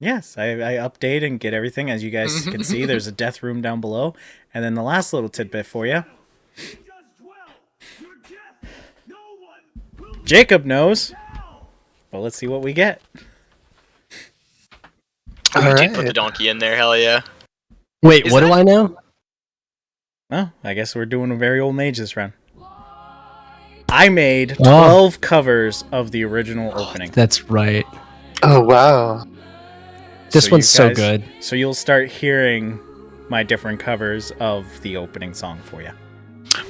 Yes, I update and get everything. As you guys can see, there's a death room down below. And then the last little tidbit for you. Jacob knows. Well, let's see what we get. Oh, you did put the Alright. donkey in there, hell yeah. Wait, Is what do that- I know? Well, I guess we're doing a very old mage this round. I made 12 covers of the original opening. That's right. Oh, wow. This So one's you so guys- good. So you'll start hearing my different covers of the opening song for you.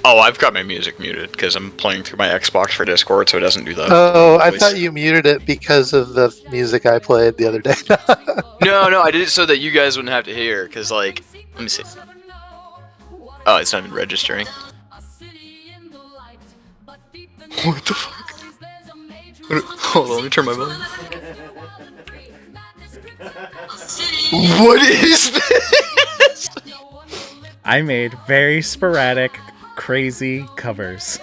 Oh, I've got my music muted because I'm playing through my Xbox for Discord, so it doesn't do that. Oh, I thought you muted it because of the music I played the other day. No, I did it so that you guys wouldn't have to hear, because, like, let me see. Oh, it's not even registering. What the fuck? Hold on, let me turn my volume. What is this? I made very sporadic, crazy covers.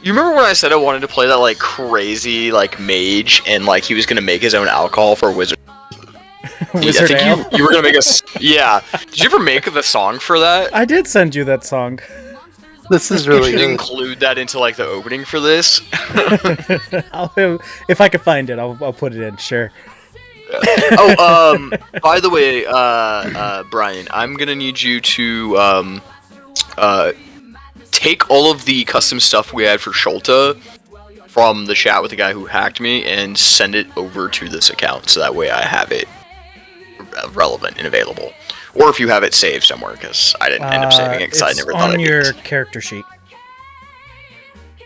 You remember when I said I wanted to play that, like, crazy, like, mage, and, like, he was gonna make his own alcohol for Wizard? Wizard I Ale. think you were gonna make us. Yeah. Did you ever make the song for that? I did send you that song. This is really Should good. include that into like the opening for this. If I could find it, I'll put it in. Sure. Oh, by the way, Brian, I'm gonna need you to take all of the custom stuff we had for Sholta from the chat with the guy who hacked me and send it over to this account, so that way I have it relevant and available. Or if you have it saved somewhere, because I didn't end up saving it because I It's never thought on I your did. character sheet.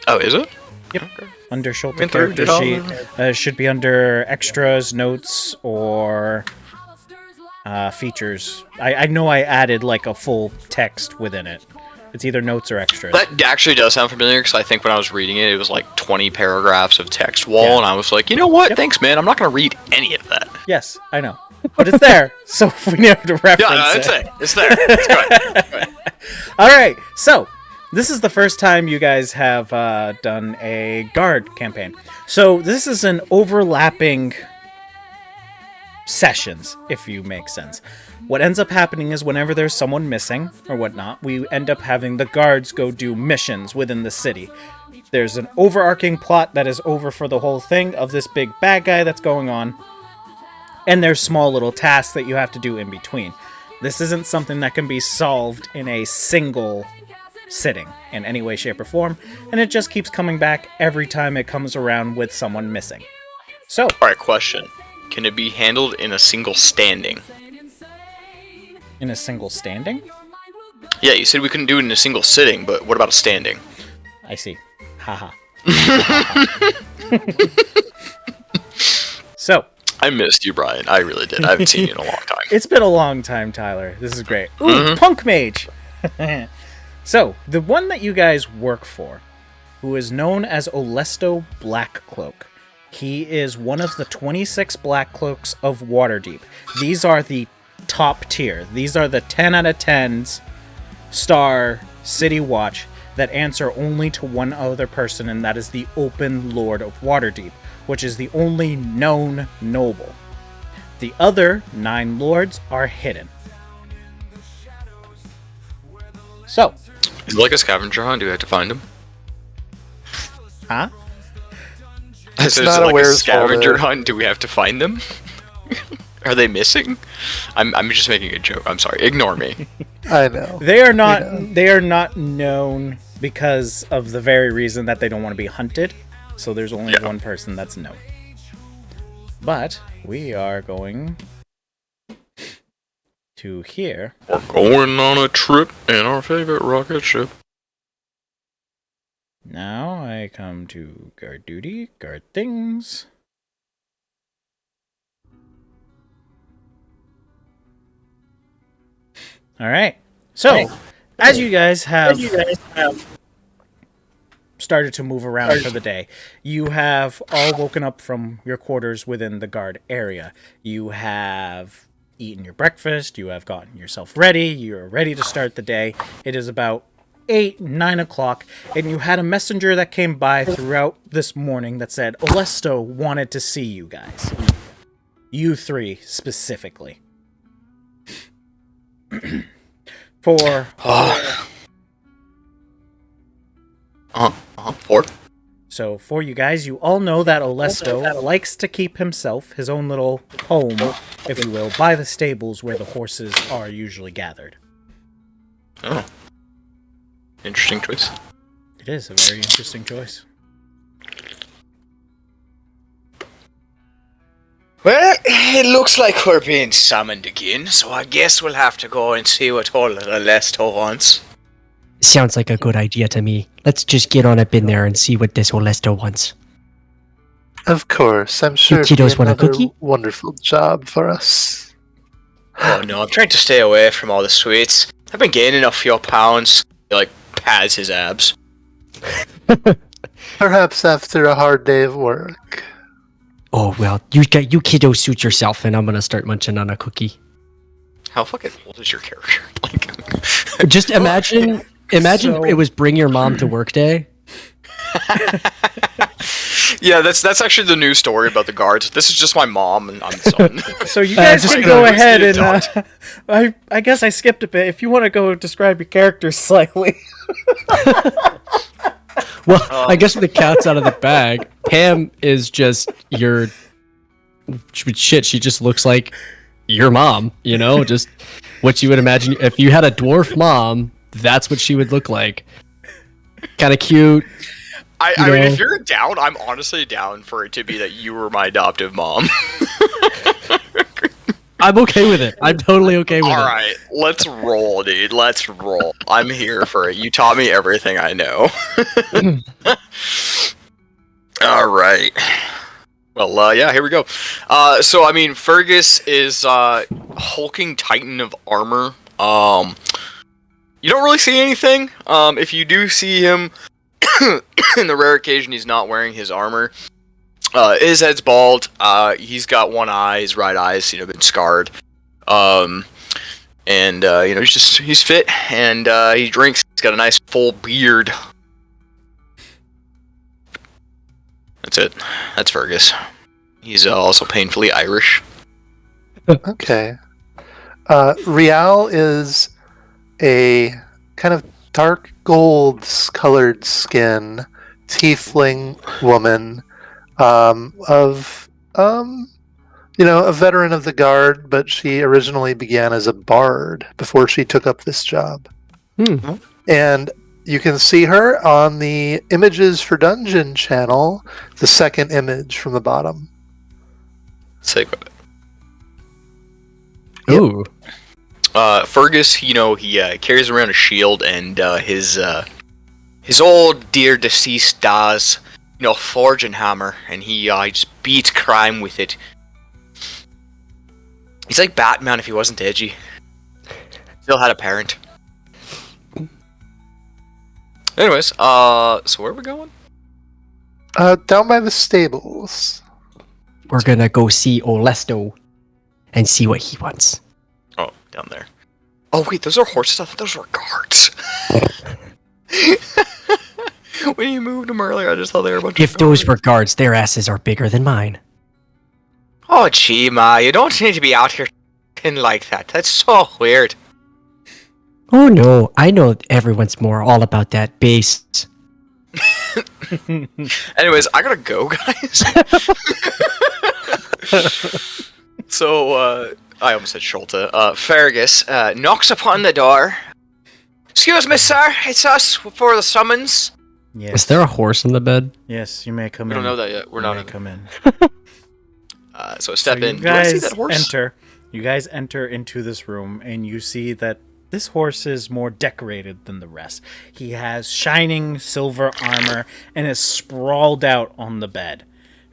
Oh, is it? Yep. Under Sholta Went through, character did all sheet. of It should be under extras, notes, or features. I know I added like a full text within it. It's either notes or extras. That actually does sound familiar, because I think when I was reading it, it was like 20 paragraphs of text wall, Yeah. and I was like, you know what? Yep. Thanks, man. I'm not going to read any of that. Yes, I know. But it's there, so if we need to reference Yeah, no, it. it's there. It's there. It's good. All right, so this is the first time you guys have done a guard campaign. So this is an overlapping sessions, if you make sense. What ends up happening is whenever there's someone missing or whatnot, we end up having the guards go do missions within the city. There's an overarching plot that is over for the whole thing of this big bad guy that's going on. And there's small little tasks that you have to do in between. This isn't something that can be solved in a single sitting in any way, shape, or form, and it just keeps coming back every time it comes around with someone missing. So, Alright, question. Can it be handled in a single standing? in a single standing? Yeah, you said we couldn't do it in a single sitting, but what about a standing? I see. Haha. So, I missed you, Brian. I really did. I haven't seen you in a long time. it's been a long time, Tyler. This is great. Ooh, Punk Mage! So, the one that you guys work for, who is known as Olesto Blackcloak. He is one of the 26 Blackcloaks of Waterdeep. These are the top tier. These are the 10 out of 10s star City Watch that answer only to one other person, and that is the Open Lord of Waterdeep, which is the only known noble. The other 9 lords are hidden. So, Is it like a scavenger hunt? Do we have to find them? huh? It's So is not it a like Where's scavenger Waldo. hunt? Do we have to find them? Are they missing? I'm just making a joke. I'm sorry. Ignore me. I know. They are not Yeah. they are not known because of the very reason that they don't want to be hunted. So there's only Yeah. one person that's known. But we are going to here. We're going on a trip in our favorite rocket ship. Now I come to guard duty, guard things. All right. So, as you guys have started to move around for the day, you have all woken up from your quarters within the guard area. You have eaten your breakfast, you have gotten yourself ready, you're ready to start the day. It is about 8, 9 o'clock, and you had a messenger that came by throughout this morning that said, Olesto wanted to see you guys. You three specifically. For 4. So for you guys, you all know that Olesto likes to keep himself, his own little home, if you will, by the stables where the horses are usually gathered. Oh. Interesting choice. It is a very interesting choice. Well, it looks like we're being summoned again, so I guess we'll have to go and see what all Olesto wants. Sounds like a good idea to me. Let's just get on up in there and see what this Olesto wants. Of course, I'm sure it'd be kiddos want a another cookie? wonderful job for us. Oh no, I'm trying to stay away from all the sweets. I've been gaining a few pounds. He, like, pads his abs. Perhaps after a hard day of work. Oh, well, you kiddos suit yourself, and I'm gonna start munching on a cookie. How fucking old is your character? Like, Just imagine So- it was bring your mom to work day. yeah, that's actually the new story about the guards. This is just my mom, and I'm the son. So you guys just can go go with ahead the and I guess I skipped a bit. If you want to go describe your characters slightly. Well, I guess with the cat's out of the bag, Pam is just your shit. She just looks like your mom, you know, just what you would imagine if you had a dwarf mom. That's what she would look like. Kind of cute. I You mean, know? if you're down, I'm honestly down for it to be that you were my adoptive mom. I'm okay with it. I'm totally okay with it. Alright, let's roll, dude. Let's roll. I'm here for it. You taught me everything I know. Alright. Well, yeah, here we go. So, I mean, Fergus is hulking titan of armor. You don't really see anything. If you do see him, in the rare occasion he's not wearing his armor, his head's bald. He's got one eye, his right eye's, been scarred. He's fit, and he drinks. He's got a nice full beard. That's it. That's Fergus. He's also painfully Irish. Okay. Rial is a kind of dark gold colored skin tiefling woman, a veteran of the guard, but she originally began as a bard before she took up this job. And you can see her on the Images for Dungeon channel, the second image from the bottom. Sick. Ooh. Fergus, he carries around a shield, and his old dear deceased Daz, forging hammer, and he just beats crime with it. He's like Batman if he wasn't edgy. Still had a parent. Anyways, so where are we going? Down by the stables. We're gonna go see Olesto and see what he wants. Oh, down there. Oh wait, those are horses. I thought those were guards. When you moved them earlier, I just thought they were a bunch If of those guards. were guards, their asses are bigger than mine. Oh, gee, Ma, you don't need to be out here like that. That's so weird. Oh no, I know everyone's more all about that base. Anyways, I gotta go, guys. So, I almost said Sholta. Fergus knocks upon the door. Excuse me, sir. It's us for the summons. Yes. Is there a horse in the bed? Yes, you may come We in. don't know that yet. We're You not may in. come in. So I step So in. you Do I see guys that horse? You guys enter into this room, and you see that this horse is more decorated than the rest. He has shining silver armor and is sprawled out on the bed.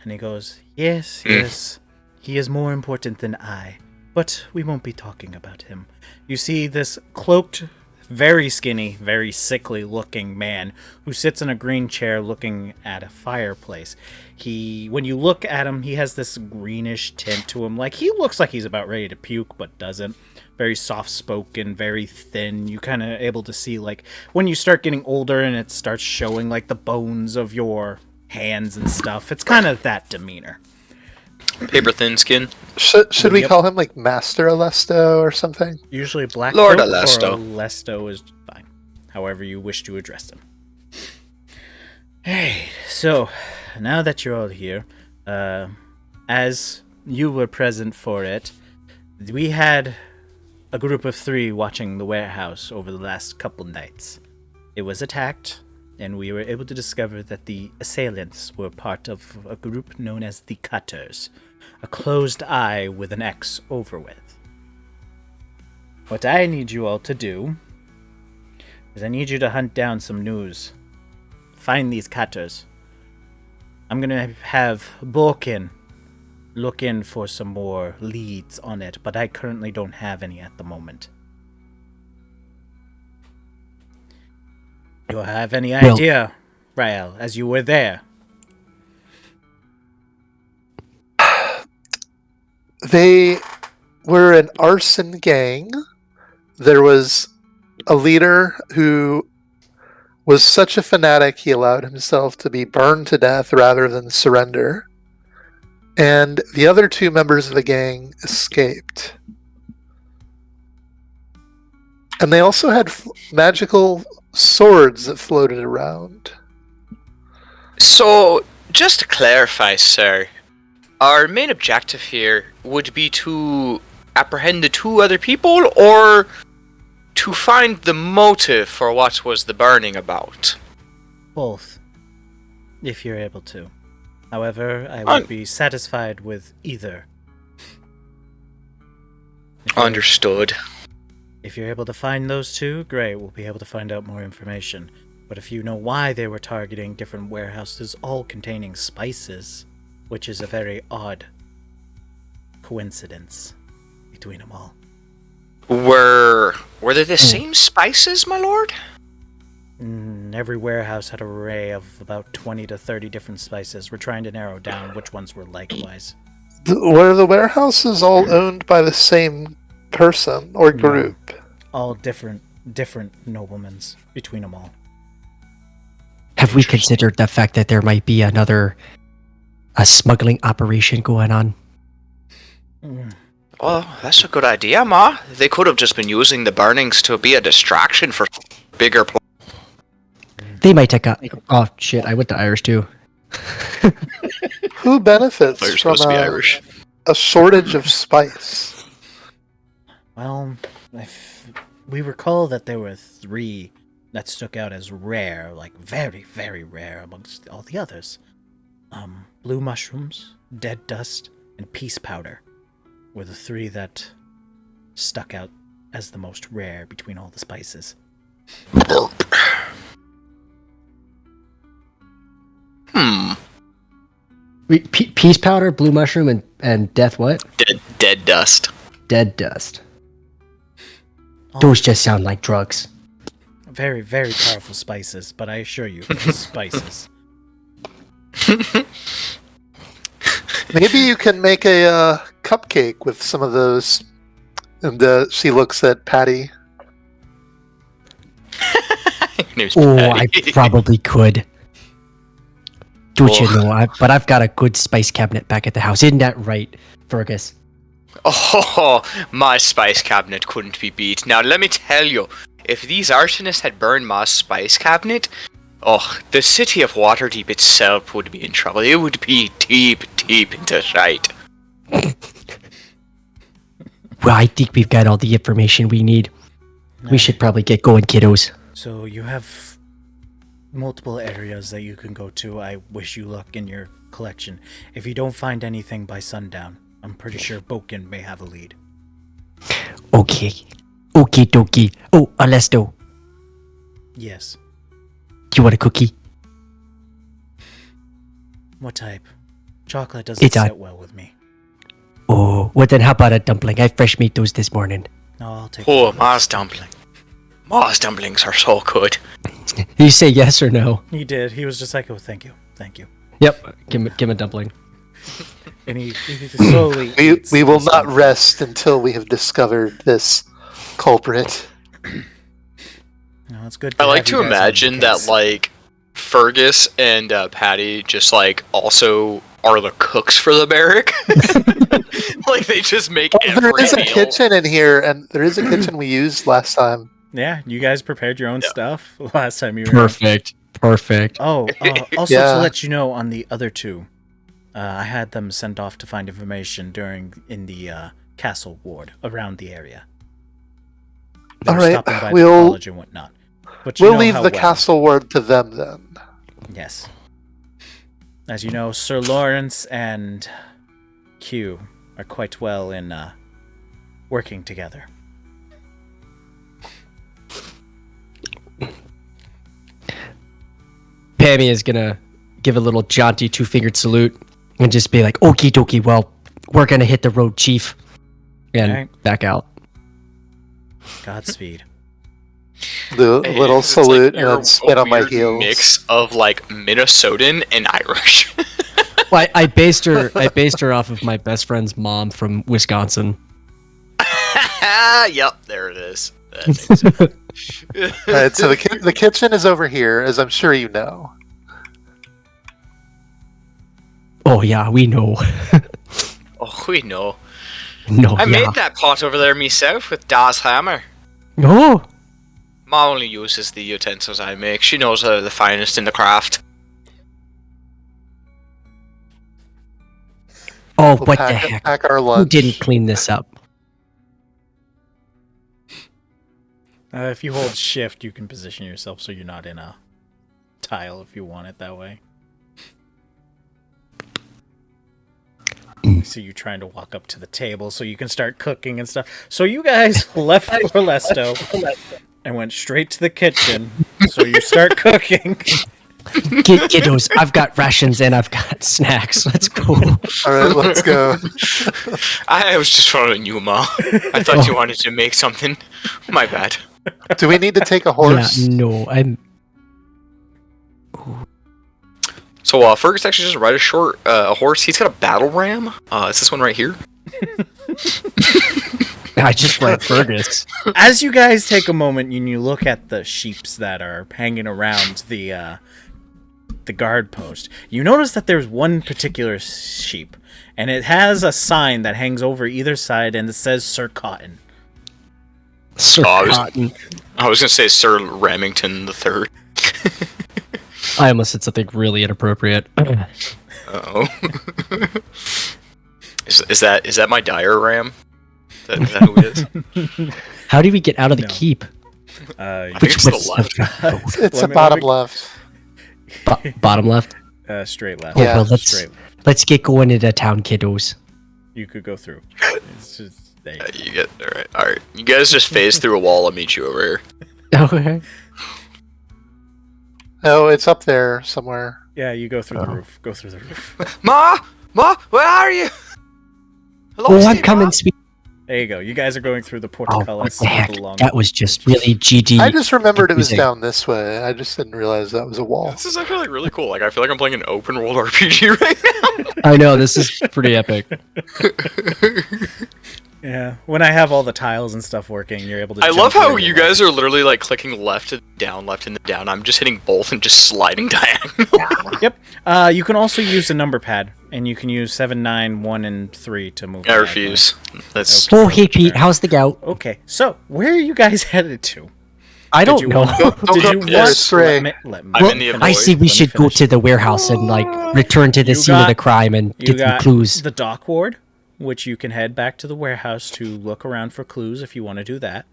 And he goes, yes, yes, he is more important than I, but we won't be talking about him. You see this cloaked, very skinny, very sickly looking man who sits in a green chair looking at a fireplace. When you look at him, he has this greenish tint to him. Like, he looks like he's about ready to puke, but doesn't. Very soft-spoken, very thin. You kind of able to see, like, when you start getting older and it starts showing, like, the bones of your hands and stuff. It's kind of that demeanor. paper thin skin. Should we Yep. call him like Master Alesto or something? Usually Black Lord Cloak Alesto. or Alesto is fine. However you wish to address him. Hey, so now that you're all here, as you were present for it, we had a group of 3 watching the warehouse over the last couple nights. It was attacked, and we were able to discover that the assailants were part of a group known as the Cutters, a closed eye with an X over with. What I need you all to do is I need you to hunt down some news. Find these Cutters. I'm gonna have Borkin look in for some more leads on it, but I currently don't have any at the moment. Do you have any idea, Rael, as you were there? They were an arson gang. There was a leader who was such a fanatic he allowed himself to be burned to death rather than surrender. And the other 2 members of the gang escaped. And they also had magical swords that floated around. So, just to clarify, sir, our main objective here would be to apprehend the 2 other people, or to find the motive for what was the burning about? Both, if you're able to. However, I would be satisfied with either. Understood. If you're able to find those 2, great, we'll be able to find out more information. But if you know why they were targeting different warehouses, all containing spices, which is a very odd coincidence between them all. Were they the same spices, my lord? Every warehouse had an array of about 20 to 30 different spices. We're trying to narrow down which ones were likewise. Were the warehouses all owned by the same person or group? No. All different noblemens between them all. Have we considered the fact that there might be a smuggling operation going on? Well, that's a good idea, Ma. They could have just been using the burnings to be a distraction for bigger plans. They might have got... Oh, shit, I went to Irish, too. Who benefits You're from supposed to be Irish. a shortage of spice? Well, if we recall that there were 3 that stuck out as rare, like very, very rare amongst all the others. Blue mushrooms, dead dust, and peace powder were the 3 that stuck out as the most rare between all the spices. Burp. Wait, peace powder, blue mushroom, and death what? Dead dust. Dead dust. Those just sound like drugs. Very, very powerful spices, but I assure you, they're spices. Maybe you can make a cupcake with some of those. And she looks at Patty. Name's Oh, Patty. I probably could. Don't you know? But I've got a good spice cabinet back at the house. Isn't that right, Fergus? Oh, my spice cabinet couldn't be beat. Now, let me tell you, if these arsonists had burned my spice cabinet, the city of Waterdeep itself would be in trouble. It would be deep, deep into shite. Well, I think we've got all the information we need. We should probably get going, kiddos. So you have multiple areas that you can go to. I wish you luck in your collection. If you don't find anything by sundown, I'm pretty sure Boken may have a lead. Okay. Okie dokie. Oh, Alesto, Yes. do you want a cookie? What type? Chocolate doesn't It's sit well with me. Oh, well then how about a dumpling? I fresh made those this morning. No, I'll take Oh, one of those. Ma's dumpling. Ma's dumplings are so good. You say yes or no? He did. He was just like, oh, thank you. Thank you. Yep. Give him a dumpling. And he slowly eats We will this not one. rest until we have discovered this culprit. No, it's good. I like have you to guys on the imagine that, case. like, Fergus and Patty just, like, also are the cooks for the barrack. Like they just make every There is a meal. kitchen in here, and there is a kitchen we used last time. Yeah, you guys prepared your own stuff last time you were. Perfect. Oh, also Yeah. to let you know on the other two, I had them sent off to find information in the castle ward around the area. They All were right, stopping by the we'll- college and whatnot. But you We'll know leave how the well. castle ward to them then. Yes. As you know, Sir Lawrence and Q are quite well in working together. Pammy is gonna give a little jaunty 2-fingered salute and just be like, "Okie dokie, well, we're gonna hit the road, chief," and Alright. back out. Godspeed. The Hey, little it's salute you're and then spit a on my weird heels. Mix of like Minnesotan and Irish. Well, I based her off of my best friend's mom from Wisconsin. Yep, there it is. That makes sense. All right, so the kitchen is over here, as I'm sure you know. Oh yeah, we know. Oh, we know. No, I yeah. made that pot over there myself with Das hammer. Oh, Mom only uses the utensils I make. She knows the finest in the craft. oh, We'll what the heck? pack our Who lunch. didn't clean this up? If you hold shift, you can position yourself so you're not in a tile if you want it that way. So you're trying to walk up to the table so you can start cooking and stuff. So you guys left Orlesto and went straight to the kitchen. So you start cooking. Kiddos, I've got rations and I've got snacks. Let's go. All right, let's go. I was just following you, Ma. I thought you wanted to make something. My bad. Do we need to take a horse? Yeah, no, I'm. So Fergus actually just ride a horse. He's got a battle ram. It's this one right here. I just like Fergus. As you guys take a moment and you look at the sheeps that are hanging around the guard post, you notice that there's one particular sheep, and it has a sign that hangs over either side, and it says Sir Cotton. Sir Cotton. I was gonna say Sir Ramington III. I almost said something really inappropriate. Oh. Is that my dire ram? Is that who it is? How do we get out of the No. keep? I think it's the left. It's a Let me- bottom left. Bottom left. Straight left. Oh, Yeah. well, Straight left. let's get going into town, kiddos. You could go through. It's just, there you go. You get all right. You guys just phase through a wall. I'll meet you over here. Okay. Oh, it's up there somewhere. Yeah, you go through the roof. Go through the roof. Ma, where are you? Hello, Oh, I'm Steve, Ma? coming. There you go. You guys are going through the Oh, what portcullis. the heck? along. That was just really GD. I just remembered it was confusing. down this way. I just didn't realize that was a wall. This is actually like really cool. Like I feel like I'm playing an open world RPG right now. I know, this is pretty epic. Yeah. When I have all the tiles and stuff working, you're able to. I jump love how where you want. guys are literally like clicking left and down, left and down. I'm just hitting both and just sliding diagonal. Yep. You can also use a number pad, and you can use 7, 9, 1, and 3 to move. I diagonally. refuse. That's Oh, hey, Pete, how's the gout? Okay. So where are you guys headed to? I Did don't you know. want- Don't Did go you there, want? it's gray. Let me I'm in the finish. I say we Let me should go finish. to the warehouse and, like, return to the You scene of got- the crime and You get some got clues. the dock ward, which you can head back to the warehouse to look around for clues if you want to do that.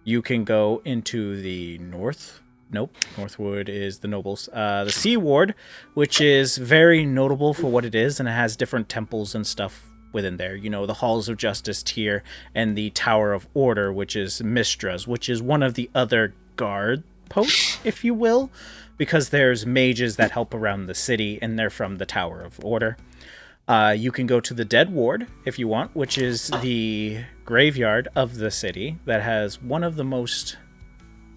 You can go into the north. Nope, Northwood is the nobles. The Sea Ward, which is very notable for what it is, and it has different temples and stuff within there. You know, the Halls of Justice tier and the Tower of Order, which is Mistra's, which is one of the other guard posts, if you will, because there's mages that help around the city, and they're from the Tower of Order. You can go to the Dead Ward if you want, which is the graveyard of the city that has one of the most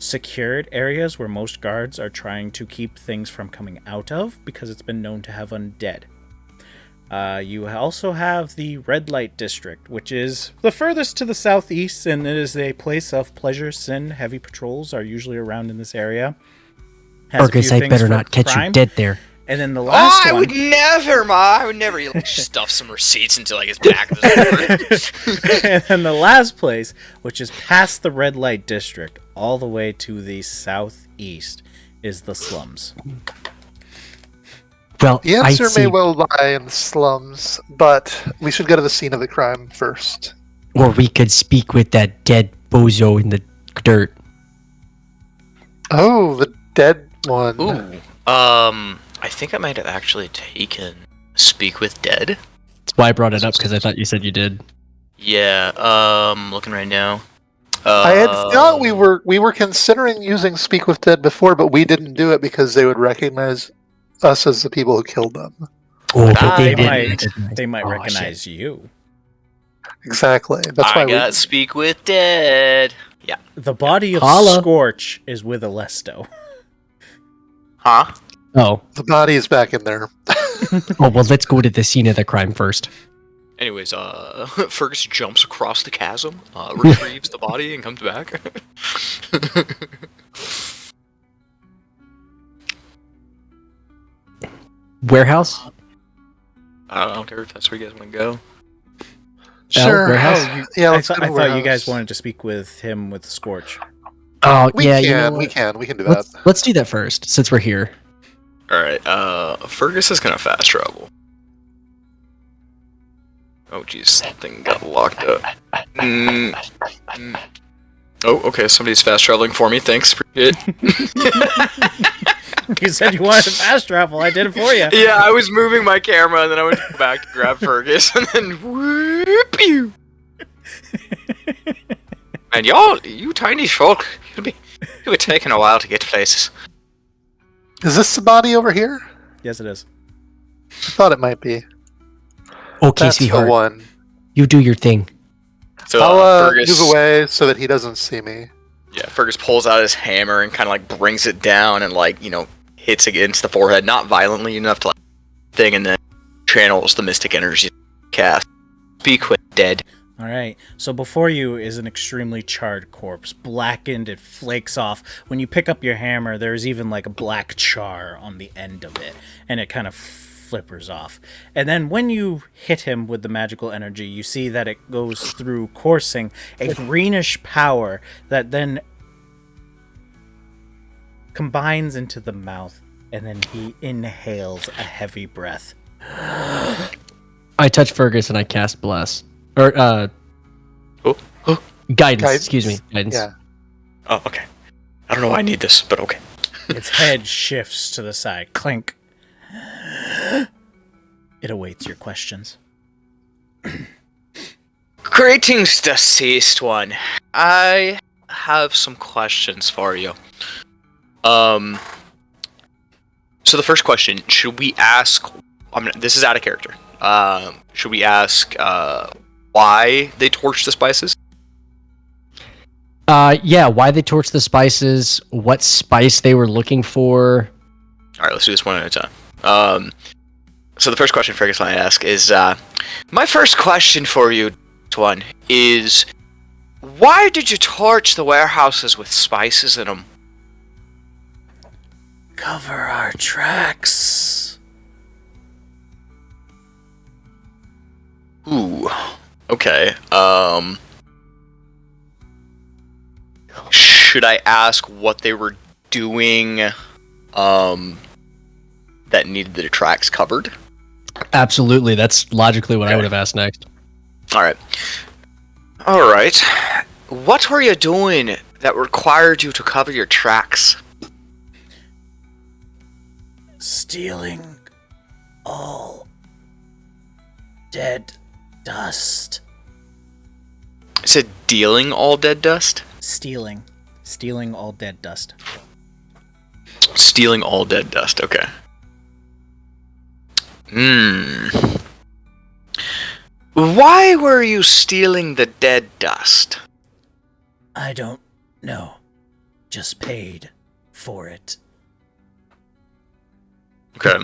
secured areas where most guards are trying to keep things from coming out of because it's been known to have undead. You also have the Red Light District, which is the furthest to the southeast, and it is a place of pleasure, sin. Heavy patrols are usually around in this area. Has a Fergus, few I things better for not catch you crime. dead there. And then the last I one. would never, Ma. I would never stuff some receipts into like his back of his door. And then the last place, which is past the red light district, all the way to the southeast, is the slums. Well, The answer may well lie in the slums, but we should go to the scene of the crime first. Or we could speak with that dead bozo in the dirt. Oh, the dead one. Ooh. I think I might have actually taken Speak with Dead. That's why I brought it up, because I thought you said you did. Yeah, looking right now. I had thought we were considering using Speak with Dead before, but we didn't do it because they would recognize us as the people who killed them. Oh, but They might Oh, recognize you. Exactly. That's why I got Speak with Dead. Yeah. The body of Holla. Scorch is with Alesto. Huh? Oh. the body is back in there. Oh, well, let's go to the scene of the crime first. Anyways, Fergus jumps across the chasm, retrieves the body, and comes back. Warehouse? I don't care if that's where you guys want to go. Sure. warehouse? Yeah, I let's go to thought you warehouse. guys wanted to speak with him with Scorch. Oh, We yeah, can, you know we what? can do that. Let's do that first, since we're here. Alright, Fergus is gonna fast travel. Oh jeez, that thing got locked up. Oh, okay, somebody's fast traveling for me, thanks. Appreciate it. You said you wanted to fast travel. I did it for you. Yeah, I was moving my camera and then I went back to grab Fergus and then whoop you. And you tiny folk, you'll be taking a while to get to places. Is this the body over here? Yes, it is. I thought it might be. Okay, That's the sweetheart. one. You do your thing. So I'll Fergus, move away so that he doesn't see me. yeah, Fergus pulls out his hammer and kind of like brings it down and like hits against the forehead, not violently enough to like thing, and then channels the mystic energy cast. Speak with Dead. All right. So before you is an extremely charred corpse, blackened. It flakes off. When you pick up your hammer, there's even like a black char on the end of it, and it kind of flippers off. And then when you hit him with the magical energy, you see that it goes through coursing a greenish power that then combines into the mouth, and then he inhales a heavy breath. I touch Fergus and I cast Bless. Or, Oh, Guidance, excuse me. Guidance. Yeah. oh, okay. I don't know why I need this, but okay. Its head shifts to the side. Clink. It awaits your questions. Greetings, deceased one. I have some questions for you. So the first question, should we ask... this is out of character. Should we ask why they torched the spices? Yeah, why they torched the spices, what spice they were looking for. Alright, let's do this one at a time. So the first question Fergus and I ask is, my first question for you, one, is why did you torch the warehouses with spices in them? Cover our tracks. Ooh. Okay. Should I ask what they were doing that needed the tracks covered? Absolutely, that's logically what I would have asked next. Alright. Alright. What were you doing that required you to cover your tracks? Stealing all dead dust. I said dealing all dead dust? Stealing all dead dust. Stealing all dead dust, okay. Why were you stealing the dead dust? I don't know. Just paid for it. Okay.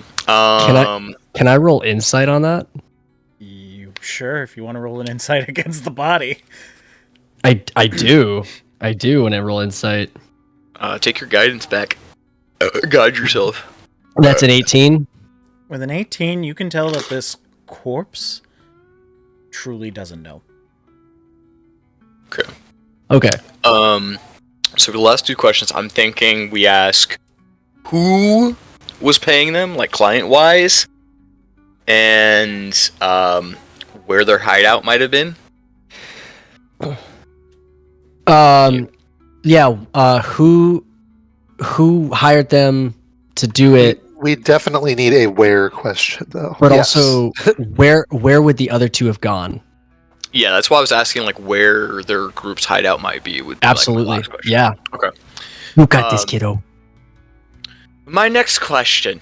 Can I roll insight on that? You sure? If you want to roll an insight against the body. I do. I do when I roll insight. Take your guidance back. Guide yourself. That's an 18. With an 18, you can tell that this corpse truly doesn't know. Okay. Okay. So for the last 2 questions, I'm thinking we ask who was paying them, like client-wise, and where their hideout might have been. Yeah. Who hired them to do it? We definitely need a where question, though. But Yes. also, where would the other 2 have gone? Yeah, that's why I was asking like where their group's hideout might be. Would be, Absolutely. Like, my last question. Yeah. Okay. You got this, kiddo. My next question.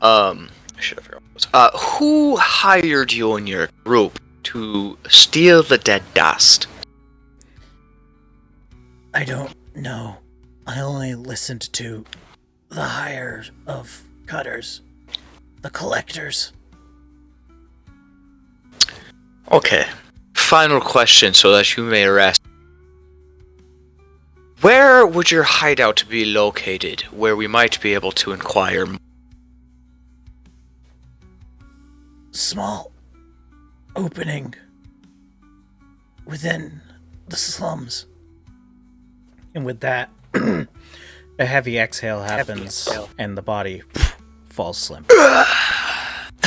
I should have figured out what it was. Who hired you and your group to steal the dead dust? I don't know. I only listened to the hire of cutters, the collectors. Okay. Final question so that you may rest. Where would your hideout be located where we might be able to inquire? Small opening within the slums. And with that, a heavy exhale happens, and the body falls limp.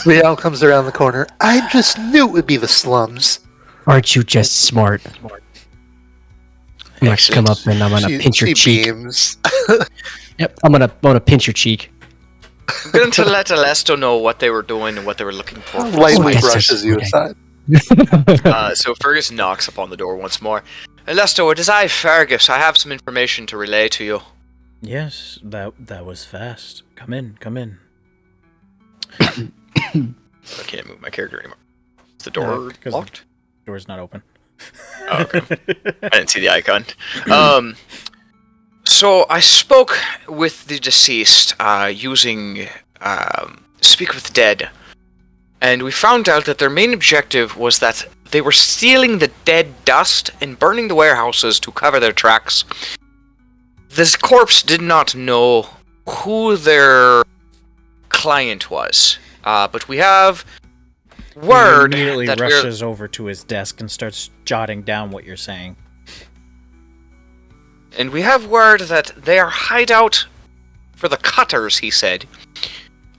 Riel comes around the corner. I just knew it would be the slums. Aren't you just smart? I'm gonna come up and I'm gonna pinch your cheek. Beams. Yep, I'm gonna pinch your cheek. I'm going to let Alesto know what they were doing and what they were looking for. Lightly that's brushes just- you okay. aside. So Fergus knocks upon the door once more. Alesto, it is I, Fergus. I have some information to relay to you. Yes, that was fast. Come in. I can't move my character anymore. Is the door No, 'cause locked? Door's not open. Oh, okay. I didn't see the icon. So I spoke with the deceased using Speak with the Dead, and we found out that their main objective was that they were stealing the dead dust and burning the warehouses to cover their tracks. This corpse did not know who their client was, but we have word He immediately that rushes over to his desk and starts jotting down what you're saying. And we have word that their hideout for the cutters, he said,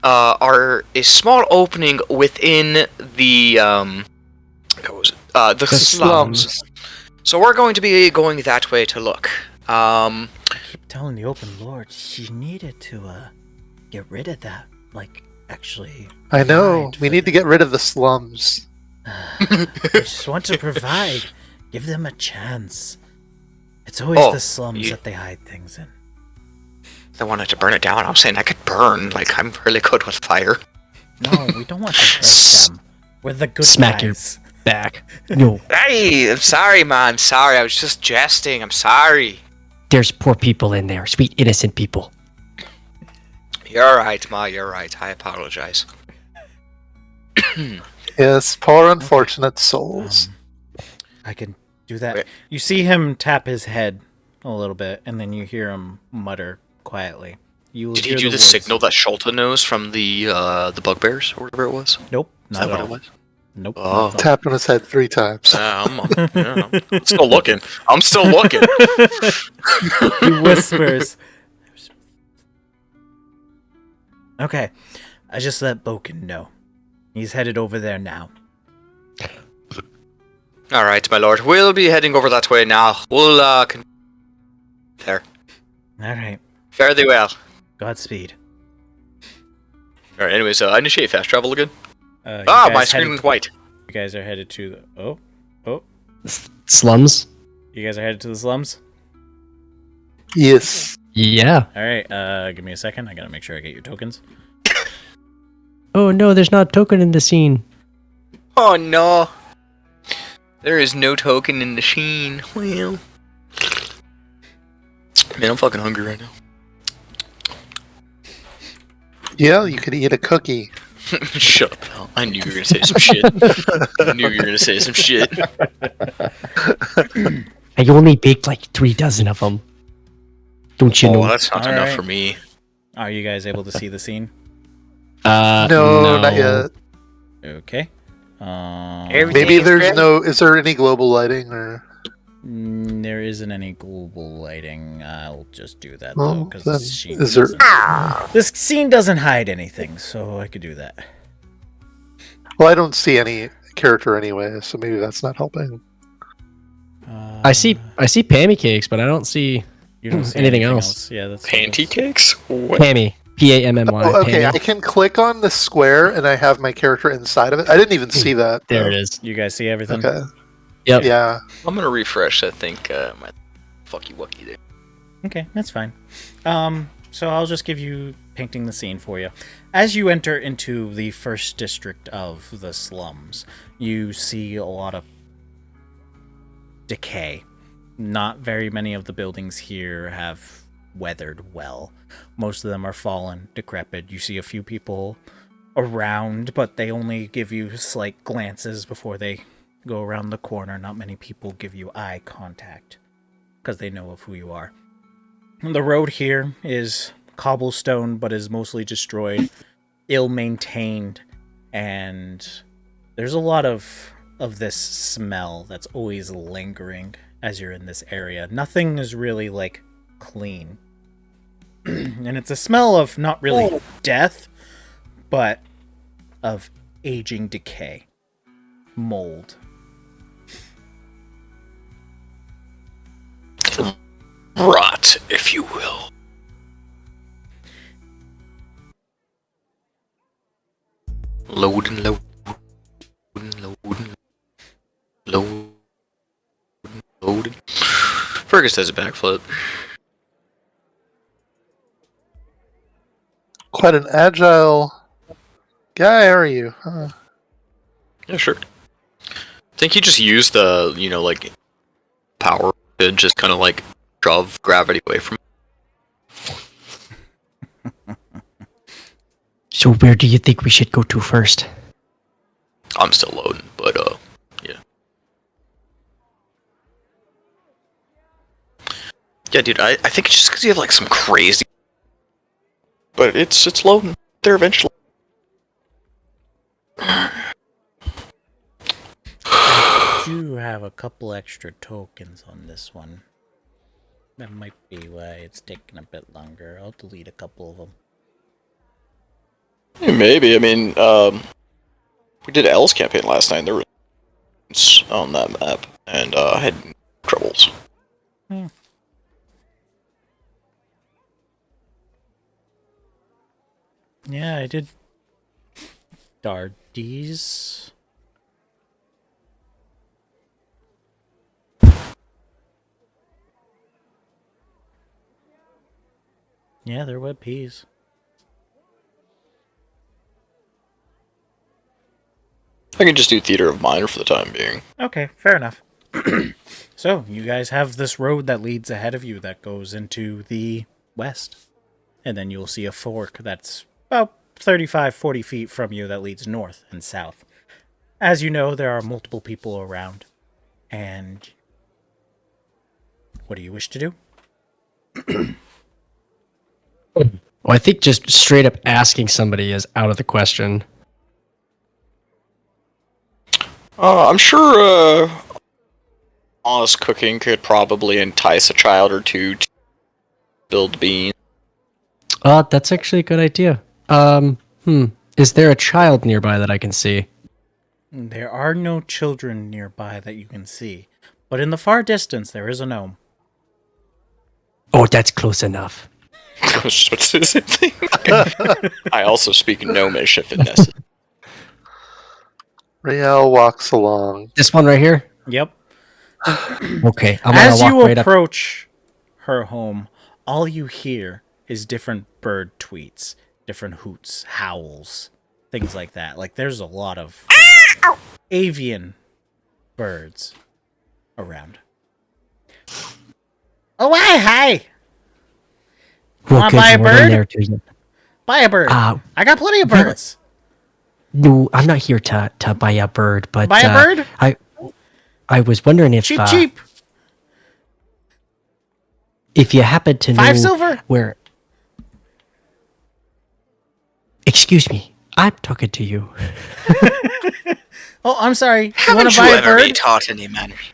are a small opening within the what was it? The slums. So we're going to be going that way to look. I keep telling the Open Lord she needed to get rid of that. Like, actually. I know. provide We for need to get rid of the slums. I just want to provide. Give them a chance. It's always Oh, the slums you- that they hide things in. They wanted to burn it down. I was saying I could burn. Like, I'm really good with fire. No, we don't want to hurt them. We're the good Smack guys. Back. No, Hey, I'm sorry, man. Sorry, I was just jesting. I'm sorry. there's poor people in there. Sweet, innocent people. You're right, Ma. You're right. I apologize. Yes, poor unfortunate souls. I can do that. Wait. You see him tap his head a little bit, and then you hear him mutter quietly. You will Did he hear do the words. signal that Sholta knows from the bugbears or whatever it was? Nope, Is not that at what all. it was? Nope. Oh. not at all. Tapped on his head 3 times. I'm still looking. I'm still looking. He whispers. Okay, I just let Boken know. He's headed over there now. All right, my lord. We'll be heading over that way now. We'll there. All right, Fare thee well. Godspeed. All right. Anyways, initiate fast travel again. You Ah, guys my screen headed- went white. You guys are headed to the... Oh. Slums? You guys are headed to the slums? Yes. Yeah. Alright, give me a second. I gotta make sure I get your tokens. Oh no, there's not a token in the scene. Oh no. There is no token in the sheen. Well. Man, I'm fucking hungry right now. Yeah, you could eat a cookie. Shut up, pal. I knew you were gonna say some shit. I knew you were gonna say some shit. I only baked like 3 dozen of them. Don't you Oh, know? that's not enough Alright. for me. Are you guys able to see the scene? No, not yet. Okay. Maybe there's no. Is there any global lighting or? There isn't any global lighting. I'll just do that though, Well, because then this scene is there? this scene doesn't hide anything, so I could do that. Well, I don't see any character anyway, so maybe that's not helping. I see Pammy cakes, but I don't see You don't see anything else. Yeah, that's Panty cakes? What? Pammy. P-A-M-M-Y. Oh, okay, Pammy. I can click on the square and I have my character inside of it. I didn't even see that. There though. it is. You guys see everything? Okay. Yep. Yeah. I'm gonna refresh, I think, my fucky wucky there. Okay, that's fine. So I'll just give you painting the scene for you. As you enter into the first district of the slums, you see a lot of decay. Not very many of the buildings here have weathered well. Most of them are fallen, decrepit. You see a few people around, but they only give you slight glances before they go around the corner. Not many people give you eye contact because they know of who you are. The road here is cobblestone, but is mostly destroyed, ill-maintained, and there's a lot of this smell that's always lingering as you're in this area. Nothing is really, like, clean. And it's a smell of not really death, but of aging decay. Mold. Rot, if you will. Loading, loading, loading, loading, loading. Fergus does a backflip. Quite an agile guy, are you? Huh. Yeah, sure. I think he just used the, like, power to just kind of, like, shove gravity away from him. So where do you think we should go to first? I'm still loading, but, yeah. Yeah, dude, I think it's just because you have, like, some crazy... But it's loading there eventually. I do have a couple extra tokens on this one. That might be why it's taking a bit longer. I'll delete a couple of them. Maybe. I mean, we did L's campaign last night. There were on that map, and I had troubles. Yeah, I did. Dardies. Yeah, they're web peas. I can just do Theater of Minor for the time being. Okay, fair enough. So, you guys have this road that leads ahead of you that goes into the west. And then you'll see a fork that's about 35-40 feet from you that leads north and south. As you know, there are multiple people around. And what do you wish to do? Well, I think just straight up asking somebody is out of the question. I'm sure honest cooking could probably entice a child or two to build beans. That's actually a good idea. Is there a child nearby that I can see? There are no children nearby that you can see. But in the far distance, there is a gnome. Oh, that's close enough. What's the same thing? I also speak gnomish if necessary. Riel walks along. This one right here? Yep. Okay, I'm As gonna you walk right up. approach her home, all you hear is different bird tweets, different hoots, howls, things like that. Like, there's a lot of avian birds around. Oh, hi! Wanna buy a bird? Buy a bird. I got plenty of birds. No, I'm not here to buy a bird, but Buy a bird? I was wondering if Cheap. if you happen to know 5 silver? where. Excuse me. I'm talking to you. Oh, I'm sorry. You Haven't want to you buy a ever been bird? taught any manners?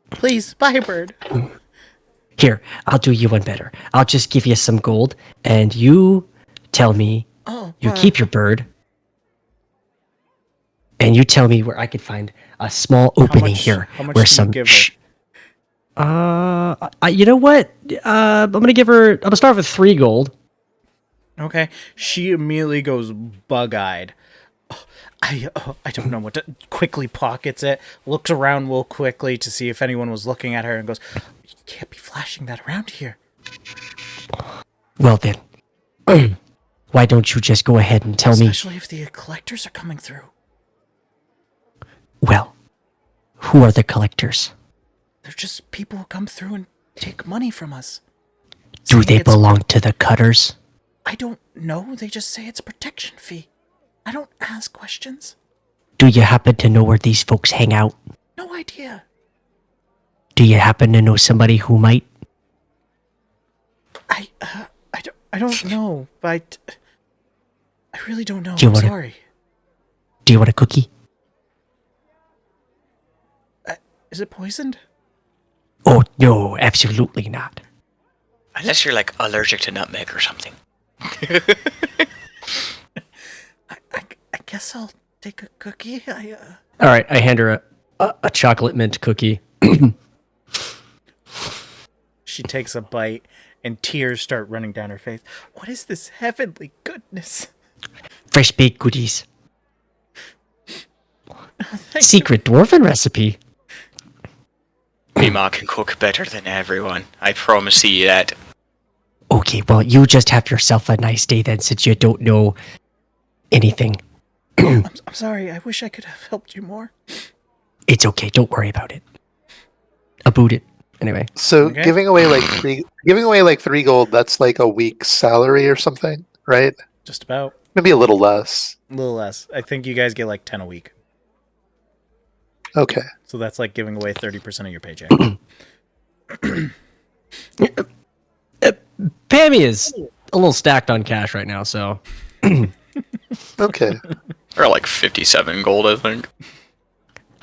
Please, buy a bird. Here, I'll do you one better. I'll just give you some gold, and you tell me Oh, you keep your bird, and you tell me where I could find a small opening here How much where do you some. give her? You know what? I'm gonna give her. I'm gonna start with 3 gold. Okay. She immediately goes bug-eyed. I don't know what to... Quickly pockets it, looks around real quickly to see if anyone was looking at her, and goes, "You can't be flashing that around here." Well then, why don't you just go ahead and tell me? Especially if the collectors are coming through. Well, who are the collectors? They're just people who come through and take money from us. Do Saying they it's- belong to the cutters? I don't know. They just say it's a protection fee. I don't ask questions. Do you happen to know where these folks hang out? No idea. Do you happen to know somebody who might? I don't know, but I really don't know. Do you I'm wanna- sorry. Do you want a cookie? Is it poisoned? Oh no, absolutely not. Unless you're like allergic to nutmeg or something. I guess I'll take a cookie. All right, I hand her a chocolate mint cookie. She takes a bite, and tears start running down her face. What is this heavenly goodness? Fresh baked goodies. Thank you. Secret dwarven recipe. Mima can cook better than everyone. I promise you that. Okay, well, you just have yourself a nice day then, since you don't know anything. I'm sorry. I wish I could have helped you more. It's okay. Don't worry about it. About it. Anyway. So Okay. giving away like 3 gold, that's like a week's salary or something, right? Just about. Maybe a little less. A little less. I think you guys get like 10 a week. Okay. So that's like giving away 30% of your paycheck. Pammy is a little stacked on cash right now, so Okay. Or like 57 gold, I think.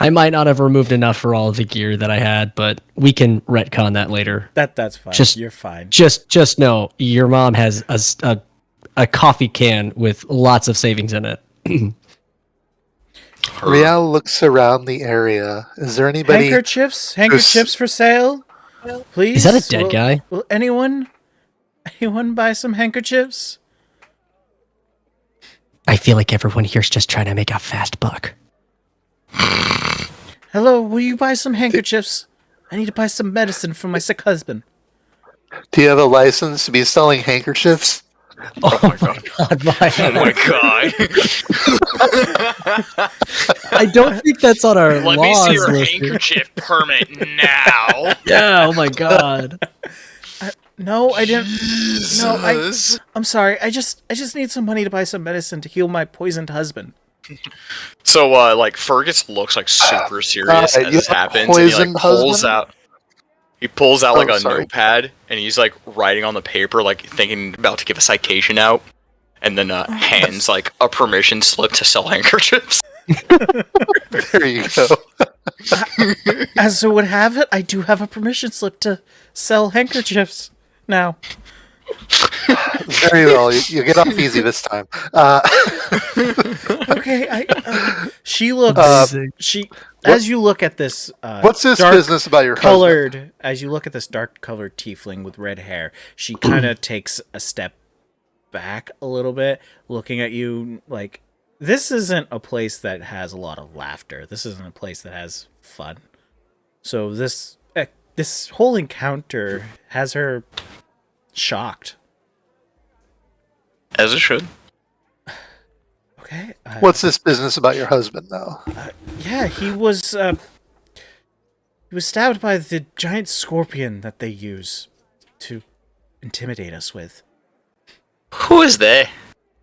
I might not have removed enough for all of the gear that I had, but we can retcon that later. That's fine. Just- You're fine. Just know your mom has a coffee can with lots of savings in it. Rial looks around the area. Is there anybody? Handkerchiefs for sale? Please. Is that a dead guy? Will anyone buy some handkerchiefs? I feel like everyone here's just trying to make a fast buck. Hello, will you buy some handkerchiefs? I need to buy some medicine for my sick husband. Do you have a license to be selling handkerchiefs? Oh my god. God, Oh my god. I don't think that's on our Let me laws. see your listed. handkerchief permit now. Yeah, oh my god. No, I didn't. No, Jesus. I'm sorry. I just need some money to buy some medicine to heal my poisoned husband. So, like, Fergus looks like super serious you as this have a happens, and he like poisoned pulls husband? out. He pulls out like Oh, a sorry. notepad, and he's like writing on the paper, like thinking about to give a citation out, and then hands like a permission slip to sell handkerchiefs. There you go. As it would have it, I do have a permission slip to sell handkerchiefs now. Very well. You get off easy this time. Okay, she looks. She as you look at this. What's this dark business about your husband? colored? As you look at this dark colored tiefling with red hair, she kind of takes a step back a little bit, looking at you like this isn't a place that has a lot of laughter. This isn't a place that has fun. So this whole encounter has her shocked. As it should. Okay. What's this business about your husband, though? Yeah, he was stabbed by the giant scorpion that they use to intimidate us with. Who is they?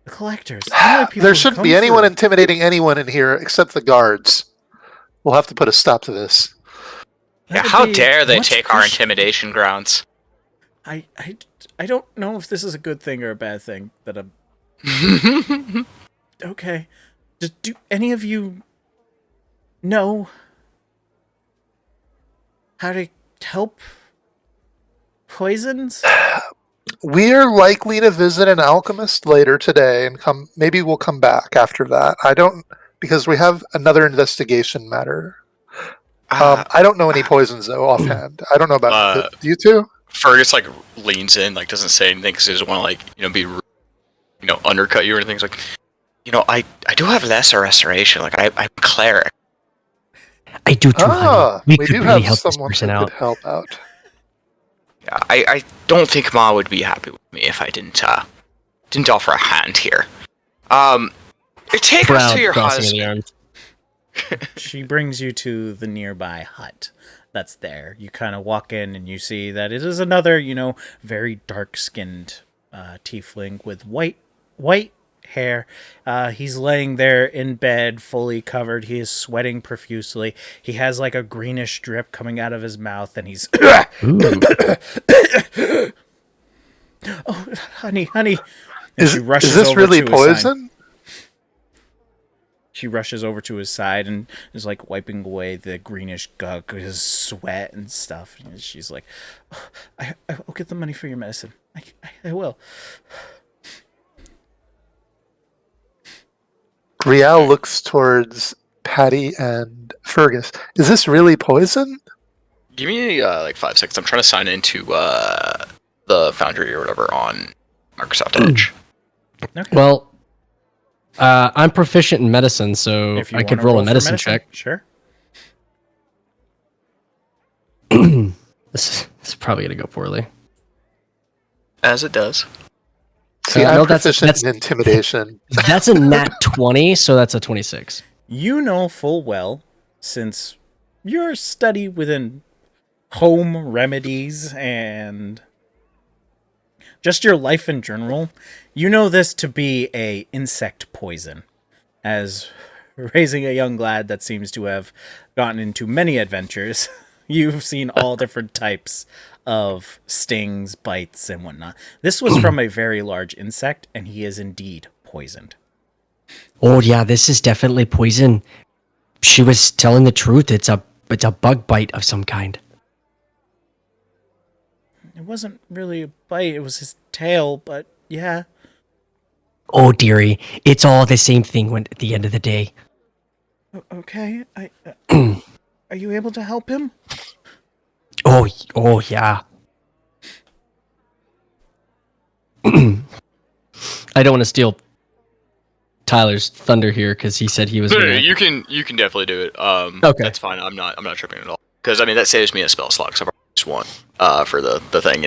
The collectors. How many people There have shouldn't come be anyone through? intimidating anyone in here except the guards. We'll have to put a stop to this. That Yeah, would how be dare they much take our appreci- intimidation grounds? I don't know if this is a good thing or a bad thing that Okay. Do any of you know how to help poisons? We are likely to visit an alchemist later today, and maybe we'll come back after that. I don't, because we have another investigation matter. I don't know any poisons though offhand. I don't know about do you two? Fergus like leans in, like doesn't say anything because he doesn't want to like be undercut you or anything. He's like, I do have lesser restoration. Like I'm cleric. I do too, honey. We could do really have help this someone person who out. could help out. Yeah, I don't think Ma would be happy with me if I didn't offer a hand here. Take us to your husband. She brings you to the nearby hut that's there. You kind of walk in and you see that it is another, very dark-skinned tiefling with white hair. He's laying there in bed, fully covered. He is sweating profusely. He has like a greenish drip coming out of his mouth, and he's oh, honey. And is this really poison? She rushes over to his side and is like wiping away the greenish gunk, his sweat and stuff. And she's like, I'll get the money for your medicine. I will. Rial looks towards Patty and Fergus. Is this really poison? Give me like 5 seconds. I'm trying to sign into the Foundry or whatever on Microsoft Edge. Okay. Well, I'm proficient in medicine, so I could roll a medicine check. Sure. This is probably going to go poorly. As it does. See, I'm proficient in intimidation. That's a nat 20, so that's a 26. You know full well, since your study within home remedies and just your life in general, you know this to be a insect poison. As raising a young lad that seems to have gotten into many adventures, you've seen all different types of stings, bites, and whatnot. This was from a very large insect, and he is indeed poisoned. Oh yeah, this is definitely poison. She was telling the truth. It's a bug bite of some kind. It wasn't really a bite, it was his tail, but yeah. Oh dearie, it's all the same thing at the end of the day. Okay, are you able to help him? Oh yeah. I don't want to steal Tyler's thunder here because he said he was. You can definitely do it. Okay, that's fine. I'm not tripping at all because that saves me a spell slot. Because I've already used one for the thing,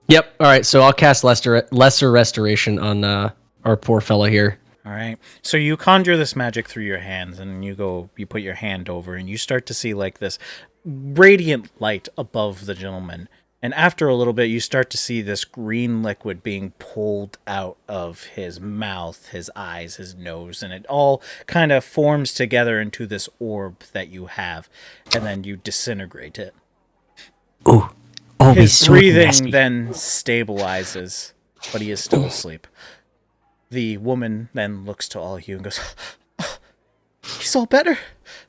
Yep. All right. So I'll cast lesser restoration on our poor fellow here. All right. So you conjure this magic through your hands, and you put your hand over, and you start to see like this radiant light above the gentleman. And after a little bit, you start to see this green liquid being pulled out of his mouth, his eyes, his nose, and it all kind of forms together into this orb that you have, and then you disintegrate it. Oh, his breathing then stabilizes, but he is still asleep. The woman then looks to all of you and goes, oh, he's all better.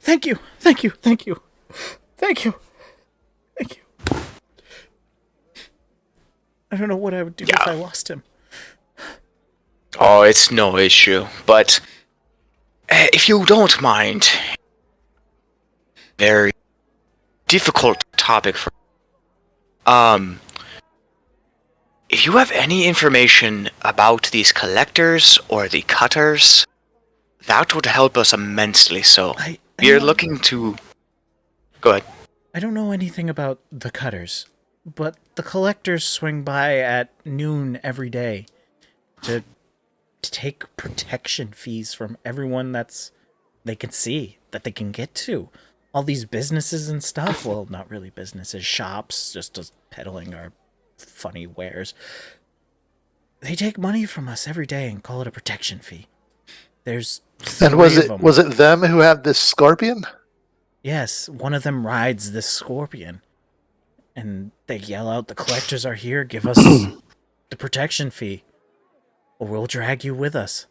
Thank you. Thank you. Thank you. Thank you. Thank you. I don't know what I would do if I lost him. Oh, it's no issue. But if you don't mind, very difficult topic for. If you have any information about these collectors or the cutters, that would help us immensely. So we're looking to. Go ahead. I don't know anything about the cutters, but the collectors swing by at noon every day to take protection fees from everyone they can see, that they can get to. All these businesses and stuff, well, not really businesses, shops, just peddling our funny wares. They take money from us every day and call it a protection fee. There's and was it them who have this scorpion? Yes, one of them rides this scorpion. And they yell out, the collectors are here, give us the protection fee. or we'll drag you with us.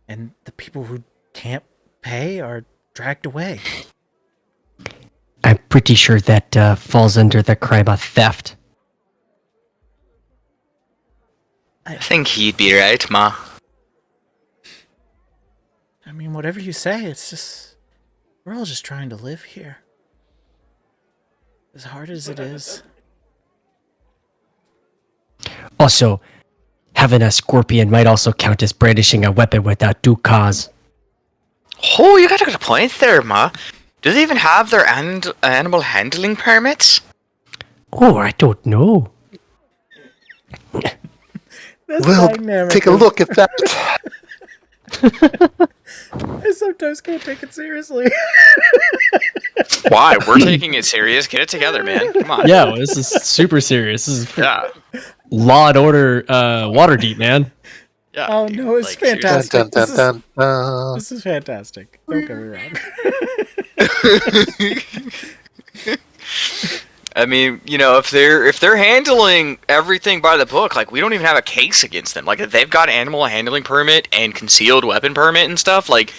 And the people who can't pay are dragged away. I'm pretty sure that falls under the crime of theft. I think he'd be right, Ma. I mean, whatever you say, it's just... We're all just trying to live here. As hard as it is. Also, having a scorpion might also count as brandishing a weapon without due cause. Oh, you got a good point there, Ma. Do they even have their animal handling permits? Oh, I don't know. We'll take a look at that. I sometimes can't take it seriously. Why? We're taking it serious. Get it together, man. Come on. Yeah, well, this is super serious. This is Yeah. Law and Order Waterdeep, man. Yeah. Oh dude, no, it's like, seriously. fantastic. Dun, dun, dun. This is fantastic. Don't get me wrong. I mean, you know, if they're handling everything by the book, like we don't even have a case against them. Like if they've got animal handling permit and concealed weapon permit and stuff, like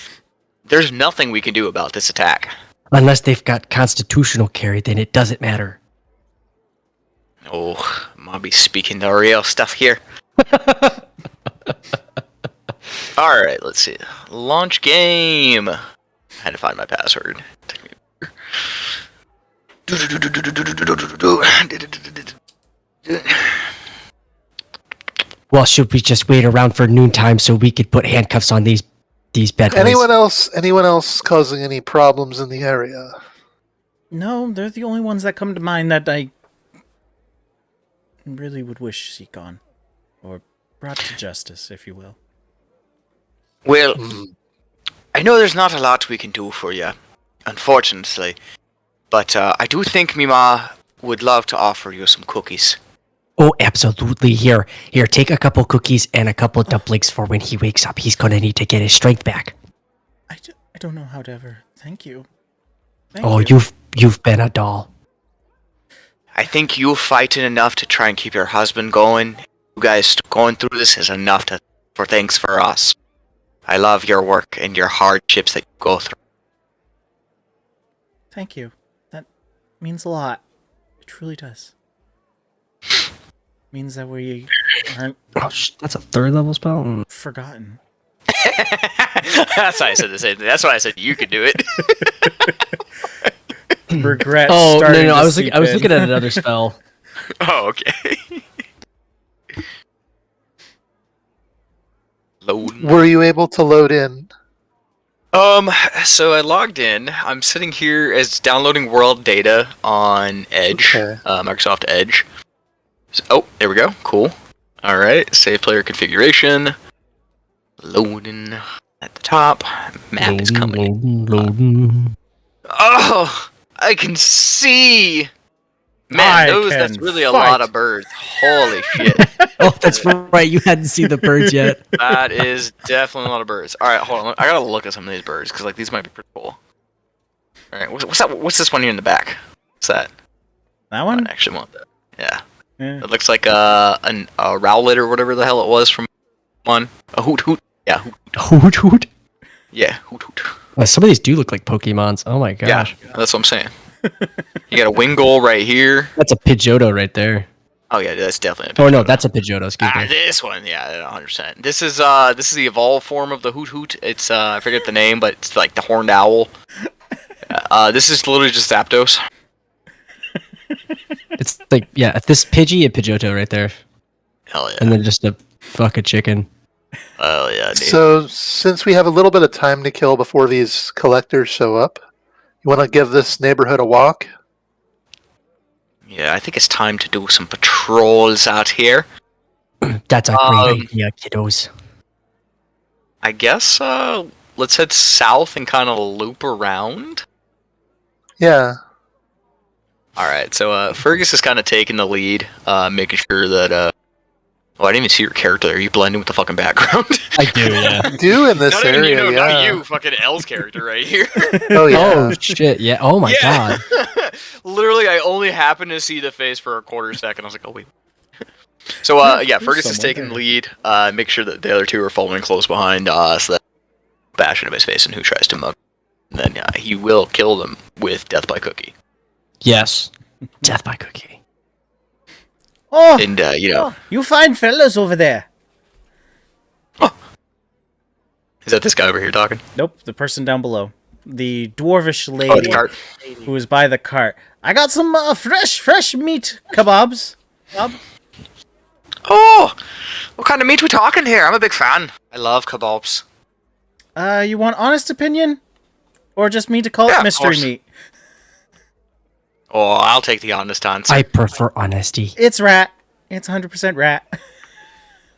there's nothing we can do about this attack. Unless they've got constitutional carry, then it doesn't matter. Oh, I'll be speaking the real stuff here. All right, let's see. Launch game. I had to find my password. Well, should we just wait around for noontime so we could put handcuffs on these bad boys? Anyone else causing any problems in the area? No, they're the only ones that come to mind that I really would wish to see gone. Or brought to justice, if you will. Well, I know there's not a lot we can do for you, unfortunately. But I do think Mima would love to offer you some cookies. Oh, absolutely. Here, take a couple cookies and a couple dumplings for when he wakes up. He's gonna need to get his strength back. I don't know how to ever thank you. Oh, you. you've been a doll. I think you fighting enough to try and keep your husband going. You guys going through this is enough for thanks for us. I love your work and your hardships that you go through. Thank you. That means a lot. It truly does. Means that we aren't Oh, that's a third level spell? forgotten. That's why I said the same thing. That's why I said you could do it. Regret. Oh, starting no, to I was seep I was in. looking at another spell. Oh, okay. Load. Were you able to load in? So I logged in. I'm sitting here as downloading world data on Edge, Okay. Microsoft Edge. Oh, there we go. Cool. All right, save player configuration. Loading at the top. Map is coming. Loading. Oh, I can see. Man, that's really a lot of birds. Holy shit. Oh, that's right. You hadn't seen the birds yet. That is definitely a lot of birds. All right, hold on. I gotta look at some of these birds because like these might be pretty cool. All right, what's that? What's this one here in the back? What's that? That one? I actually want that. Yeah, Yeah. it looks like a rowlet or whatever the hell it was from one. A hoot hoot. Yeah, hoot. Hoot. Yeah, hoot hoot. Some of these do look like Pokemons. Oh my gosh. Yeah, that's what I'm saying. You got a Wingull right here. That's a Pidgeotto right there. Oh yeah, that's definitely. Oh no, that's a Pidgeotto. Excuse me. This one, yeah, 100%. This is the evolved form of the hoot hoot. It's I forget the name, but it's like the horned owl. This is literally just Zapdos. It's like this Pidgey and Pidgeotto right there, Hell yeah. and then just a fucking chicken. Oh yeah, dude. So, since we have a little bit of time to kill before these collectors show up, you want to give this neighborhood a walk? Yeah, I think it's time to do some patrols out here. That's a great idea, kiddos. I guess let's head south and kind of loop around. Yeah. All right, so Fergus is kind of taking the lead, making sure that. Oh, I didn't even see your character there. You blend in with the fucking background. I do, yeah. Do in this Not even area, yeah. not you, fucking L's character right here. Oh, yeah. Oh shit, yeah. Oh my god. Literally, I only happened to see the face for a quarter second. I was like, oh wait. So yeah, Fergus is someone taking the there. lead. Make sure that the other two are following close behind, so that bash into his face and who tries to mug. And then he will kill them with death by cookie. Yes. Death by cookie. Oh, And you fine fellas over there. is that this guy over here talking? Nope, the person down below. The dwarvish Oh, lady the cart. who is by the cart. I got some fresh meat kebabs. Oh, what kind of meat we talking here? I'm a big fan. I love kebabs. You want honest opinion? Or just me to call Yeah, it of mystery course. meat? Oh, I'll take the honest answer. I prefer honesty. It's rat. It's 100% rat.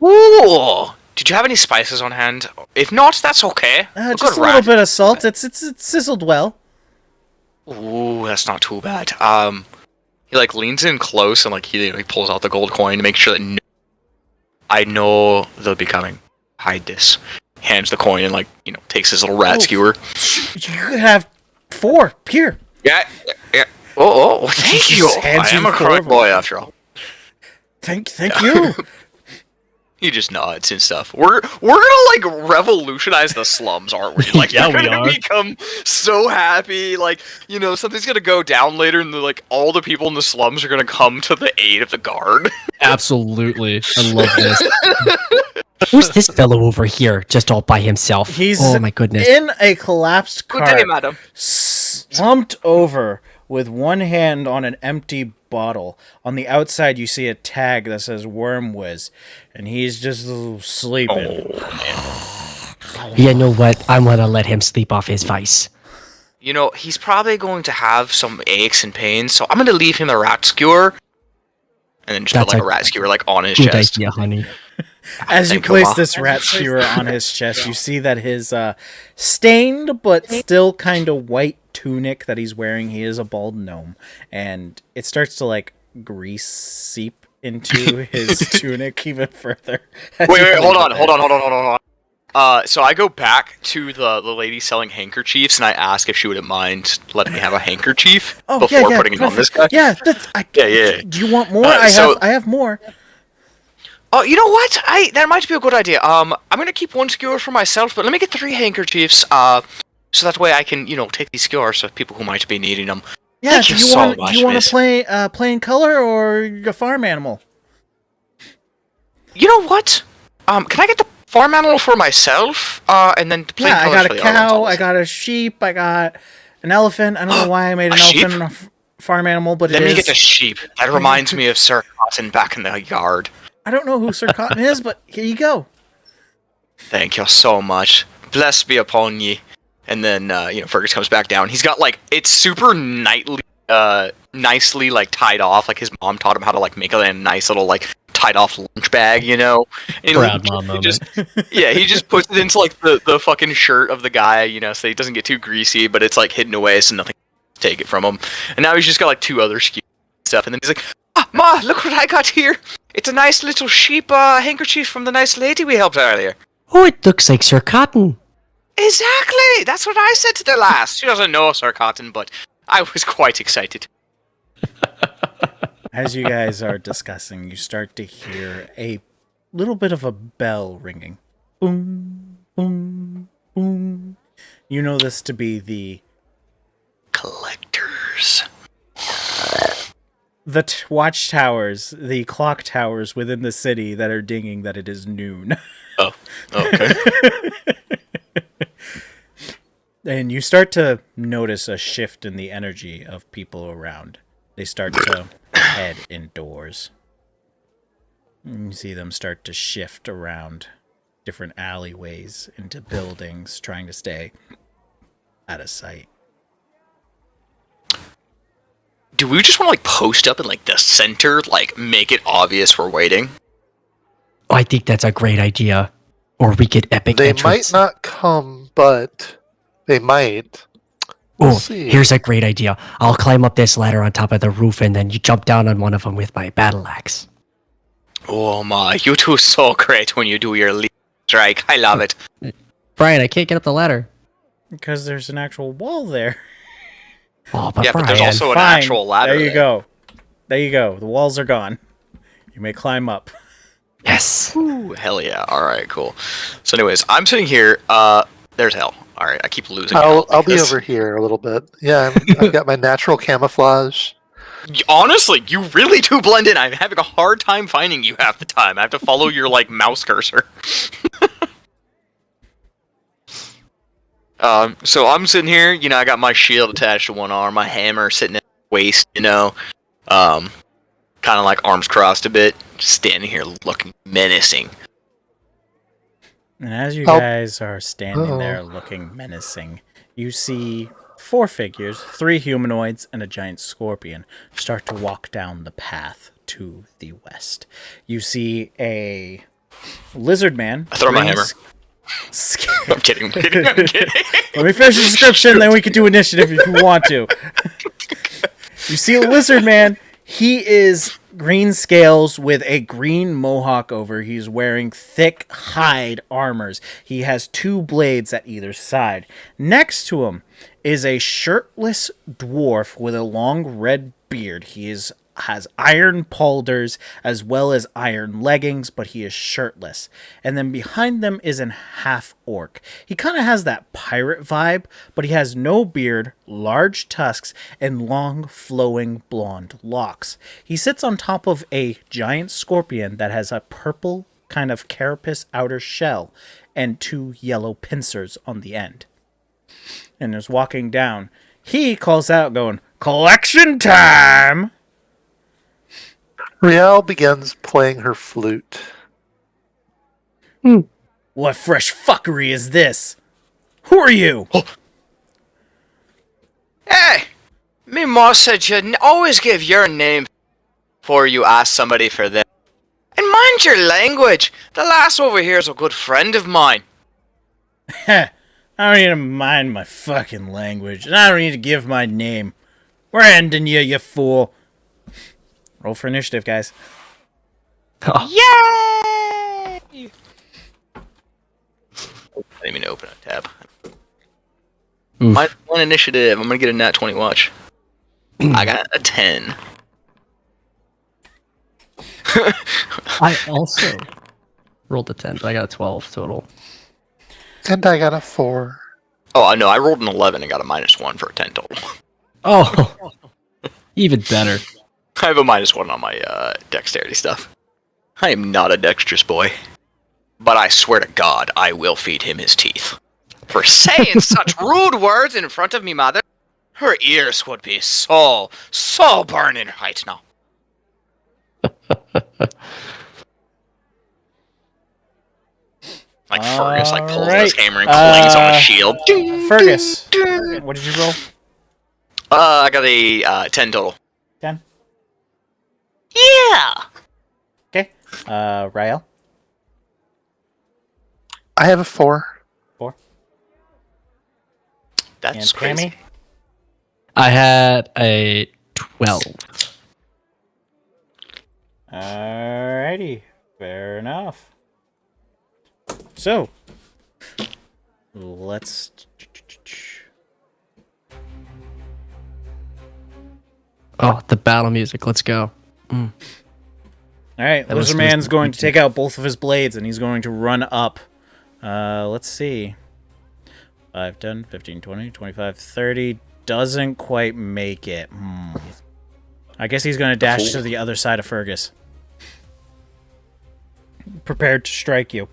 Ooh, did you have any spices on hand? If not, that's okay. Just a little bit of salt. It's sizzled well. Ooh, that's not too bad. He like leans in close and like he pulls out the gold coin to make sure that I know they'll be coming. Hide this. Hands the coin and takes his little rat skewer. You could have 4. Here. Yeah. Oh, thank He you. just hands I am you a 4 crying of them. boy after all. Thank you. He just nods and stuff. We're gonna revolutionize the slums, aren't we? Yeah, we're we gonna are. become so happy. Something's gonna go down later, and all the people in the slums are gonna come to the aid of the guard. Absolutely. I love this. Who's this fellow over here, just all by himself? He's oh my goodness. in a collapsed Good cart, day, madam. slumped over with one hand on an empty bottle. On the outside, you see a tag that says Wormwiz, and he's just sleeping. You know what? I'm gonna let him sleep off his vice. He's probably going to have some aches and pains, so I'm gonna leave him a rat skewer, and then just That's put a a rat skewer on his Good chest. idea, honey. As you Thank you, place Ma. this rat skewer on his chest, you see that his stained but still kind of white tunic that he's wearing, he is a bald gnome, and it starts to grease seep into his tunic even further. Wait, hold on. So I go back to the lady selling handkerchiefs, and I ask if she wouldn't mind letting me have a handkerchief before putting it on this guy. Yeah, Yeah. Do you want more? So- I have more. Oh, you know what? That might be a good idea. I'm gonna keep one skewer for myself, but let me get 3 handkerchiefs. So that way I can, take these skewers to people who might be needing them. Yeah, Thank do you you so want much, do you want miss. to play plain color or a farm animal? You know what? Can I get the farm animal for myself? And then the plain Yeah, I colors got for a the other ones, cow, I obviously. got a sheep, I got an elephant. I don't know why I made an A sheep? elephant a farm animal, but Let it me is. get the sheep. That reminds me of Sir Cotton back in the yard. I don't know who Sir Cotton is, but here you go. Thank you so much. Blessed be upon ye. And then, Fergus comes back down. He's got, it's super nicely tied off. His mom taught him how to, make a nice little, tied off lunch bag, And Proud mom moment. he just puts it into, the fucking shirt of the guy, so he doesn't get too greasy, but it's, hidden away so nothing can take it from him. And now he's just got, 2 other skews and stuff. And then he's like, Ma, look what I got here. It's a nice little sheep handkerchief from the nice lady we helped earlier. Oh, it looks like Sir Cotton. Exactly! That's what I said to the lass. She doesn't know Sir Cotton, but I was quite excited. As you guys are discussing, you start to hear a little bit of a bell ringing. Boom, boom, boom. You know this to be the Collectors. watchtowers, the clock towers within the city that are dinging that it is noon. Oh, okay. And you start to notice a shift in the energy of people around. They start to head indoors. You see them start to shift around different alleyways into buildings, trying to stay out of sight. Do we just want to post up in the center, make it obvious we're waiting? Oh, I think that's a great idea. Or we could epic They entrance. might not come, but they might. We'll Oh, see. here's a great idea. I'll climb up this ladder on top of the roof, and then you jump down on one of them with my battle axe. Oh my, you two are so great when you do your lead strike. I love it. Brian, I can't get up the ladder. Because there's an actual wall there. Oh, but Yeah, but Brian. there's also an Fine. actual ladder. There you go. There you go. The walls are gone. You may climb up. Yes. Ooh, hell yeah. Alright, cool. So anyways, I'm sitting here. There's hell. Alright, I keep losing I'll health. be over here a little bit. Yeah, I've got my natural camouflage. Honestly, you really do blend in. I'm having a hard time finding you half the time. I have to follow your, mouse cursor. So I'm sitting here, I got my shield attached to one arm, my hammer sitting at my waist, kind of like arms crossed a bit, just standing here looking menacing. And as you guys are standing there looking menacing, you see 4 figures, 3 humanoids, and a giant scorpion start to walk down the path to the west. You see a lizard man. I throw my hammer. I'm kidding. Let me finish the description, then we can do initiative if you want to. You see a lizard man. He is green scales with a green mohawk over. He's wearing thick hide armors. He has 2 blades at either side. Next to him is a shirtless dwarf with a long red beard. He has iron paulders as well as iron leggings, but he is shirtless. And then behind them is an half-orc. He kind of has that pirate vibe, but he has no beard, large tusks, and long flowing blonde locks. He sits on top of a giant scorpion that has a purple kind of carapace outer shell and 2 yellow pincers on the end. And is walking down. He calls out going, "Collection time!" Riel begins playing her flute. What fresh fuckery is this? Who are you? Hey! Me ma said you always give your name before you ask somebody for them. And mind your language! The lass over here is a good friend of mine. I don't need to mind my fucking language, and I don't need to give my name. We're ending you fool. Roll for initiative, guys. Oh. Yay! I didn't mean to open a tab. My 1 initiative. I'm gonna get a nat 20. Watch. I got a 10. I also rolled a 10, but I got a 12 total. And I got a 4. Oh no, I rolled an 11 and got a -1 for a 10 total. Oh, even better. I have a -1 on my dexterity stuff. I am not a dexterous boy. But I swear to God, I will feed him his teeth. For saying such rude words in front of me mother, her ears would be so burning right now. Like Fergus, pulls his hammer and clangs on his shield. Fergus, what did you roll? I got a 10 total. 10? Yeah! Okay. Rael? I have a 4. 4. That's And crazy. Pammy? I had a 12. Alrighty. Fair enough. So, let's... Oh, the battle music. Let's go. Alright, That was Lizard Man's supposed to going be- to take out both of his blades, and he's going to run up. Let's see. 5, 10, 15, 20, 25, 30. Doesn't quite make it. I guess he's going to dash to the other side of Fergus. Prepared to strike you.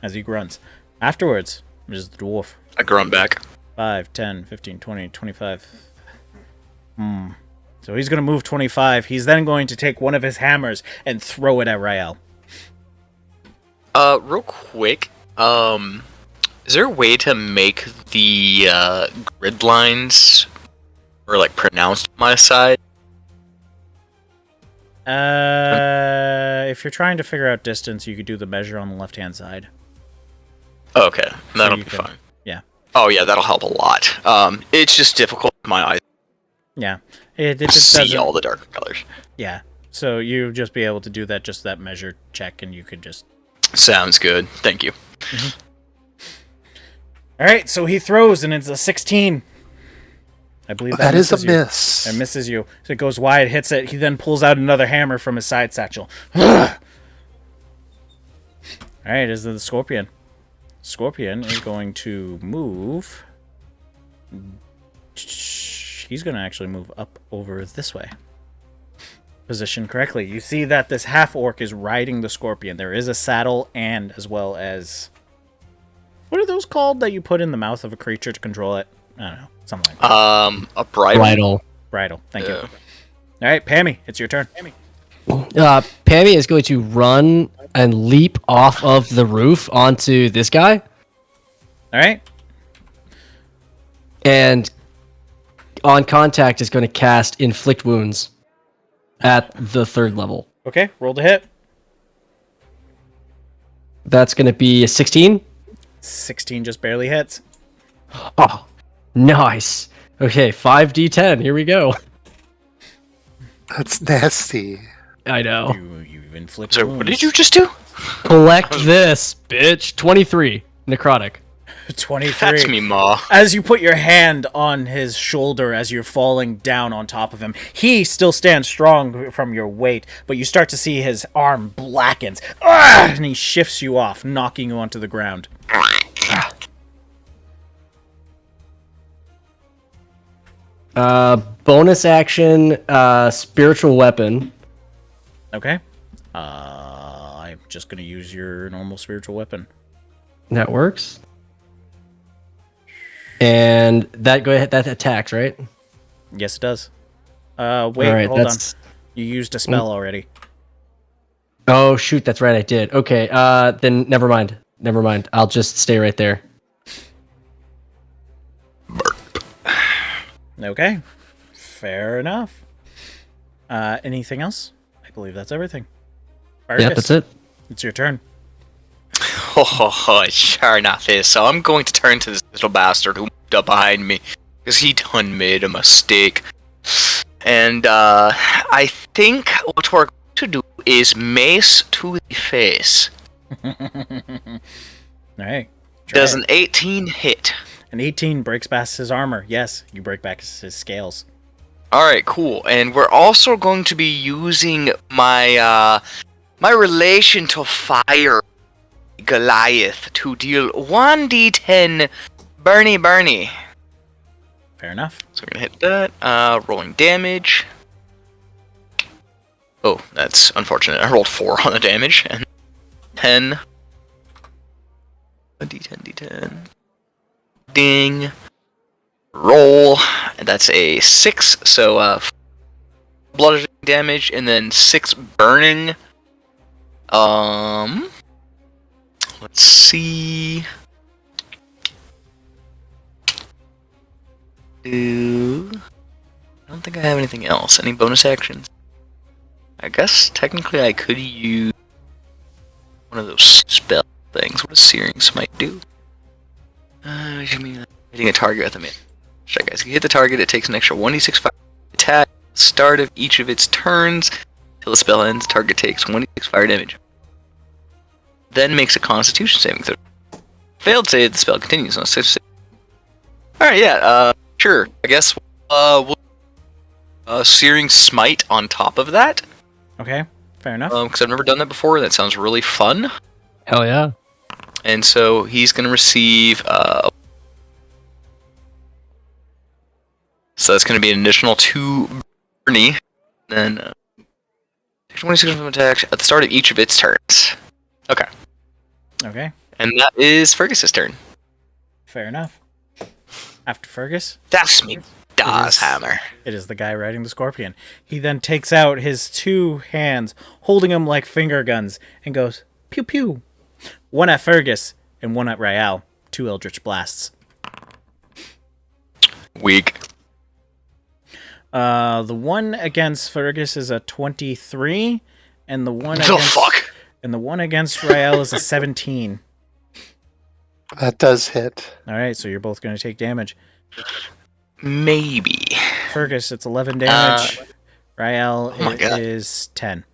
As he grunts. Afterwards, is the dwarf. I grunt back. 5, 10, 15, 20, 25. So he's going to move 25. He's then going to take one of his hammers and throw it at Rael. Real quick, is there a way to make the grid lines or pronounced on my side? If you're trying to figure out distance, you could do the measure on the left-hand side. Okay, that'll you be can- fine. yeah. Oh yeah, that'll help a lot. It's just difficult with my eyes Yeah. It to just see doesn't... all the darker colors. Yeah. So you just be able to do that, just that measure check, and you could just... Sounds good. Thank you. Alright, so he throws, and it's a 16. I believe That is a misses you. miss. It misses you. So it goes wide, hits it. He then pulls out another hammer from his side satchel. All right, is the Scorpion. Scorpion is going to move. He's going to actually move up over this way. Positioned correctly. You see that this half-orc is riding the Scorpion. There is a saddle and as well as... What are those called that you put in the mouth of a creature to control it? I don't know. Something like that. A bridle. Bridle. Thank you. All right, Pammy, it's your turn. Pammy is going to run and leap off of the roof onto this guy. All right. And on contact is going to cast Inflict Wounds at the 3rd level. Okay, roll to hit. That's going to be a 16. 16 just barely hits. Oh, nice. Okay, 5d10. Here we go. That's nasty. I know. You've inflicted So wounds. what did you just do? Collect this, bitch. 23. Necrotic. 23. That's me, Ma. As you put your hand on his shoulder as you're falling down on top of him, he still stands strong from your weight, but you start to see his arm blackens, and he shifts you off, knocking you onto the ground. Bonus action, spiritual weapon. Okay. I'm just going to use your normal spiritual weapon. That works. And that go ahead. That attacks, right? Yes, it does. Wait, Alright, hold on. that's- You used a spell already. Oh shoot, that's right. I did. Okay. Then never mind. Never mind. I'll just stay right there. Okay. Fair enough. Anything else? I believe that's everything. Yeah, Fergus, that's it. It's your turn. Oh, sure enough is. So I'm going to turn to this little bastard who moved up behind me, because he done made a mistake. And I think what we're going to do is mace to the face. Alright. Does an 18 hit? An 18 breaks past his armor. Yes, you break back his scales. Alright, cool. And we're also going to be using my my relation to fire, Goliath, to deal 1d10 Bernie. Fair enough. So we're gonna hit that. Rolling damage. Oh, that's unfortunate. I rolled 4 on the damage. And 10. A d10. Ding. Roll. And that's a 6. So, bludgeoning damage, and then 6 burning. Let's see. I don't think I have anything else. Any bonus actions? I guess technically I could use one of those spell things. What a Searing Smite do? Hitting a target at the minute. Check, guys. If you hit the target, it takes an extra 1d6 fire attack at the start of each of its turns. Till the spell ends, target takes 1d6 fire damage. Then makes a Constitution saving throw. Failed save, the spell continues on a 6. Alright, yeah, sure. I guess we'll Searing Smite on top of that. Okay, fair enough. Because I've never done that before. That sounds really fun. Hell yeah. And so he's going to receive... so that's going to be an additional 2 Bernie. Then... 26 from attack at the start of each of its turns. Okay. Okay, And that is Fergus's turn. fair enough. After Fergus, That's me. Das Hammer. it is the guy riding the Scorpion. He then takes out his 2 hands, holding them like finger guns, and goes, pew pew. One at Fergus, and one at Rael. 2 Eldritch Blasts. Weak. The one against Fergus is a 23, and the one The against fuck? and the one against Rael is a 17. That does hit. All right, so you're both going to take damage. Maybe. Fergus, it's 11 damage. Rael, oh my it God. is 10.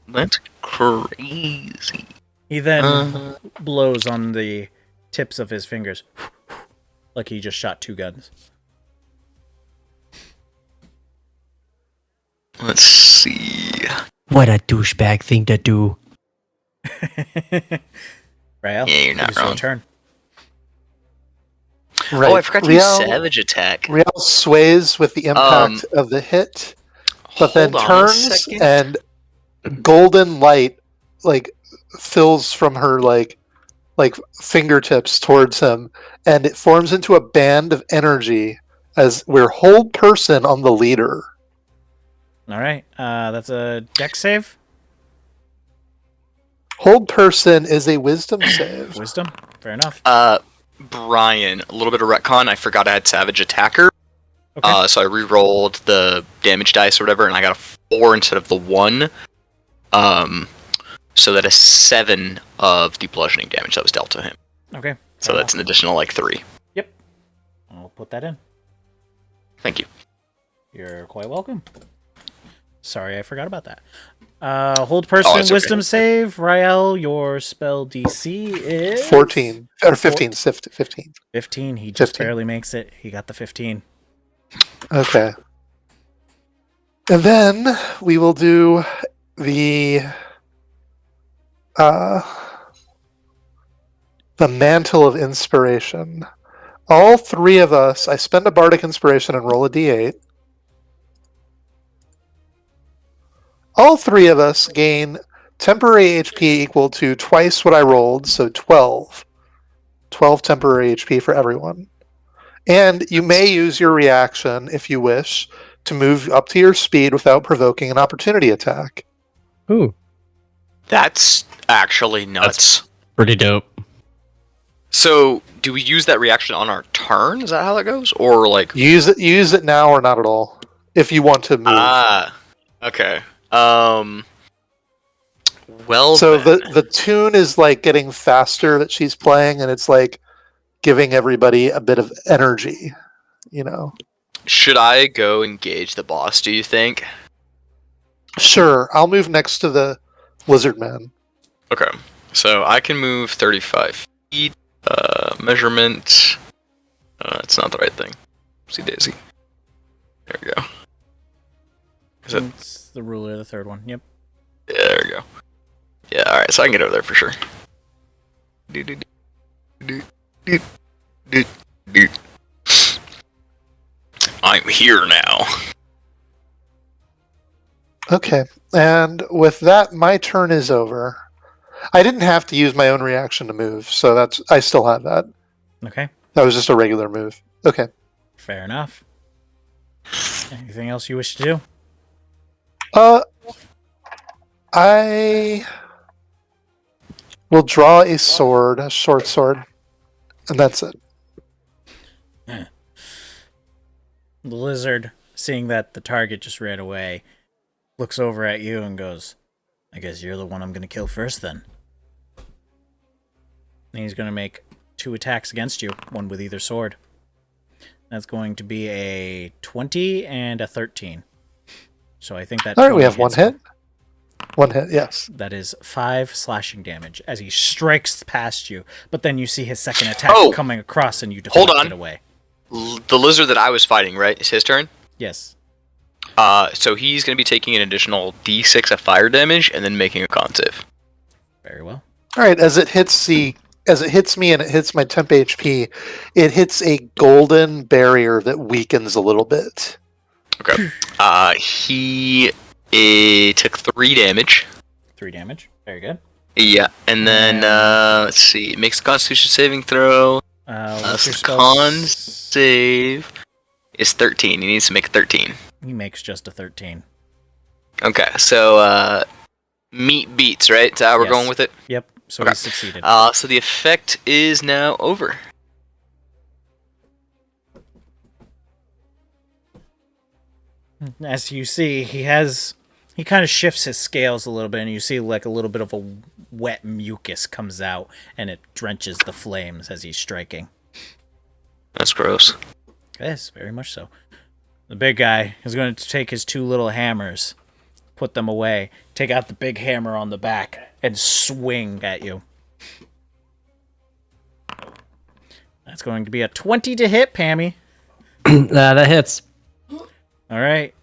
That's crazy. He then blows on the tips of his fingers. like he just shot 2 guns. Let's see. What a douchebag thing to do. Rael, Yeah, you're not it is your wrong. turn. Right. Oh, I forgot to use Savage Attack. Riel sways with the impact of the hit, but then Hold on a turns second. and golden light like fills from her like fingertips towards him, and it forms into a band of energy as we're hold person on the leader. All right. That's a dex save. Hold person is a wisdom save. Wisdom. Fair enough. Brian, a little bit of retcon. I forgot I had Savage Attacker. Okay. So I re-rolled the damage dice or whatever, and I got a 4 instead of the 1. So that is 7 of the bludgeoning damage that was dealt to him. Okay. So that's an additional 3. Yep. I'll put that in. Thank you. You're quite welcome. Sorry, I forgot about that. Hold person, it's okay. wisdom save. Rael, your spell DC is 14 or 15. 15. 15. He just 15. barely makes it. He got the 15. Okay. And then we will do the Mantle of Inspiration. All 3 of us, I spend a Bardic Inspiration and roll a d8. All 3 of us gain temporary HP equal to twice what I rolled, so 12. 12 temporary HP for everyone. And you may use your reaction, if you wish, to move up to your speed without provoking an opportunity attack. Ooh, That's actually nuts. pretty dope. So, do we use that reaction on our turn? Is that how that goes? Or, like... Use it now or not at all, if you want to move. Okay. Well, So then. the tune is like getting faster that she's playing, and it's like giving everybody a bit of energy, you know. Should I go engage the boss, do you think? Sure, I'll move next to the lizard man. Okay. So, I can move 35 feet. Measurement. It's not the right thing. Oopsie daisy. There we go. Is it? It's the ruler, the third one. Yep. Yeah, there we go. Yeah, alright, so I can get over there for sure. I'm here now. Okay, and with that, my turn is over. I didn't have to use my own reaction to move, so I still have that. Okay. That was just a regular move. Okay. Fair enough. Anything else you wish to do? I will draw a sword, a short sword, and that's it. The lizard, seeing that the target just ran away, looks over at you and goes, I guess you're the one I'm going to kill first then. And he's going to make 2 attacks against you, one with either sword. That's going to be a 20 and a 13. So I think that... All right, we have 1 hits hit. him. 1 hit, yes. That is 5 slashing damage as he strikes past you. But then you see his second attack coming across and you deflect it away. The lizard that I was fighting, right? It's his turn? Yes. So he's going to be taking an additional d6 of fire damage and then making a con save. Very well. All right, as it hits me and it hits my temp HP, it hits a golden barrier that weakens a little bit. Okay. He took 3 damage. 3 damage. Very good. Yeah, and then let's see. It makes a Constitution saving throw. What's your So spell? con save is 13. He needs to make a 13. He makes just a 13. Okay, so meat beats, right? Is that how we're Yes. going with it? Yep. So Okay. he succeeded. So the effect is now over. As you see, he kind of shifts his scales a little bit, and you see like a little bit of a wet mucus comes out, and it drenches the flames as he's striking. That's gross. Yes, very much so. The big guy is going to take his 2 little hammers, put them away, take out the big hammer on the back, and swing at you. That's going to be a 20 to hit, Pammy. That hits. All right.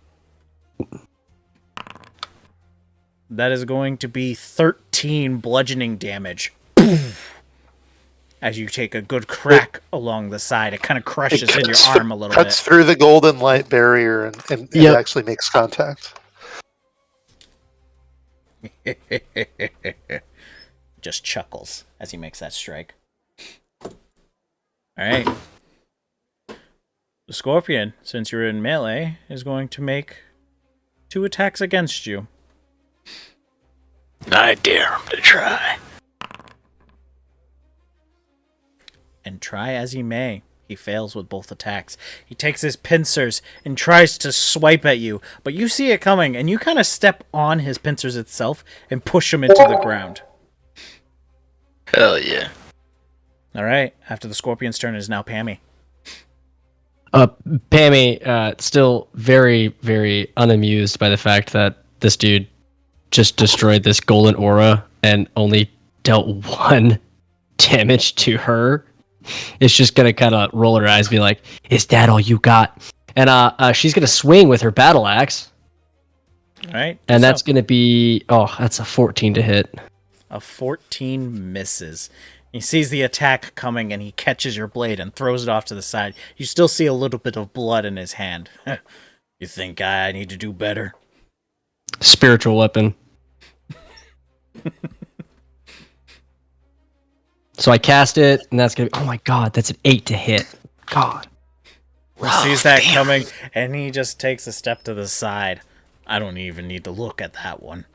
That is going to be 13 bludgeoning damage. As you take a good crack along the side, it kind of crushes in your arm a little cuts bit. through the golden light barrier and Yep. actually makes contact. Just chuckles as he makes that strike. All right. The Scorpion, since you're in melee, is going to make 2 attacks against you. I dare him to try. And try as he may, he fails with both attacks. He takes his pincers and tries to swipe at you, but you see it coming, and you kind of step on his pincers itself and push him into the ground. Hell yeah. All right, after the Scorpion's turn, it is now Pammy. Pammy, still very, very unamused by the fact that this dude just destroyed this golden aura and only dealt 1 damage to her. It's just gonna kind of roll her eyes, be like, "Is that all you got?" And she's gonna swing with her battle axe. All right, and that's gonna be that's a 14 to hit. A 14 misses. He sees the attack coming and he catches your blade and throws it off to the side. You still see a little bit of blood in his hand. You think I need to do better? Spiritual weapon. So I cast it, and that's gonna be. Oh my god, that's an 8 to hit. God. He sees that coming, and he just takes a step to the side. I don't even need to look at that one.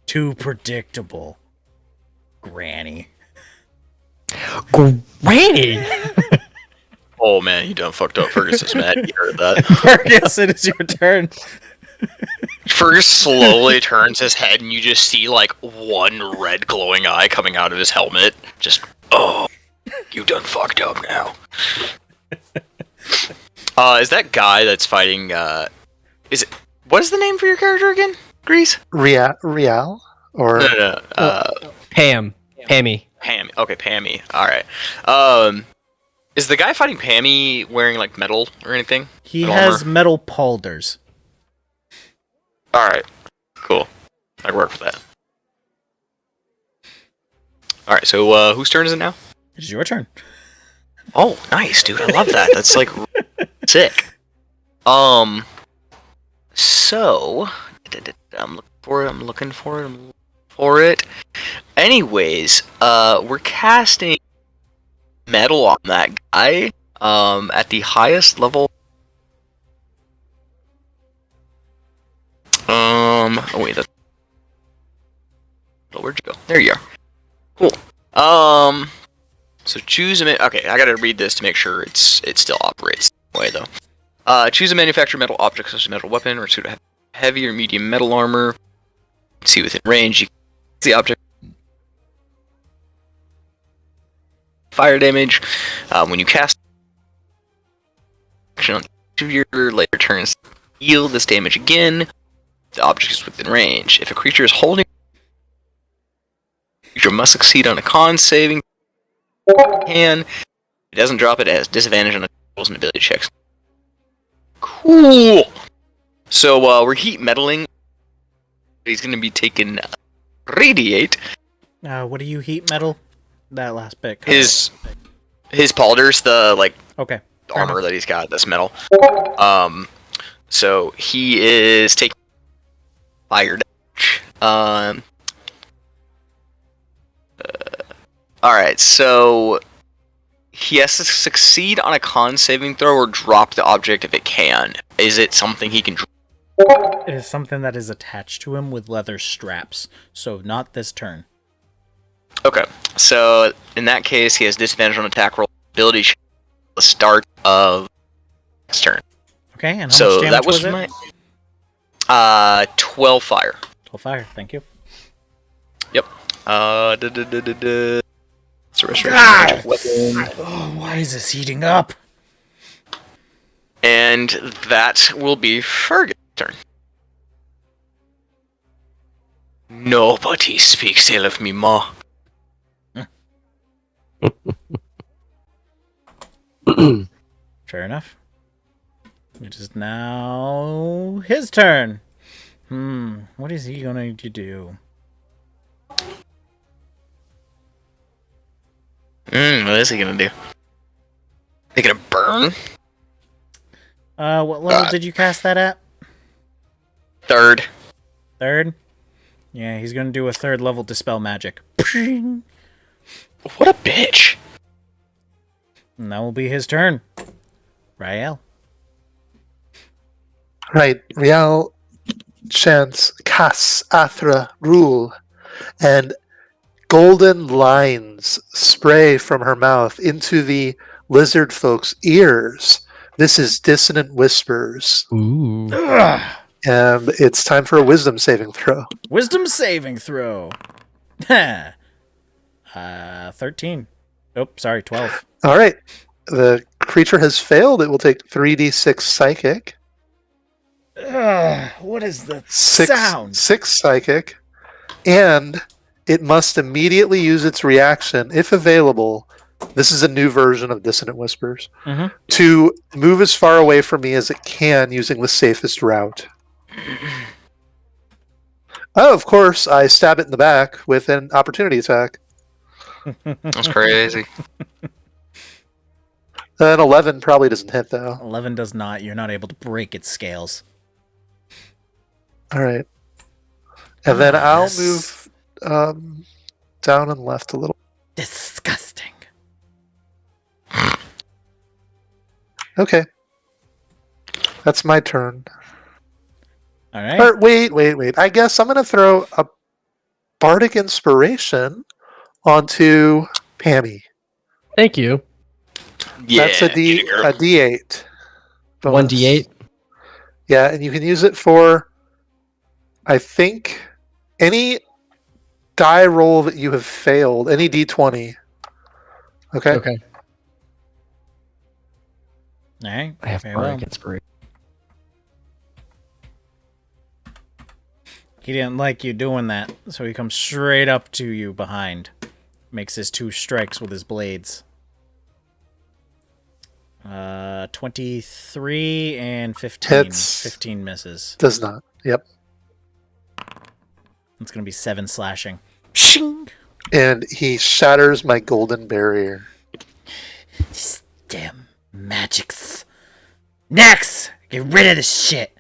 Too predictable. Granny. Granny! Oh man, you done fucked up. Fergus is mad. You heard that. Fergus, it is your turn. Fergus slowly turns his head, and you just see like 1 red glowing eye coming out of his helmet. Just, oh, you done fucked up now. Is that guy that's fighting? Is it? What is the name for your character again? Grease? Real? Or No. Pammy. Pammy. Okay, Pammy. All right. Is the guy fighting Pammy wearing like metal or anything? He Metal has armor? metal paulders. All right. Cool. I can work with that. All right. So whose turn is it now? It is your turn. Oh, nice, dude. I love that. That's like sick. So I'm looking for it. Anyways, we're casting metal on that guy. At the highest level. Oh wait, where'd you go? There you are. Cool. So choose a okay, I gotta read this to make sure it still operates the way though. Choose a manufactured metal object such as a metal weapon or suit of heavy or medium metal armor. See within range, you can see the object. Fire damage. When you cast action on each of your later turns, heal this damage again. The object is within range. If a creature is holding, the creature must succeed on a con saving. It doesn't drop it, has disadvantage on rolls and ability checks. Cool. So we're heat metaling. He's going to be taking radiate. What do you heat metal? That last bit. His paulders, the like okay armor that he's got, that's metal. So he is taking fire damage. Alright, so he has to succeed on a con saving throw or drop the object if it can. Is it something he can drop? It is something that is attached to him with leather straps, so not this turn. Okay, so in that case, he has disadvantage on attack roll ability check at the start of next turn. Okay, and how So much damage that was my 12 fire. 12 fire, thank you. Yep. So Ah! weapon. Oh, why is this heating up? And that will be Fergus' turn. Nobody speaks ill of me, ma. Fair enough. It is now his turn. What is he going to do? What is he gonna do? They gonna burn? What level did you cast that at? Third. Third? Yeah, he's gonna do a third level Dispel Magic. What a bitch. And that will be his turn. Rael. Right. Rial chants Kas Athra Rule, and golden lines spray from her mouth into the lizard folks' ears. This is Dissonant Whispers. Ooh. Ugh. And it's time for a wisdom saving throw. Wisdom saving throw. 13. Oh, sorry, 12. All right. The creature has failed. It will take 3d6 psychic. What is the sound? 6 psychic. And it must immediately use its reaction, if available. This is a new version of Dissonant Whispers. To move as far away from me as it can using the safest route. Oh, of course, I stab it in the back with an opportunity attack. That's crazy. An 11 probably doesn't hit, though. 11 does not. You're not able to break its scales. All right. And then I'll Yes. move down and left a little. Disgusting. Okay. That's my turn. All right. Or, wait. I guess I'm going to throw a Bardic Inspiration onto Pammy. Thank you. Yeah. That's a D8. bonus. 1d8. Yeah, and you can use it for, I think, any die roll that you have failed, any D20. Okay? Okay. All right. I have Very Bardic well. Inspiration. He didn't like you doing that, so he comes straight up to you behind. Makes his 2 strikes with his blades. 23 and 15. Hits. 15 misses. Does not. Yep. It's going to be 7 slashing. Shing! And he shatters my golden barrier. These damn magics. Next! Get rid of this shit!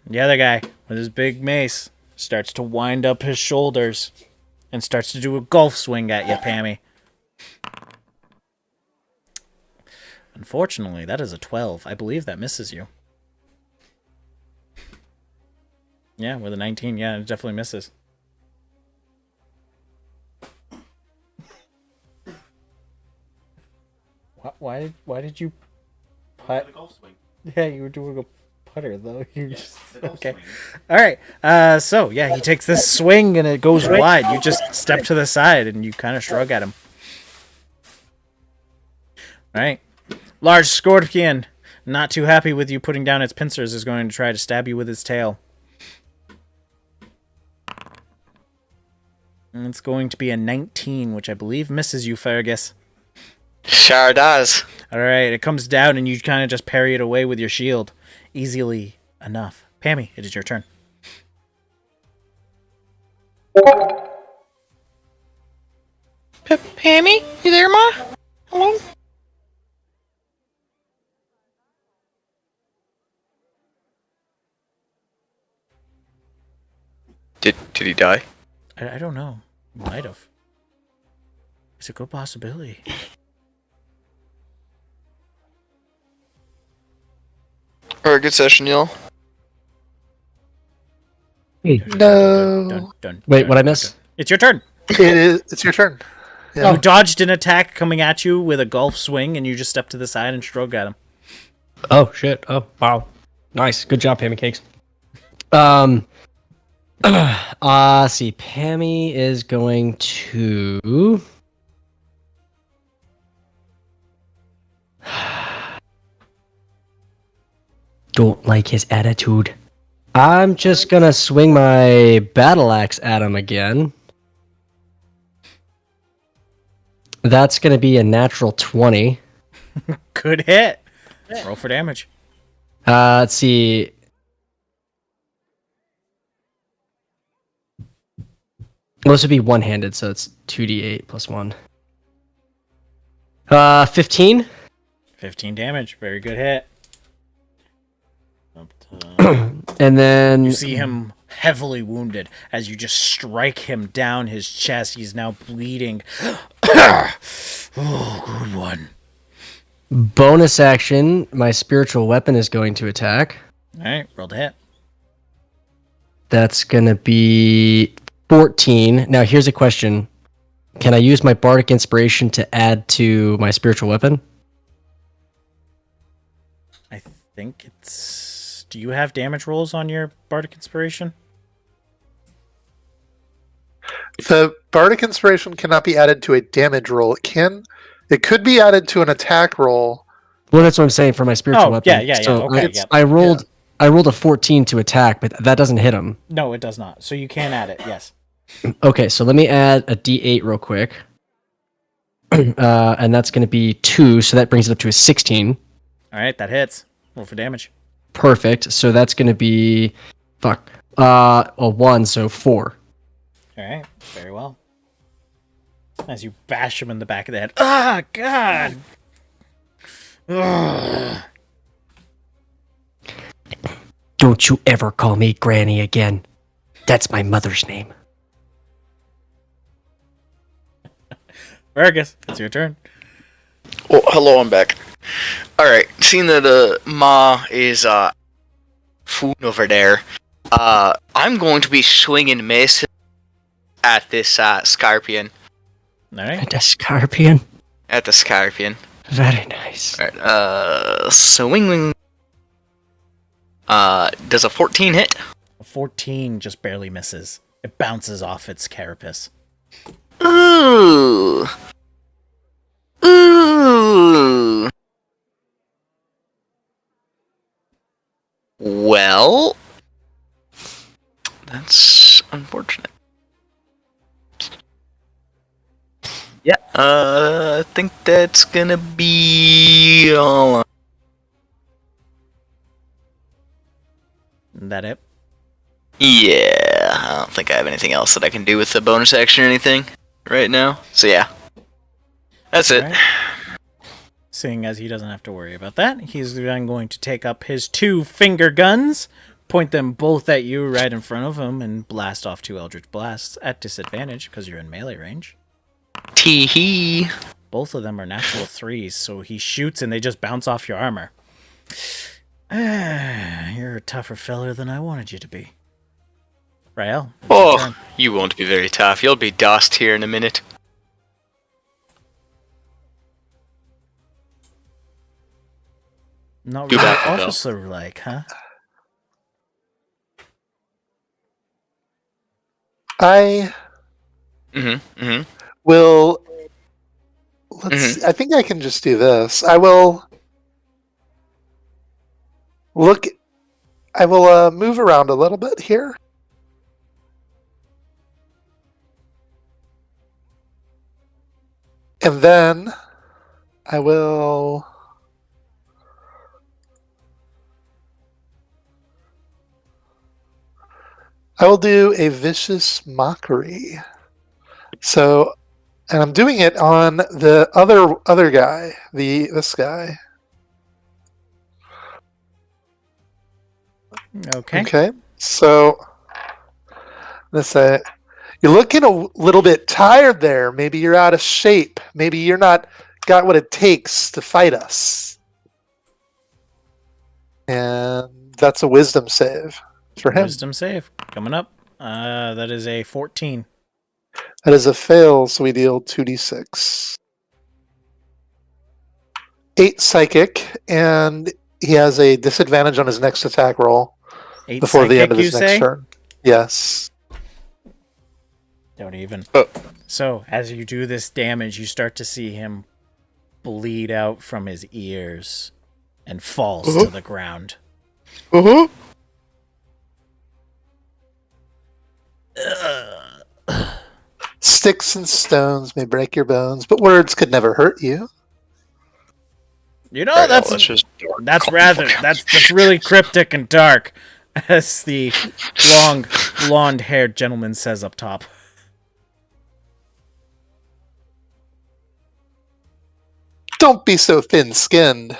The other guy, with his big mace, starts to wind up his shoulders and starts to do a golf swing at you, Pammy. Unfortunately, that is a 12. I believe that misses you. Yeah, with a 19, yeah, it definitely misses. Why did you putt? Yeah, you were doing a putter though. You just okay. All right. So yeah, he takes this swing and it goes wide. You just step to the side and you kind of shrug at him. All right. Large scorpion, not too happy with you putting down its pincers, is going to try to stab you with its tail. And it's going to be a 19, which I believe misses you, Fergus. Sure does. All right, it comes down and you kind of just parry it away with your shield. Easily enough. Pammy, it is your turn. Pammy, you there, Ma? Hello? Did he die? I don't know. Might have. It's a good possibility. Alright, good session, y'all. No. Wait, what'd I miss? It's your turn. It's your turn. Yeah. You dodged an attack coming at you with a golf swing, and you just stepped to the side and shrug at him. Oh, shit. Oh, wow. Nice. Good job, Pammy Cakes. See, Pammy is going to... Don't like his attitude. I'm just gonna swing my battle axe at him again. That's going to be a natural 20. Good hit. Roll for damage. Let's see. Well, this would be one-handed, so it's 2d8 plus 1. 15. 15 damage. Very good hit. And then You see him heavily wounded as you just strike him down his chest. He's now bleeding. Oh, good one. bonus action, my spiritual weapon is going to attack. All right, roll to hit. That's going to be 14. Now, here's a question. Can I use my bardic inspiration to add to my spiritual weapon? I think it's... Do you have damage rolls on your bardic inspiration? The bardic inspiration cannot be added to a damage roll. It could be added to an attack roll. Well, that's what I'm saying for my spiritual weapon. Yeah. So Okay, yeah. I rolled a 14 to attack, but that doesn't hit him. No, it does not. So you can add it, yes. Okay, so let me add a d8 real quick. And that's going to be 2, so that brings it up to a 16. All right, that hits. Roll for damage. Perfect. So that's going to be a 1, so 4. All right, very well. As you bash him in the back of the head. Ah, God! Ugh. Don't you ever call me Granny again. That's my mother's name. Vargas, it's your turn. Oh, hello, I'm back. Alright, seeing that Ma is food over there, I'm going to be swinging mace at this Scarpion. All right. The Scarpion. At the Scarpion. Very nice. Alright, swing. Does a 14 hit? A 14 just barely misses. It bounces off its carapace. Ooh. Well, that's unfortunate. Yeah, I think that's gonna be all. That it? Yeah, I don't think I have anything else that I can do with the bonus action or anything right now. So yeah, that's it. Right. Seeing as he doesn't have to worry about that, he's then going to take up his 2 finger guns, point them both at you right in front of him, and blast off 2 Eldritch Blasts at disadvantage because you're in melee range. Tee-hee. Both of them are natural 3s, so he shoots and they just bounce off your armor. You're a tougher feller than I wanted you to be. Rael? Oh, you won't be very tough. You'll be dust here in a minute. Not Do really that, though. officer-like, huh? I will... Let's. I think I can just do this. I will move around a little bit here. And then I will... do a vicious mockery. So, and I'm doing it on the other guy, this guy. Okay. Okay. So, let's say you're looking a little bit tired there. Maybe you're out of shape. Maybe you're not got what it takes to fight us. And that's a wisdom save for him. Wisdom save. Coming up. That is a 14. That is a fail, so we deal 2d6. 8 psychic, and he has a disadvantage on his next attack roll 8 before psychic, the end of you his say? next turn. Yes. Don't even. So, as you do this damage, you start to see him bleed out from his ears and falls to the ground. Sticks and stones may break your bones, but words could never hurt you. You know, Right, that's well, just that's really cryptic and dark, as the long blonde-haired gentleman says up top. Don't be so thin-skinned.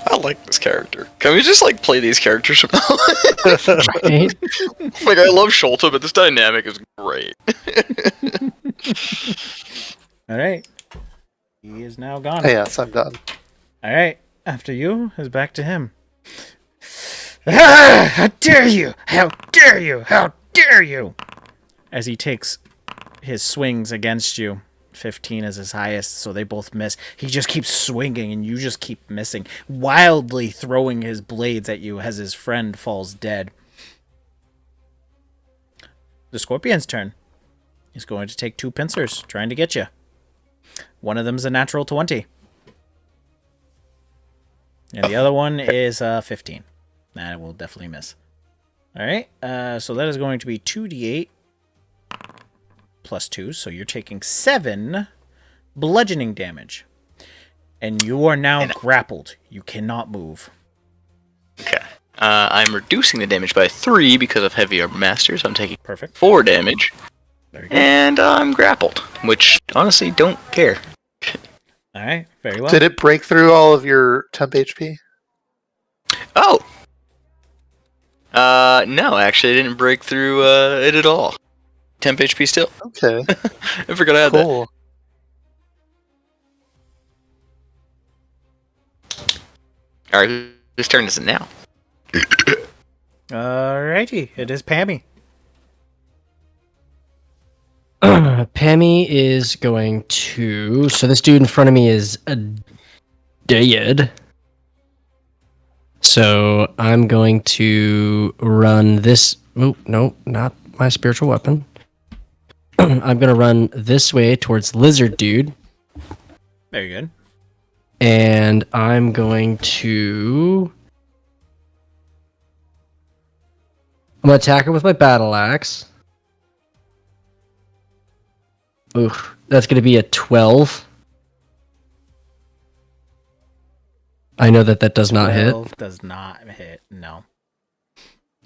I like this character. Can we just like play these characters from now on? Right? Like, I love Sholta, but this dynamic is great. All right, he is now gone. Yes, I'm done. All right, after you is back to him. Ah, how dare you! How dare you! How dare you! As he takes his swings against you. 15 is his highest, so they both miss. He just keeps swinging, and you just keep missing, wildly throwing his blades at you as his friend falls dead. The Scorpion's turn. He's going to take 2 pincers, trying to get you. One of them's a natural 20. And the other one is 15. That will definitely miss. Alright, so that is going to be 2d8 plus 2, so you're taking 7 bludgeoning damage. And you are now grappled. You cannot move. Okay. I'm reducing the damage by 3 because of Heavy Armor Master, so I'm taking Perfect. 4 damage. Very good. And I'm grappled, which, honestly, don't care. Alright, very well. Did it break through all of your temp HP? Oh! No, actually, I didn't break through it at all. Temp HP still. Okay, I forgot I had that. cool. Alright, whose turn is it now? Alrighty, it is Pammy. Pammy is going to. So this dude in front of me is dead. So I'm going to run this. Oh, no, not my spiritual weapon. I'm going to run this way towards Lizard Dude. Very good. And I'm going to. I'm going to attack her with my battle axe. Oof, that's going to be a 12. I know that does not hit. 12 does not hit, no.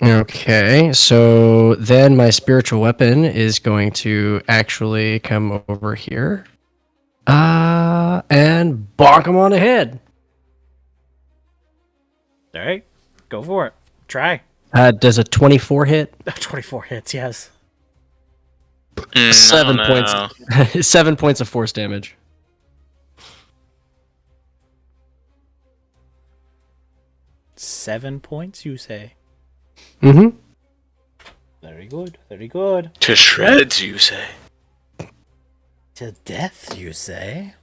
Okay, so then my spiritual weapon is going to actually come over here. And bonk him on the head. Alright, go for it. Try. Does a 24 hit? 24 hits, yes. 7 no. points. 7 points of force damage. Seven points, you say? Mm-hmm. Very good, very good. To shreds, you say. To death, you say?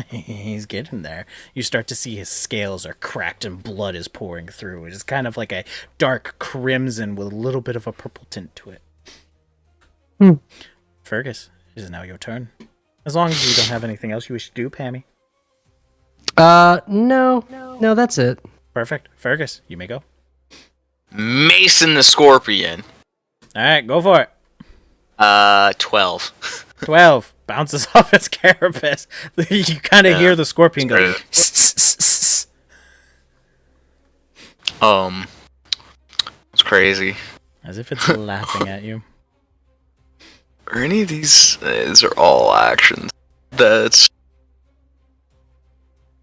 He's getting there. You start to see his scales are cracked and blood is pouring through. It is kind of like a dark crimson with a little bit of a purple tint to it. Fergus, it is now your turn. As long as you don't have anything else you wish to do, Pammy. No, that's it. Perfect. Fergus, you may go. Mason the Scorpion. Alright, go for it. 12. 12. Bounces off its carapace. You kind of hear the scorpion go. It's crazy. As if it's laughing at you. Are any of these are all actions. That's...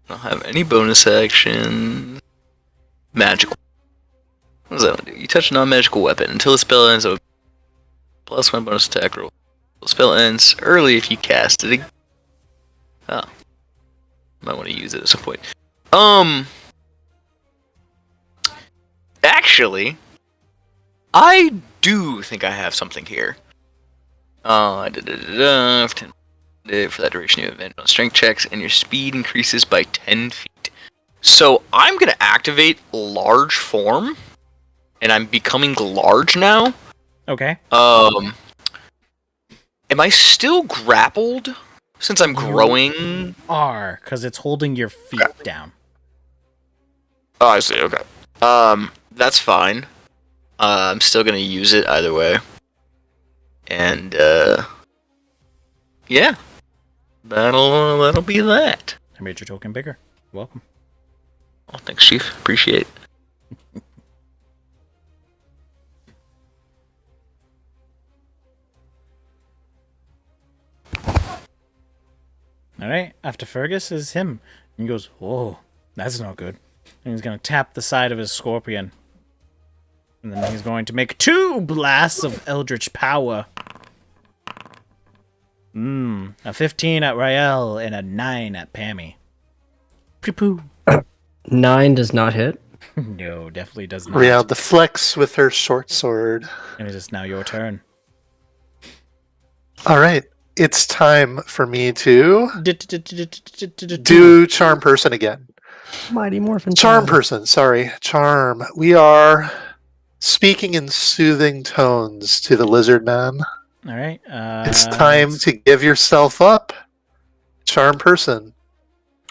I don't have any bonus action. Magical. What does that one do? You touch a non-magical weapon until the spell ends. So +1 bonus attack roll. The spell ends early if you cast it. Oh, might want to use it at some point. Actually, I do think I have something here. For that duration, you have advantage on strength checks, and your speed increases by 10 feet. So I'm gonna activate large form, and I'm becoming large now. Okay. Am I still grappled since I'm growing? R, because it's holding your feet down. Oh, I see. Okay. That's fine. I'm still gonna use it either way. And yeah, that'll be that. I made your token bigger. Welcome. Oh, thanks, Chief. Appreciate it. All right. After Fergus is him. And he goes, "Whoa, that's not good." And he's gonna tap the side of his scorpion. And then he's going to make 2 blasts of eldritch power. A 15 at Rael and a 9 at Pammy. Poo. 9 does not hit. No, definitely does not. Riel deflects with her short sword. And it is now your turn. All right. It's time for me to do Charm Person again. Mighty Morphin. Charm Person, sorry. Charm. We are speaking in soothing tones to the lizard man. All right. It's time to give yourself up. Charm Person.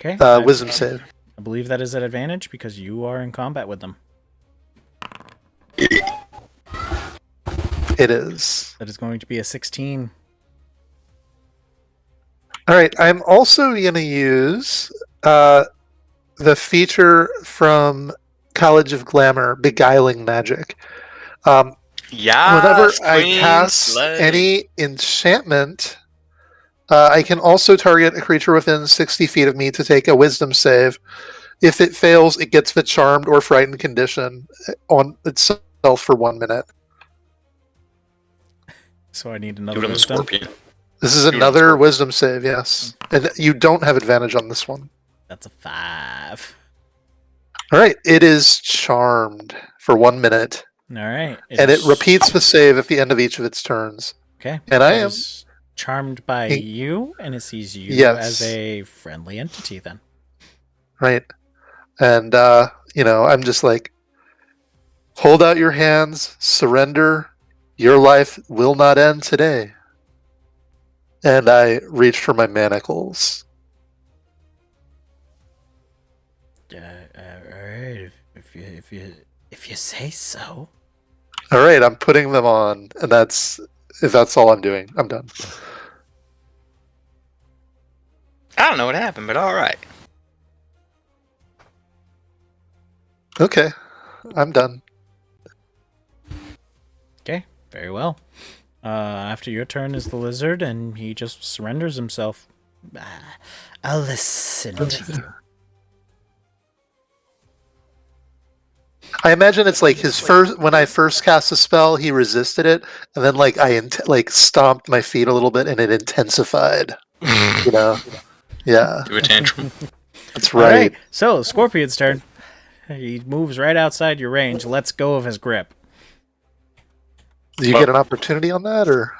Okay. Wisdom save. I believe that is an advantage because you are in combat with them. It is. That is going to be a 16. All right. I'm also going to use the feature from College of Glamour, Beguiling Magic. Whenever I cast any enchantment, I can also target a creature within 60 feet of me to take a wisdom save. If it fails, it gets the charmed or frightened condition on itself for 1 minute. So I need another Do it on the wisdom. scorpion. This is another wisdom save, yes. And you don't have advantage on this one. That's a 5. All right, it is charmed for 1 minute. All right. And it repeats the save at the end of each of its turns. Okay. And I It am is charmed by you, and it sees you Yes. as a friendly entity then. right. And I'm just like, hold out your hands, surrender. Your life will not end today. And I reach for my manacles. All right. If you say so. All right, I'm putting them on, and that's all I'm doing. I'm done. I don't know what happened, but all right. Okay, I'm done. Okay. Very well. After your turn is the lizard, and he just surrenders himself. I'll listen to you. I imagine it's like his first. When I first cast a spell, he resisted it, and then I stomped my feet a little bit, and it intensified. Yeah, Do a tantrum. that's All right. right. So, Scorpion's turn. He moves right outside your range, lets go of his grip. Do you get an opportunity on that, or?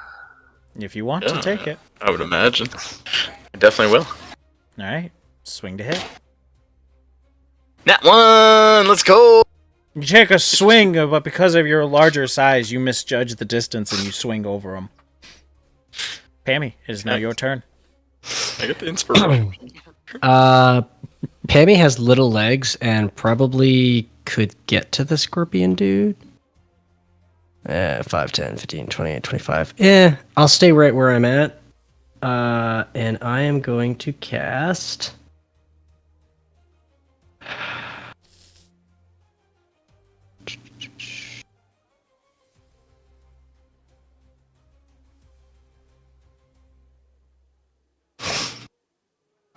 If you want to take it. I would imagine. I definitely will. All right. Swing to hit. Nat 1! Let's go! You take a swing, but because of your larger size, you misjudge the distance and you swing over him. Pammy, it is now your turn. I get the inspiration. Pammy has little legs and probably could get to the scorpion dude. 5, 10, 15, 20, 25. I'll stay right where I'm at. And I am going to cast...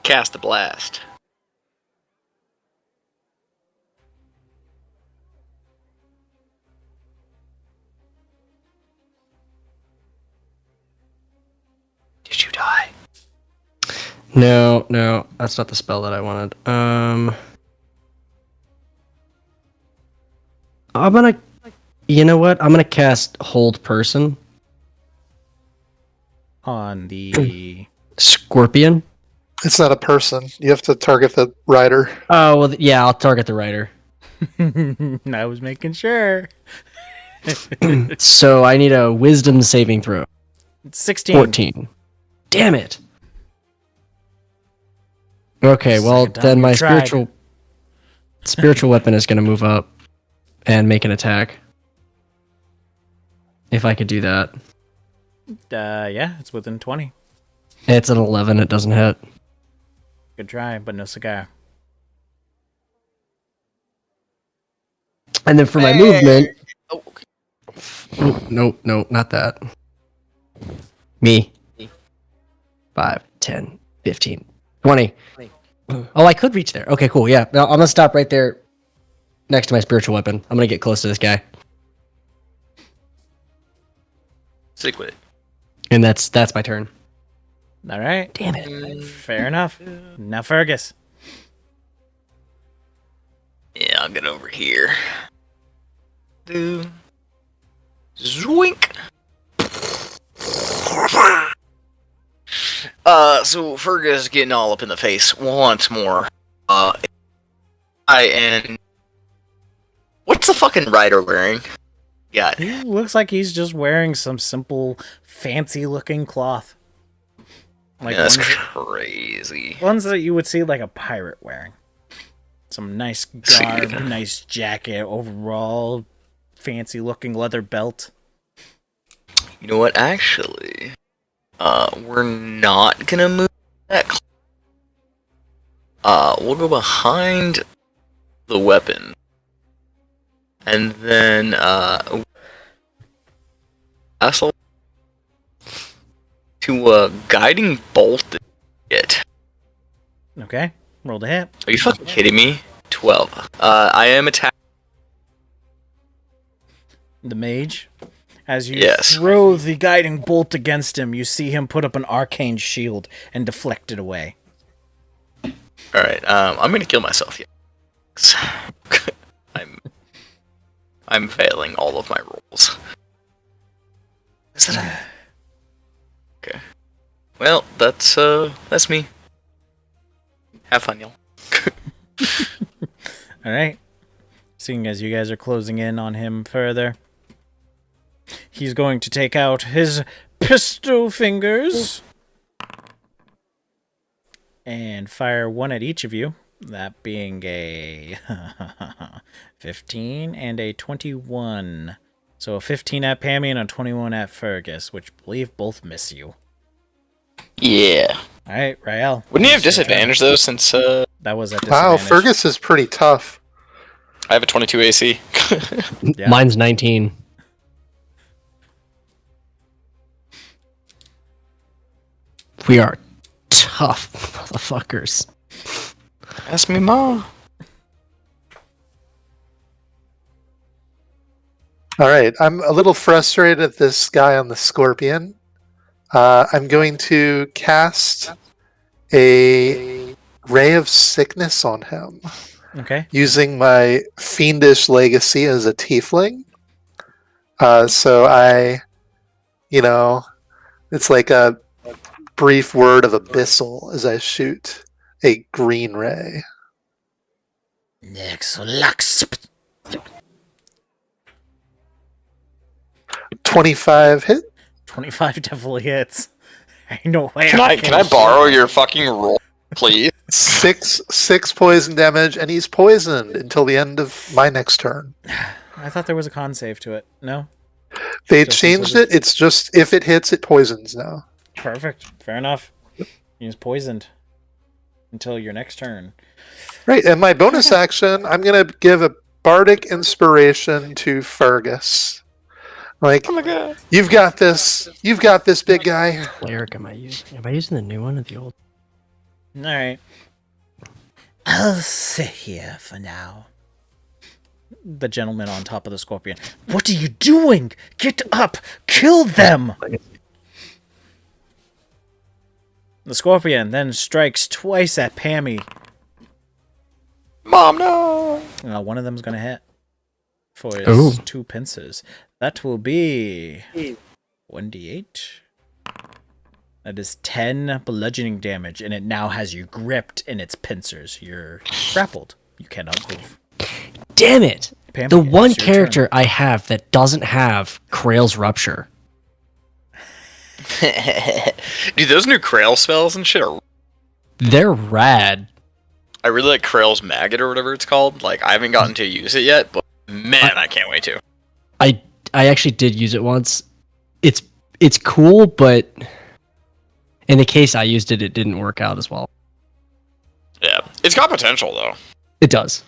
Cast a blast. Did you die? No, that's not the spell that I wanted. You know what? I'm gonna cast Hold Person. On the... Scorpion. It's not a person. You have to target the rider. Oh, well, yeah, I'll target the rider. I was making sure. So I need a wisdom saving throw. 16. 14. Damn it. Okay, well, Second time then you my tried. spiritual weapon is going to move up and make an attack. If I could do that. Yeah, it's within 20. It's an 11. It doesn't hit. Good try, but no cigar. And then for my movement... Oh, no, not that. Me. 5, 10, 15, 20. Oh, I could reach there. Okay, cool. Yeah, now I'm going to stop right there next to my spiritual weapon. I'm going to get close to this guy. Stick with it. And that's my turn. All right. Damn it. Fair enough. Now Fergus. Yeah, I'll get over here. Do Zwink. So Fergus getting all up in the face once more. And what's the fucking rider wearing? Yeah. He looks like he's just wearing some simple, fancy-looking cloth. Like That's crazy. Ones that you would see like a pirate wearing. Some nice garb, nice jacket, overall, fancy-looking leather belt. You know what? Actually, we're not gonna move that. We'll go behind the weapon, and then asshole to guiding bolt it. Okay, roll the hit. Are you fucking kidding me? 12. I am attacked. The mage. As you Yes. throw the guiding bolt against him, you see him put up an arcane shield and deflect it away. Alright, I'm gonna kill myself. Yeah. I'm failing all of my rolls. Is that okay. Well, that's me. Have fun, y'all. Alright. Seeing as you guys are closing in on him further, he's going to take out his pistol fingers and fire one at each of you. That being a 15 and a 21. So a 15 at Pammy and a 21 at Fergus, which I believe both miss you. Yeah. Alright, Rael. Wouldn't he have disadvantage though, since That was a disadvantage. Wow, Fergus is pretty tough. I have a 22 AC? Yeah. Mine's 19. We are tough motherfuckers. Ask me, Ma. All right, I'm a little frustrated at this guy on the scorpion. I'm going to cast a ray of sickness on him Okay. using my fiendish legacy as a tiefling. So I, it's like a brief word of abyssal as I shoot a green ray. Next, Lux. 25 hit. 25 definitely hits. Ain't no way. Can I borrow your fucking roll, please? Six poison damage, and he's poisoned until the end of my next turn. I thought there was a con save to it. No? They Just changed until it. It's just if it hits, it poisons now. Perfect. Fair enough. He's poisoned until your next turn. Right, and my bonus action, I'm gonna give a bardic inspiration to Fergus. Like, Oh my god. you've got this, big guy. Cleric am I using? Am I using the new one or the old? Alright. I'll sit here for now. The gentleman on top of the scorpion. What are you doing? Get up! Kill them! The scorpion then strikes twice at Pammy. Mom, no! One of them's gonna hit for his Ooh. 2 pincers. That will be 1d8. That is 10 bludgeoning damage, and it now has you gripped in its pincers. You're grappled. You cannot move. Damn it! Pammy, The it's one your character I have that doesn't have Krail's Rupture. Dude, those new Krail spells and shit are... They're rad. I really like Krail's Maggot or whatever it's called. Like, I haven't gotten to use it yet, but man, I can't wait to. I actually did use it once. It's cool, but in the case I used it, it didn't work out as well. Yeah, it's got potential though. It does.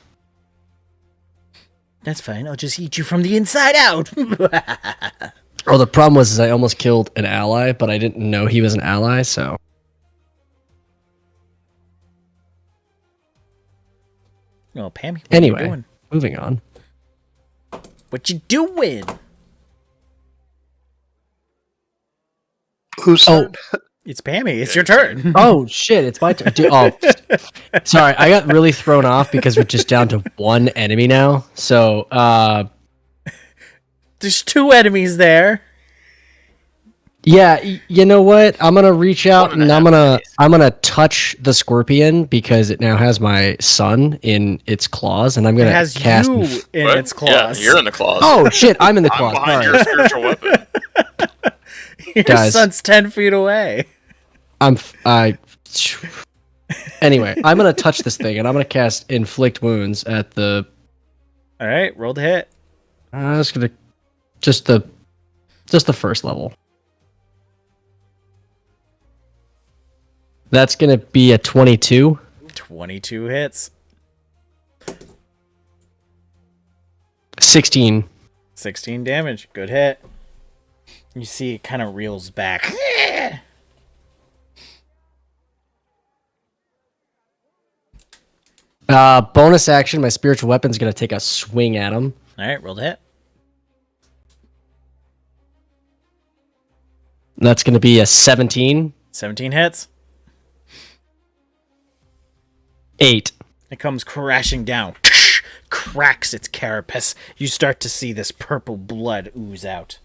That's fine. I'll just eat you from the inside out. Oh, the problem was is I almost killed an ally, but I didn't know he was an ally, so. Oh, Pammy. Anyway, moving on. What you doing? Who's It's Pammy. It's your turn. Oh shit! It's my turn. Sorry, I got really thrown off because we're just down to one enemy now. So, There's 2 enemies there. yeah, you know what? I'm gonna reach out and I'm gonna touch the scorpion because it now has my son in its claws, and I'm gonna It has cast. you in What? its claws. Yeah, you're in the claws. Oh shit! I'm in the claws. I'm behind Sorry. your spiritual weapon. Your Guys. son's 10 feet away. Anyway, I'm gonna touch this thing and I'm gonna cast inflict wounds at the. All right, roll the hit. I'm just gonna just the first level. That's gonna be a 22. 22 hits. 16. 16 damage. Good hit. You see it kind of reels back. Bonus action, my spiritual weapon's gonna take a swing at him. All right, roll the hit. That's gonna be a 17. 17 hits. 8. It comes crashing down. Cracks its carapace. You start to see this purple blood ooze out.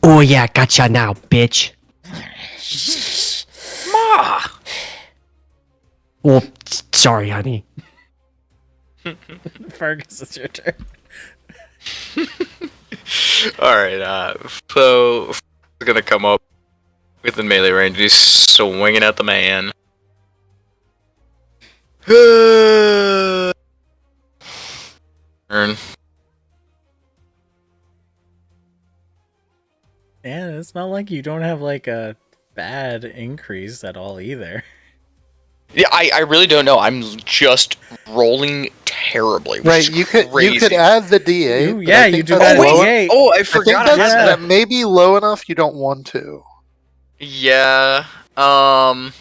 Oh yeah, gotcha now, bitch. Ma! Oh, sorry, honey. Fergus, it's your turn. Alright, so we're gonna come up within melee range. He's swinging at the man. Turn. Yeah, it's not like you don't have like a bad increase at all either. Yeah, I really don't know. I'm just rolling terribly. Which Right, is you could crazy. add the D8. You- but yeah, I you think do that's that low- D8. Oh, I I think forgot. I that's, had that. that may be low enough you don't want to. Yeah. I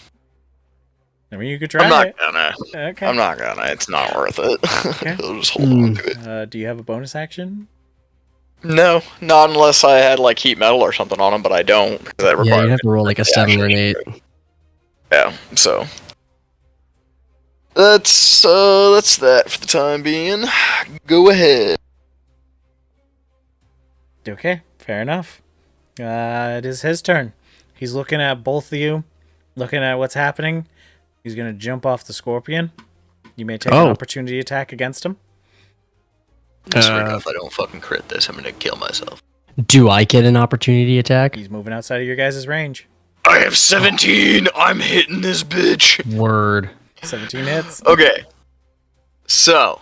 mean, you could try I'm not it. gonna. Okay. I'm not gonna. It's not worth it. Okay. I'll just hold on to it. Do you have a bonus action? No, not unless I had like heat metal or something on him, but I don't. Because that Yeah, requires you have to roll like a 7 or an 8. Yeah, so that's that for the time being. Go ahead. Okay, fair enough. It is his turn. He's looking at both of you, looking at what's happening. He's gonna jump off the scorpion. You may take an opportunity attack against him. I swear to God, if I don't fucking crit this, I'm gonna kill myself. Do I get an opportunity attack? He's moving outside of your guys' range. I have 17. I'm hitting this bitch. Word. 17 hits. Okay. So,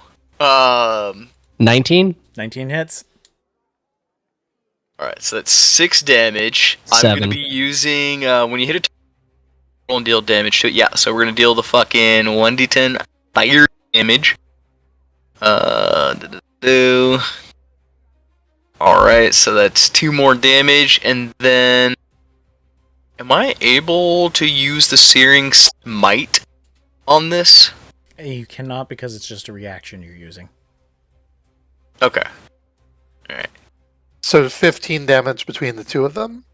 19? 19 hits. Alright, so that's 6 damage. I'm 7. gonna be using, when you hit a roll and deal damage to it. Yeah, so we're gonna deal the fucking 1d10 fire damage. Alright, so that's 2 more damage, and then... Am I able to use the Searing Smite on this? You cannot because it's just a reaction you're using. Okay. Alright. So 15 damage between the two of them?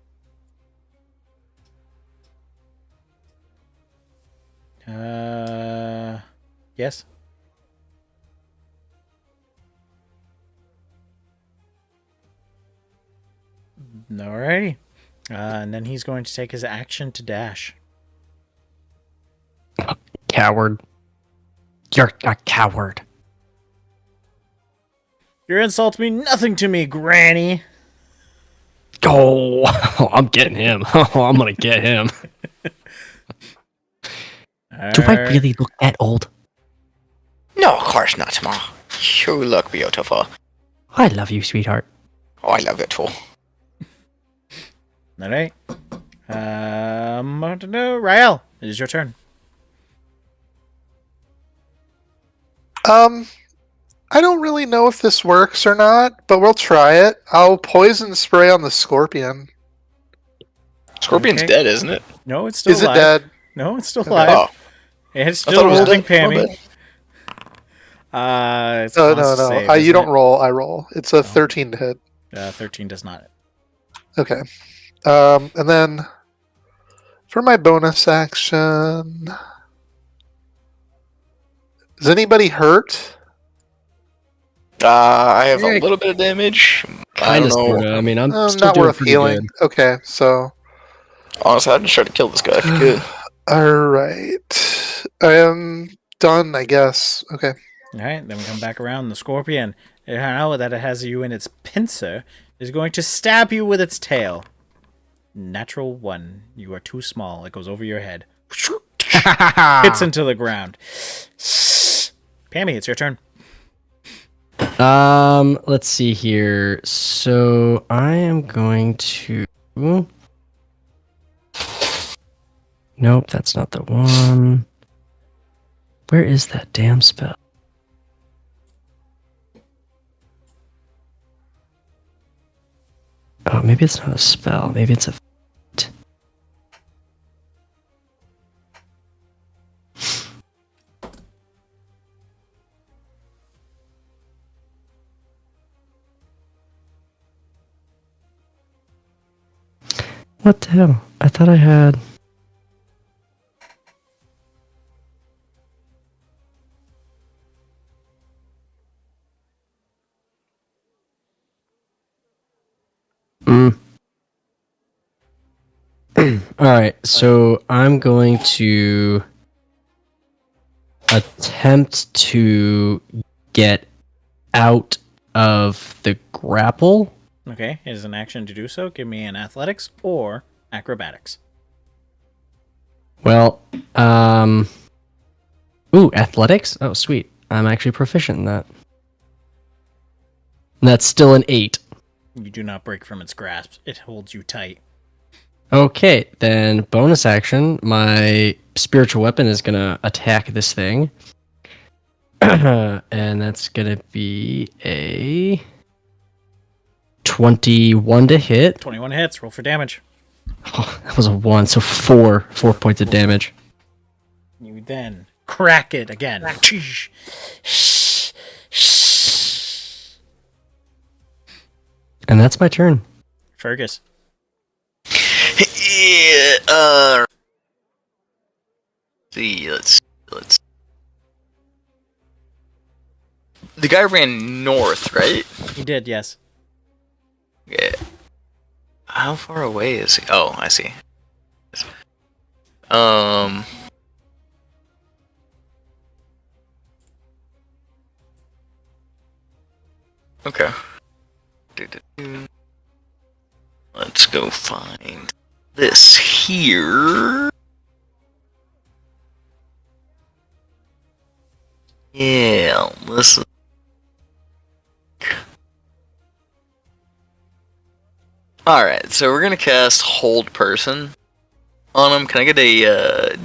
Yes. Alrighty. And then he's going to take his action to dash. Coward. You're a coward. Your insults mean nothing to me, Granny. Oh, I'm getting him. Oh, I'm gonna get him. Do I really look that old? No, of course not, Ma. You look beautiful. I love you, sweetheart. Oh, I love it too. All right. Rael, it is your turn. I don't really know if this works or not, but we'll try it. I'll poison spray on the scorpion. Scorpion's Okay. dead, isn't it? No, it's still Is alive. it dead? No, it's still Okay. alive. Oh, It's I thought still it was holding dead. My Pammy. It's No, const no. save, You isn't don't it? roll. I roll. It's a 13 to hit. 13 does not. Okay. And then for my bonus action, is anybody hurt? I have Yeah. a little bit of damage. I Kind don't of, know. sort of. I mean, I'm still Not doing worth pretty healing. good. Okay, so Honestly, I'd just try to kill this guy if you could. all right, I am done. I guess. Okay. All right, then we come back around. The scorpion, now that it has you in its pincer, is going to stab you with its tail. Natural 1. You are too small. It goes over your head. Hits into the ground. Pammy, it's your turn. Let's see here. So I am going to. Nope, that's not the one. Where is that damn spell? Oh, maybe it's not a spell. Maybe it's a. What the hell? I thought I had. All right, so I'm going to attempt to get out of the grapple. Okay, it is an action to do so. Give me an athletics or acrobatics. Well, ooh, athletics? Oh, sweet. I'm actually proficient in that. And that's still an 8. You do not break from its grasp. It holds you tight. Okay, then bonus action, my spiritual weapon is going to attack this thing. And that's going to be a 21 to hit. 21 hits. Roll for damage. Oh, that was a 1, so 4 points of damage. You then crack it again. And that's my turn. Fergus. Yeah. See. Let's. The guy ran north, right? He did, yes. Yeah. How far away is he? Oh, I see. Okay. Let's go find this here. Yeah, listen. Alright, so we're gonna cast Hold Person on him. Can I get a,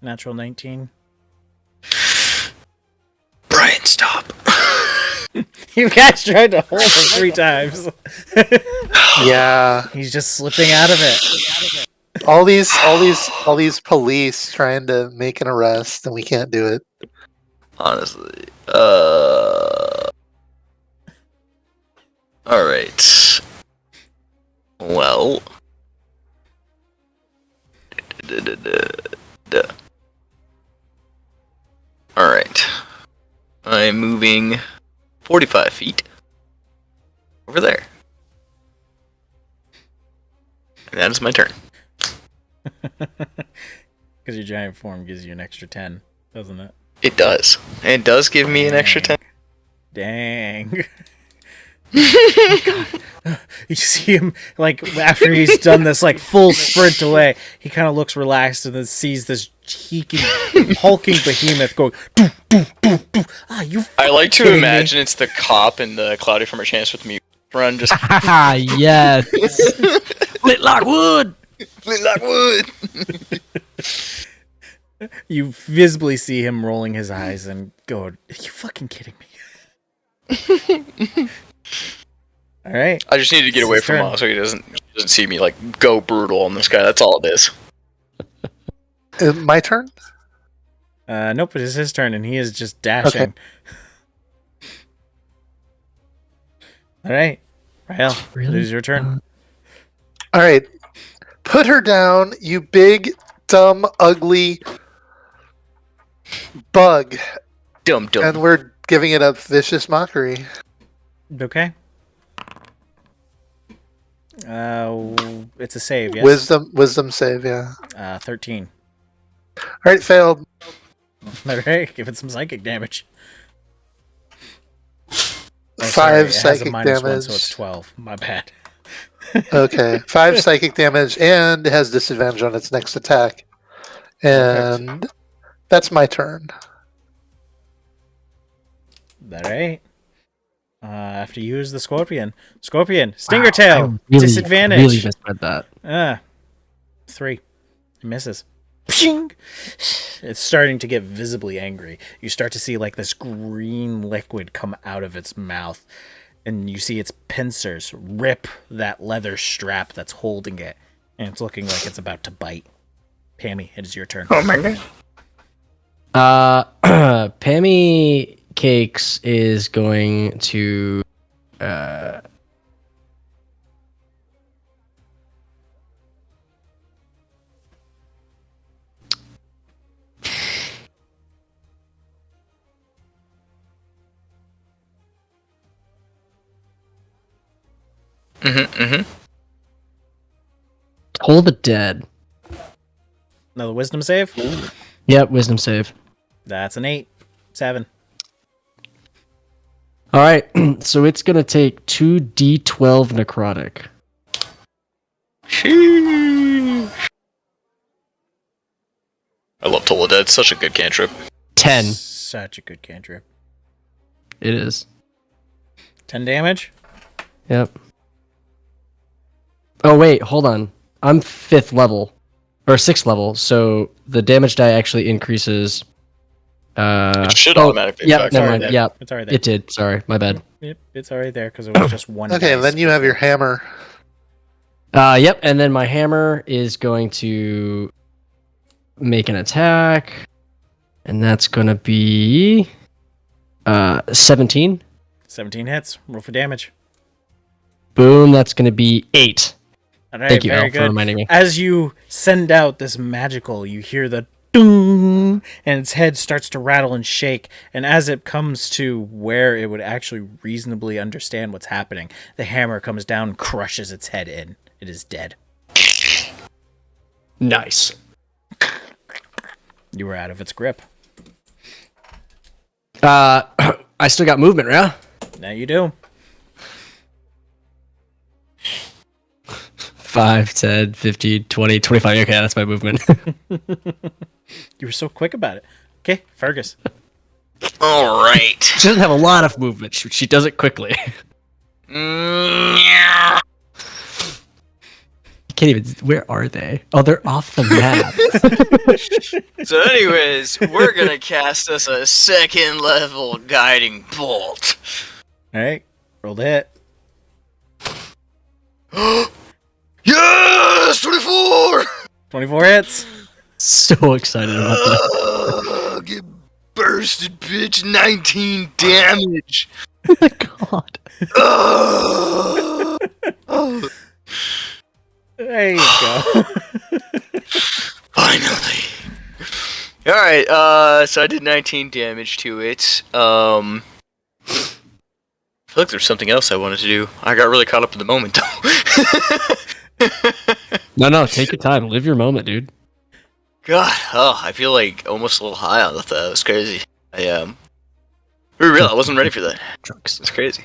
Natural 19. Brian, stop. You guys tried to hold him 3 times. Yeah. He's just slipping out of it. All these police trying to make an arrest, and we can't do it. Honestly. Alright. Well. Alright. I'm moving 45 feet over there. And that is my turn. Because your giant form gives you an extra 10, doesn't it? It does. It does give me an extra 10. Dang. You see him, like, after he's done this, like, full sprint away, he kind of looks relaxed and then sees this hulking behemoth going, doo, doo, doo, doo. You I like to kidding imagine it's the cop in the Cloudy from a Chance with Me run, just Haha, yes. Flintlock wood. Flintlock wood. You visibly see him rolling his eyes and go, "Are you fucking kidding me?" All right. I just need to get away from him so he doesn't see me like go brutal on this guy. That's all it is. My turn? Nope, it is his turn, and he is just dashing. Okay. All right, Rael, Really? it is your turn. All right. Put her down, you big, dumb, ugly bug. Dumb. And we're giving it a vicious mockery. Okay. It's a save, yes. Wisdom save, yeah. 13. All right, failed. All right, give it some psychic damage. Oh, 5 it has a psychic -1, damage. so it's 12. My bad. Okay, 5 psychic damage, and it has disadvantage on its next attack. And that's my turn. All right. After you use the Scorpion. Scorpion, Stinger Tail, disadvantage. Really misread that. 3. It misses. Pshing! It's starting to get visibly angry. You start to see like this green liquid come out of its mouth, and you see its pincers rip that leather strap that's holding it, and it's looking like it's about to bite. Pammy, it is your turn. Oh my god. Pammy Cakes is going to Toll the Dead. Another wisdom save? Yep, wisdom save. That's an 8. 7. All right, so it's gonna take 2d12 necrotic. I love Toll the Dead. Such a good cantrip. 10. Such a good cantrip. It is. 10 damage? Yep. Oh wait, hold on. I'm 5th level, or 6th level, so the damage die actually increases. It should automatically. Yeah, affect never it. mind. there. Yeah, It's already there. it did. Sorry, my bad. Yep, it's already there because it was just one. Okay, dice. then you have your hammer. Yep, and then my hammer is going to make an attack, and that's gonna be 17. 17 hits. Roll for damage. Boom, that's gonna be 8. All right, Thank you, very Al, for good. reminding me. As you send out this magical, you hear the ding, and its head starts to rattle and shake. And as it comes to where it would actually reasonably understand what's happening, the hammer comes down and crushes its head in. It is dead. Nice. You were out of its grip. I still got movement, yeah? Now you do. 5, 10, 15, 20, 25. Okay, that's my movement. You were so quick about it. Okay, Fergus. All right. She doesn't have a lot of movement. She does it quickly. Yeah. You can't even. Where are they? Oh, they're off the map. So, anyways, we're gonna cast us a 2nd level guiding bolt. All right, roll the hit. Yes, 24. 24 hits. So excited about that. Get bursted, bitch. 19 damage. Oh my god. There you go. Finally. Alright, so I did 19 damage to it. I feel like there's something else I wanted to do. I got really caught up in the moment, though. No, take your time. Live your moment, dude. God, I feel like almost a little high on that. That was crazy. I wasn't ready for that. Drugs. It's crazy.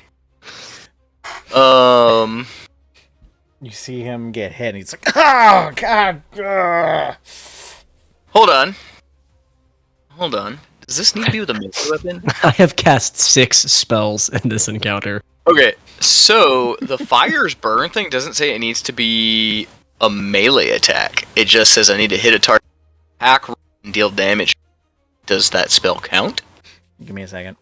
You see him get hit, and he's like, "Oh God!" Hold on. Does this need to be with a melee weapon? I have cast 6 spells in this encounter. Okay, so the fire's burn thing doesn't say it needs to be a melee attack. It just says I need to hit a target, attack, and deal damage. Does that spell count? Give me a second.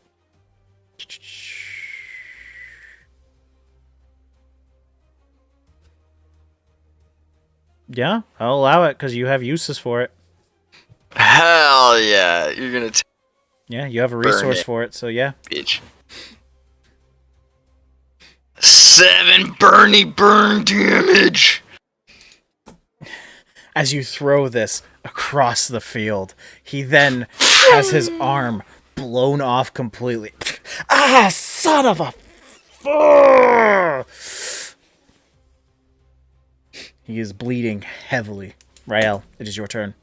Yeah, I'll allow it because you have uses for it. Hell yeah, you're gonna Yeah, you have a Burn resource it. for it, so yeah. bitch. 7 burn damage. As you throw this across the field, he then has his arm blown off completely. Ah, son of a... He is bleeding heavily. Rael, it is your turn.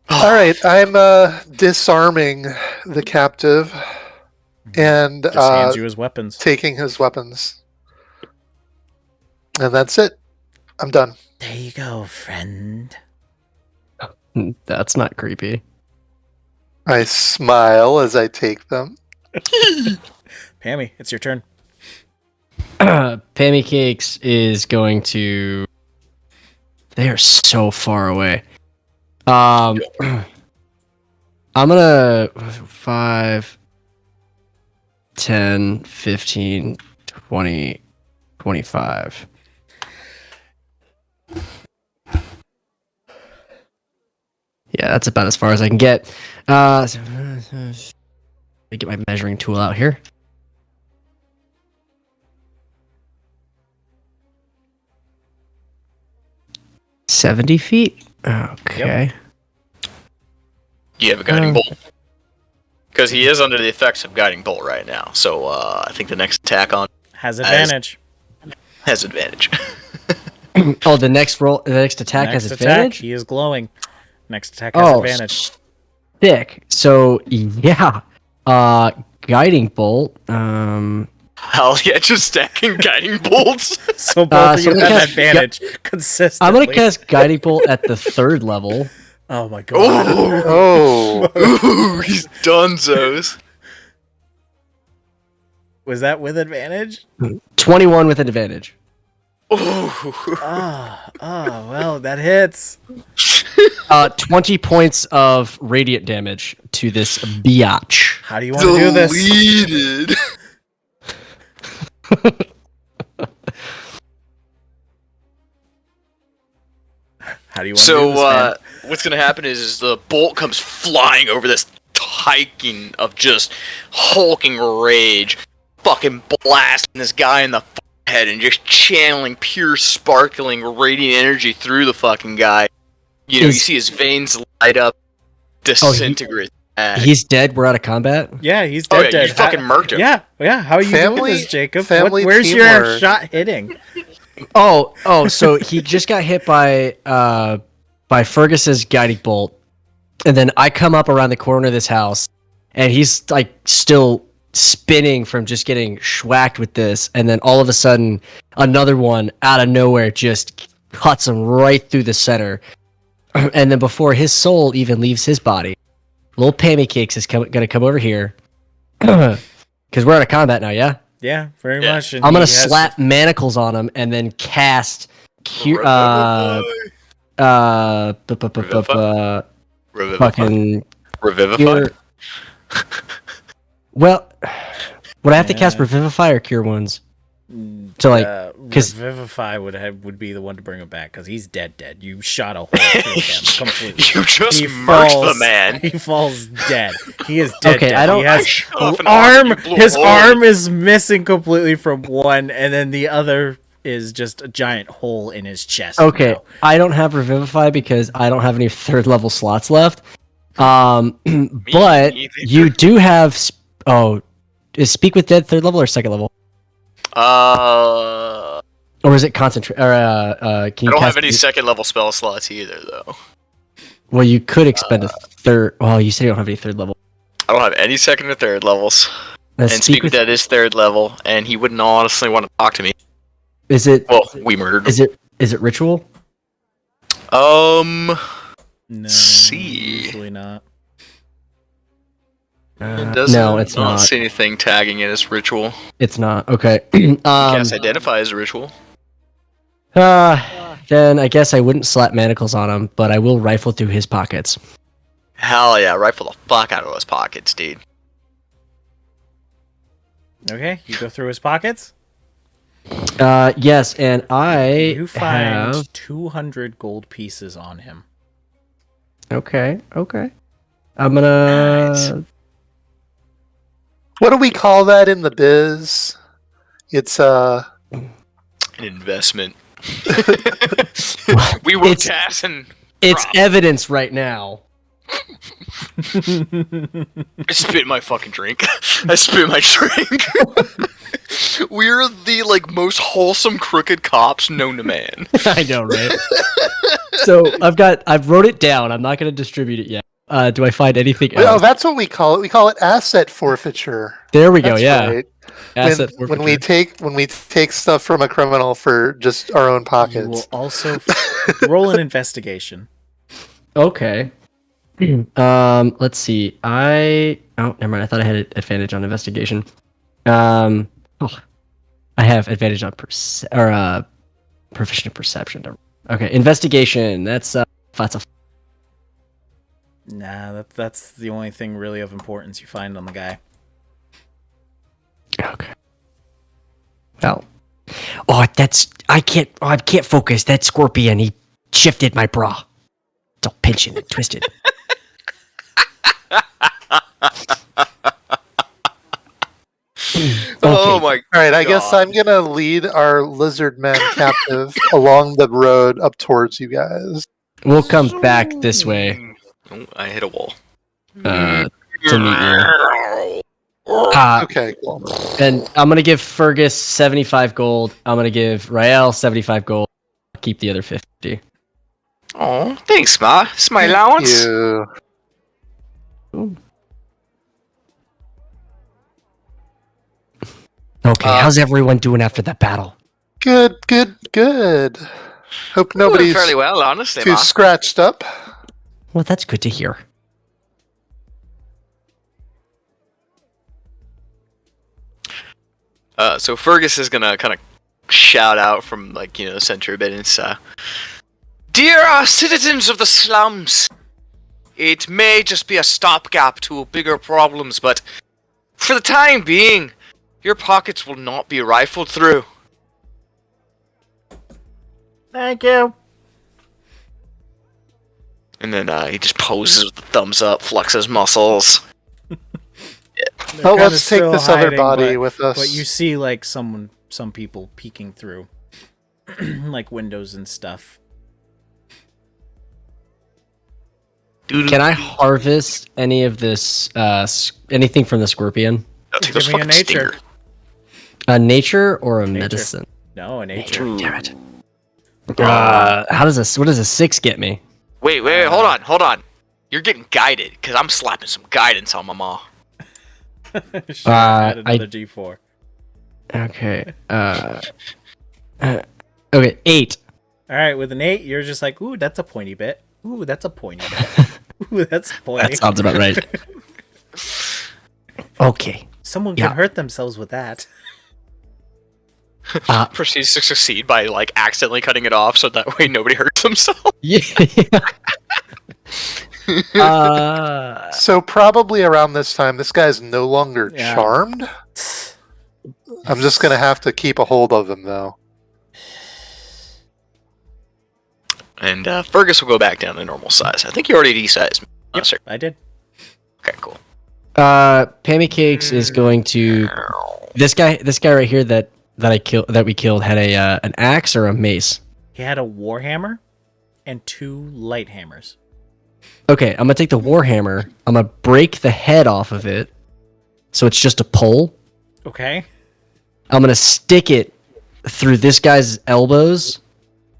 All right, I'm disarming the captive and Just hands you his weapons. taking his weapons. And that's it. I'm done. There you go, friend. That's not creepy. I smile as I take them. Pammy, it's your turn. Pammy Cakes is going to... They are so far away. I'm gonna 5, 10, 15, 20, 25. Yeah, that's about as far as I can get. Let me get my measuring tool out here. $70 feet? Okay. Do you have a guiding bolt? Because he is under the effects of guiding bolt right now. So I think the next attack on Has advantage. has advantage. Oh, the next attack has advantage? He is glowing. Next attack has advantage. Thick. So yeah. Guiding bolt. Hell yeah, just stacking guiding bolts. So both of so you let me have cast advantage consistently. I'm gonna cast guiding bolt at the 3rd level. Oh my god. Oh, Oh, ooh, he's dunzos. Was that with advantage? 21 with an advantage. Ooh. Well, that hits. 20 points of radiant damage to this biatch. How do you want to do this? Deleted. How do you want to do this, man? What's gonna happen is the bolt comes flying over this hiking of just hulking rage, fucking blasting this guy in the forehead and just channeling pure sparkling radiant energy through the fucking guy. You know, you see his veins light up, disintegrate. He's dead. We're out of combat. Yeah, he's Oh, dead. yeah, you dead. fucking murked him. Yeah. How are you Family- doing this, Jacob? family Where's your teamwork. shot hitting? Oh, so he just got hit by Fergus's guiding bolt, and then I come up around the corner of this house, and he's like still spinning from just getting schwacked with this, and then all of a sudden another one out of nowhere just cuts him right through the center, and then before his soul even leaves his body, little Pammy Cakes is gonna come over here because we're out of combat now. Yeah. Yeah, very Yeah. much. And I'm gonna he has- slap manacles on him and then cast Revivify. fucking Revivify. cure. Well, would I have to cast Revivify or Cure Wounds? So like, 'cause- Revivify would be the one to bring him back because he's dead. You shot a hole through him completely. You just He murked falls- the man. He falls dead. He is dead. Okay, dead. I don't- He has shot off an arm, you blew a His hole. arm is missing completely from one, and then the other is just a giant hole in his chest. okay, now. I don't have Revivify because I don't have any 3rd level slots left. But either. you do have. Is Speak with Dead 3rd level or 2nd level? I Or is it concentrate? Or can you don't cast have any second level spell slots either, though. Well, you could expend a 3rd. Well, you said you don't have any 3rd level. I don't have any second or third levels. and speak with at his 3rd level, and he wouldn't honestly want to talk to me. Is it? Well, we murdered him. Is it ritual? No, see. usually not. It doesn't No, it's not. see anything tagging it as ritual. It's not. Okay. Cast identify as a ritual. Then I guess I wouldn't slap manacles on him, but I will rifle through his pockets. Hell yeah, rifle the fuck out of those pockets, dude. Okay, you go through his pockets. Yes, and You find 200 gold pieces on him. Okay. I'm gonna. Nice. What do we call that in the biz? It's An investment. We will cast and It's evidence right now. I spit my fucking drink. I spit my drink. We're the most wholesome crooked cops known to man. I know, right? So I've wrote it down. I'm not gonna distribute it yet. Do I find anything else? oh, that's what we call it. We call it asset forfeiture. There we go. That's Yeah. right. Asset When we take stuff from a criminal for just our own You pockets. will also roll an investigation. Okay. Let's see. Oh, never mind. I thought I had an advantage on investigation. I have advantage on proficient in perception. Okay, investigation. That's a. Nah, that's the only thing really of importance you find on the guy. Okay. Oh. I can't focus. That scorpion, he shifted my bra. It's all pinching and twisted. Oh my! All right, I guess God. I'm gonna lead our lizard men captive along the road up towards you guys. We'll come back this way Oh, I hit a wall. to meet you. Okay, cool. And I'm gonna give Fergus 75 gold. I'm gonna give Rael 75 gold. Keep the other 50. Oh, thanks, ma. It's my allowance. You. Okay, how's everyone doing after that battle? Good. Hope nobody's fairly well, honestly, too ma. scratched up. Well, that's good to hear. So Fergus is gonna kind of shout out from the center a bit and say, "Dear citizens of the slums, it may just be a stopgap to bigger problems, but for the time being, your pockets will not be rifled through." Thank you. And then he just poses with the thumbs up, flexes muscles. Oh, Kinda let's take still this other hiding, body but- with us. But you see, some people peeking through, windows and stuff. Can I harvest any of this, anything from the scorpion? I'll take Give those me a fucking nature. stinger. A nature or a Nature. medicine? No, a nature. Damn it. What does a 6 get me? Wait, hold on. You're getting guided, because I'm slapping some guidance on my ma. Sure, add another I- D4. Okay. Okay, 8. All right, with an 8, you're just like, ooh, that's a pointy bit. Ooh, that's a pointy bit. Ooh, that's pointy. That sounds about right. Okay. Someone Yeah. could hurt themselves with that. Proceeds to succeed by accidentally cutting it off, so that way nobody hurts themselves. Yeah. So probably around this time, this guy's no longer Yeah. charmed. I'm just gonna have to keep a hold of him though. And Fergus will go back down to normal size. I think you already desized me. Yep, Sir. I did. Okay, cool. Pammy Cakes is going to this guy right here that we killed had an axe or a mace. He had a warhammer and 2 light hammers. Okay, I'm gonna take the warhammer. I'm gonna break the head off of it, so it's just a pole. Okay. I'm gonna stick it through this guy's elbows,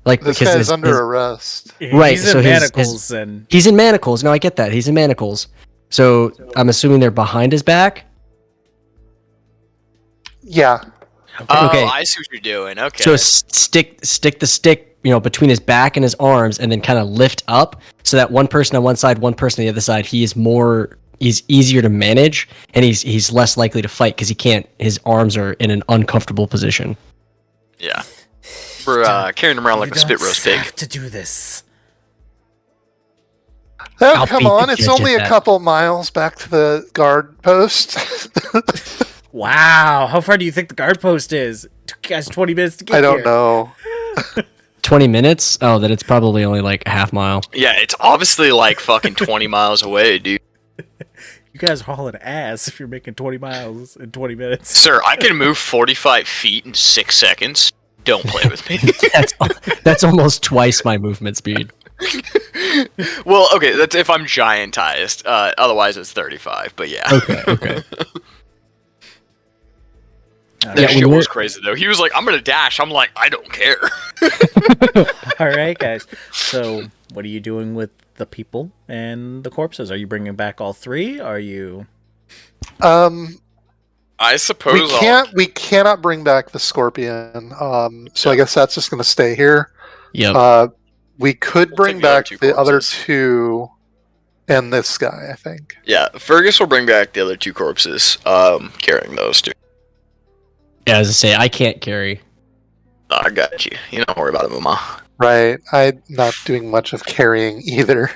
This because guy's under arrest. Right, He's so in his- manacles and he's in manacles. No, I get that. He's in manacles. So I'm assuming they're behind his back. Yeah. Oh, Okay. I see what you're doing. Okay. So stick the stick, between his back and his arms, and then kind of lift up so that one person on one side, one person on the other side. He's easier to manage, and he's less likely to fight because his arms are in an uncomfortable position. Yeah. We're carrying him around like a spit roast pig. You have to do this. Oh, I'll come beat the on. It's judge only at a that. couple miles back to the guard post. Wow, how far do you think the guard post is? It took you guys 20 minutes to get I don't here. know. 20 minutes? Oh, then it's probably only like a half mile. Yeah, it's obviously like fucking 20 miles away, dude. You guys are hauling ass if you're making 20 miles in 20 minutes. Sir, I can move 45 feet in 6 seconds. Don't play with me. That's almost twice my movement speed. Well, okay, that's if I'm giantized. Otherwise, it's 35. But yeah. Okay. That Yeah, shit when was we're- crazy though. He was like, "I'm gonna dash." I'm like, "I don't care." All right, guys. So, what are you doing with the people and the corpses? Are you bringing back all three? Are you? I suppose We cannot bring back the scorpion. So I guess that's just going to stay here. Yep. We could We'll bring take the other back two the other corpses. two and this guy, I think. Yeah, Fergus will bring back the other two corpses. Carrying those two. Yeah, as I say, I can't carry. I got you. You don't worry about it, Mama. Right. I'm not doing much of carrying either.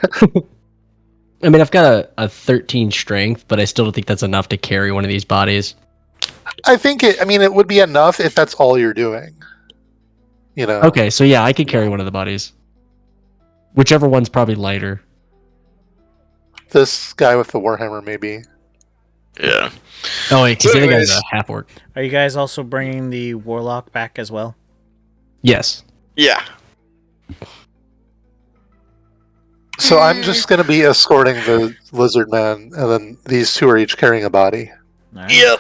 I mean, I've got a 13 strength, but I still don't think that's enough to carry one of these bodies. I think it would be enough if that's all you're doing. Okay, so yeah, I could carry one of the bodies. Whichever one's probably lighter. This guy with the warhammer, maybe. Yeah. Oh, wait, because the other guy's Anyways. a half orc. Are you guys also bringing the warlock back as well? Yes. Yeah. So I'm just going to be escorting the lizard man, and then these two are each carrying a body. All right. Yep.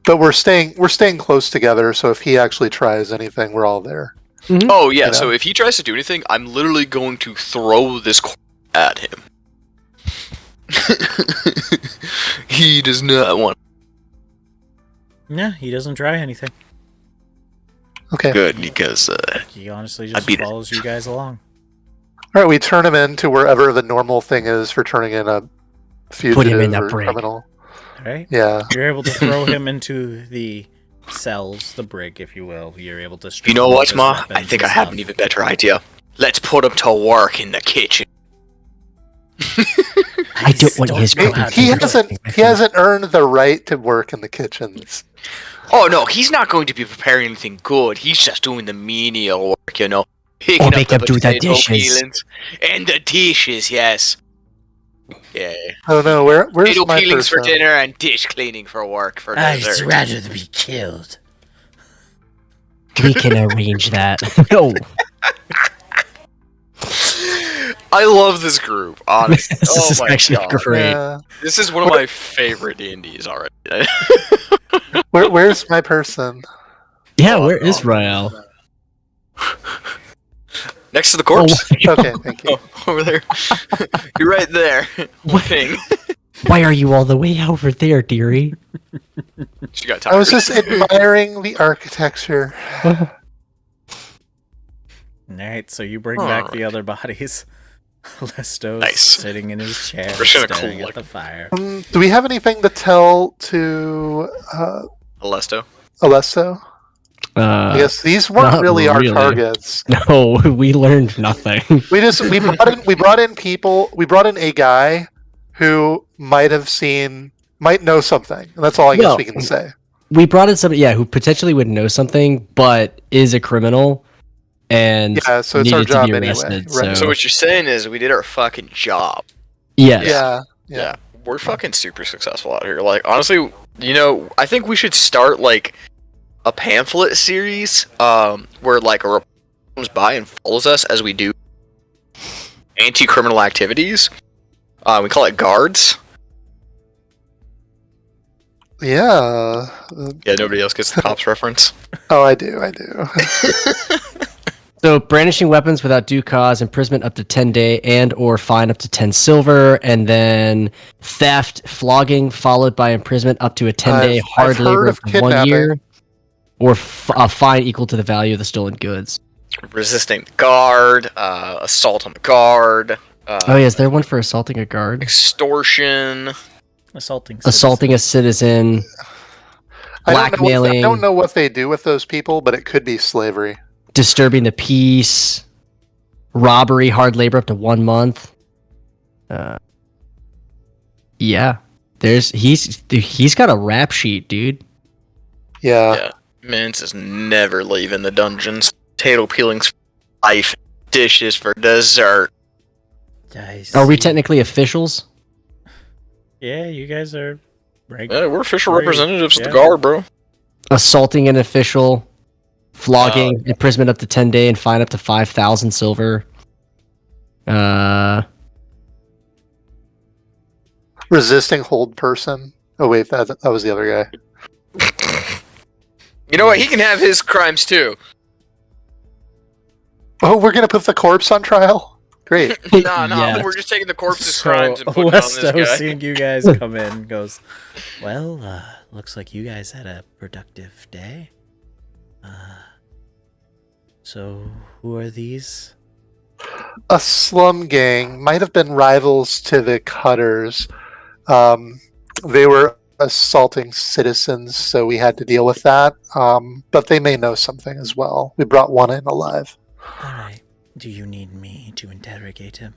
But we're staying close together, so if he actually tries anything, we're all there. Oh yeah. You know? So if he tries to do anything, I'm literally going to throw this at him. He does not want. Yeah, he doesn't try anything. Okay. Good, because He honestly I just beat it. follows you guys along. All right, we turn him into wherever the normal thing is for turning in a fugitive in a or brig. criminal. All right. Yeah. You're able to throw him into the cells, the brig, if you will. You're able to. strip you know him of what, his Ma? weapons I think and I have stuff. an even better idea. Let's put him to work in the kitchen. I don't want his know how He to- he hasn't earned the right to work in the kitchens. Oh no, he's not going to be preparing anything good. He's just doing the menial work, you know. Picking make him do the potato dishes. peelings and the dishes, yes. Yeah. Oh no, where's Potato my peelings for person? dinner and dish cleaning for work for I'd dessert. rather be killed. We can arrange that. No. I love this group, honestly. This Oh is my actually god. great. Yeah. This is one of my favorite D&Ds already. Where's my person? Yeah, where is Rael? Next to the corpse. Okay, thank you. Over there. You're right there. What? Ping. Why are you all the way over there, dearie? She got tired. I was just admiring the architecture. All right, so you bring back the Alright. other bodies. Lesto's Nice. sitting in his chair, We're just gonna staring at collect- the fire. Do we have anything to tell to Alesto. Alesso? I guess these weren't not really our really. targets. No, we learned nothing. We brought in people. We brought in a guy who might know something, and that's all I guess Well, we can say. We brought in somebody, who potentially would know something, but is a criminal, and Yeah, so it's our needed to job be anyway, arrested. right. So what you're saying is we did our fucking job. Yes. Yeah. We're fucking super successful out here. Like, honestly, I think we should start, like, a pamphlet series, where, like, a reporter comes by and follows us as we do anti-criminal activities. We call it guards. Yeah. Yeah, nobody else gets the cops reference. Oh, I do. So brandishing weapons without due cause, imprisonment up to 10 day and or fine up to 10 silver, and then theft, flogging, followed by imprisonment up to a 10-day hard I've heard labor of up to 1 kidnapping. year, or a fine equal to the value of the stolen goods. Resisting the guard, assault on the guard. Oh yeah, is there one for assaulting a guard? Extortion. Assaulting A citizen. Blackmailing. I don't know what they do with those people, but it could be slavery. Disturbing the peace. Robbery, hard labor up to 1 month. Yeah. He's got a rap sheet, dude. Yeah. Mince is never leaving the dungeons. Potato peelings for life. Dishes for dessert. Are we technically officials? Yeah, you guys are. Yeah, we're official Great. representatives of Yeah. the guard, bro. Assaulting an official. Flogging, imprisonment up to 10 day, and fine up to 5,000 silver. Resisting hold person. Oh wait, that was the other guy. You know what? He can have his crimes too. Oh, we're gonna put the corpse on trial? Great. No, Yes. we're just taking the corpse's So crimes and putting it on this Lesto, guy. seeing you guys come in, goes, "Well, looks like you guys had a productive day. So who are these?" A slum gang might have been rivals to the Cutters. They were assaulting citizens, so we had to deal with that. But they may know something as well. We brought one in alive. All right. Do you need me to interrogate him?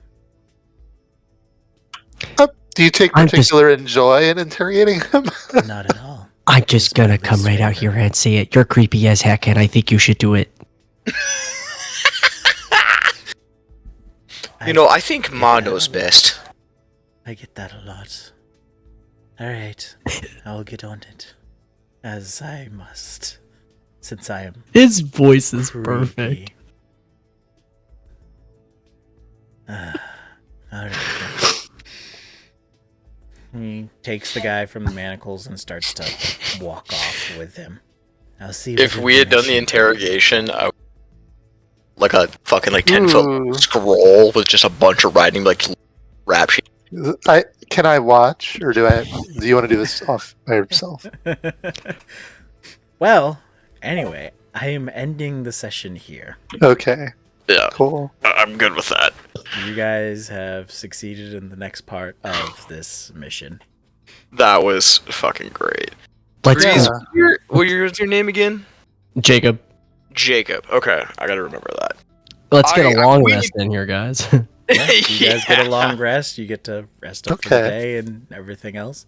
Do you take I'm just- particular joy in interrogating him? Not at all. I'm just gonna come right out here and say it. You're creepy as heck, and I think you should do it. You know, I think Ma knows best. I get that a lot. All right, I'll get on it, as I must, since I am His voice is creepy. perfect. All right. He takes the guy from the manacles and starts to walk off with him. I'll see. If what we had done the information- interrogation, like a fucking 10-foot Ooh. scroll with just a bunch of writing, like rap sheet. Can I watch, or do you want to do this off by yourself? Well, anyway, I am ending the session here. Okay, Yeah, cool. I'm good with that. You guys have succeeded in the next part of this mission. That was fucking great. Let's Breeze, go. what's your name again? Jacob. Jacob. Okay, I gotta remember that. Let's get a long we- rest in here, guys. Yeah, you guys get a Yeah. long rest. You get to rest up for the Okay. day and everything else.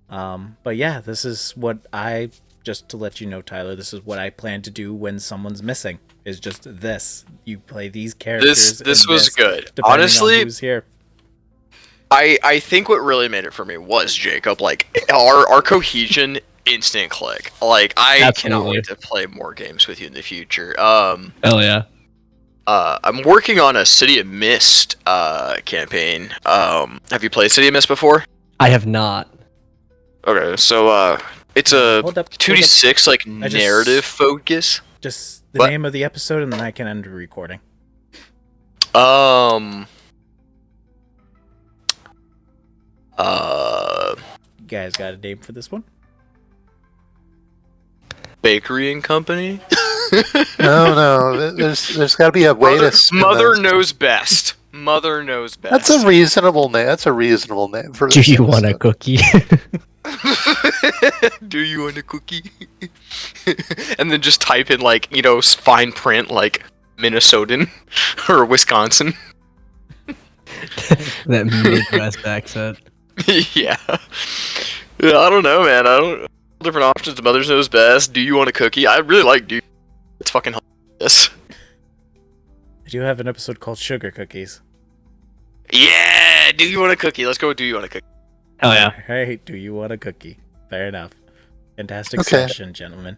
But yeah, this is what just to let you know, Tyler, this is what I plan to do when someone's missing. Is just this. You play these characters. This in was this, good. depending on Honestly, who's here. I think what really made it for me was Jacob. Like our cohesion, instant click. Like I cannot Absolutely. wait to play more games with you in the future. Hell yeah. I'm working on a City of Mist campaign. Have you played City of Mist before? I have not. Okay, so it's a Hold up, 2d6 like I just- narrative focus. Just the What? name of the episode, and then I can end the recording. You guys got a name for this one? Bakery and Company. No. There's got to be a way to spin Mother this. knows best. Mother knows best. That's a reasonable name. That's a reasonable name for. Do this you want a episode. cookie? Do you want a cookie? And then just type in like, fine print like Minnesotan or Wisconsin. That Midwest accent. Yeah. Yeah, I don't know, man. I don't different options. Mother's knows best. Do you want a cookie? I really like do. It's fucking hilarious. I do have an episode called Sugar Cookies. Yeah, do you want a cookie? Let's go with do you want a cookie? Hell yeah. Hey, do you want a cookie? Fair enough. Fantastic Okay. session, gentlemen.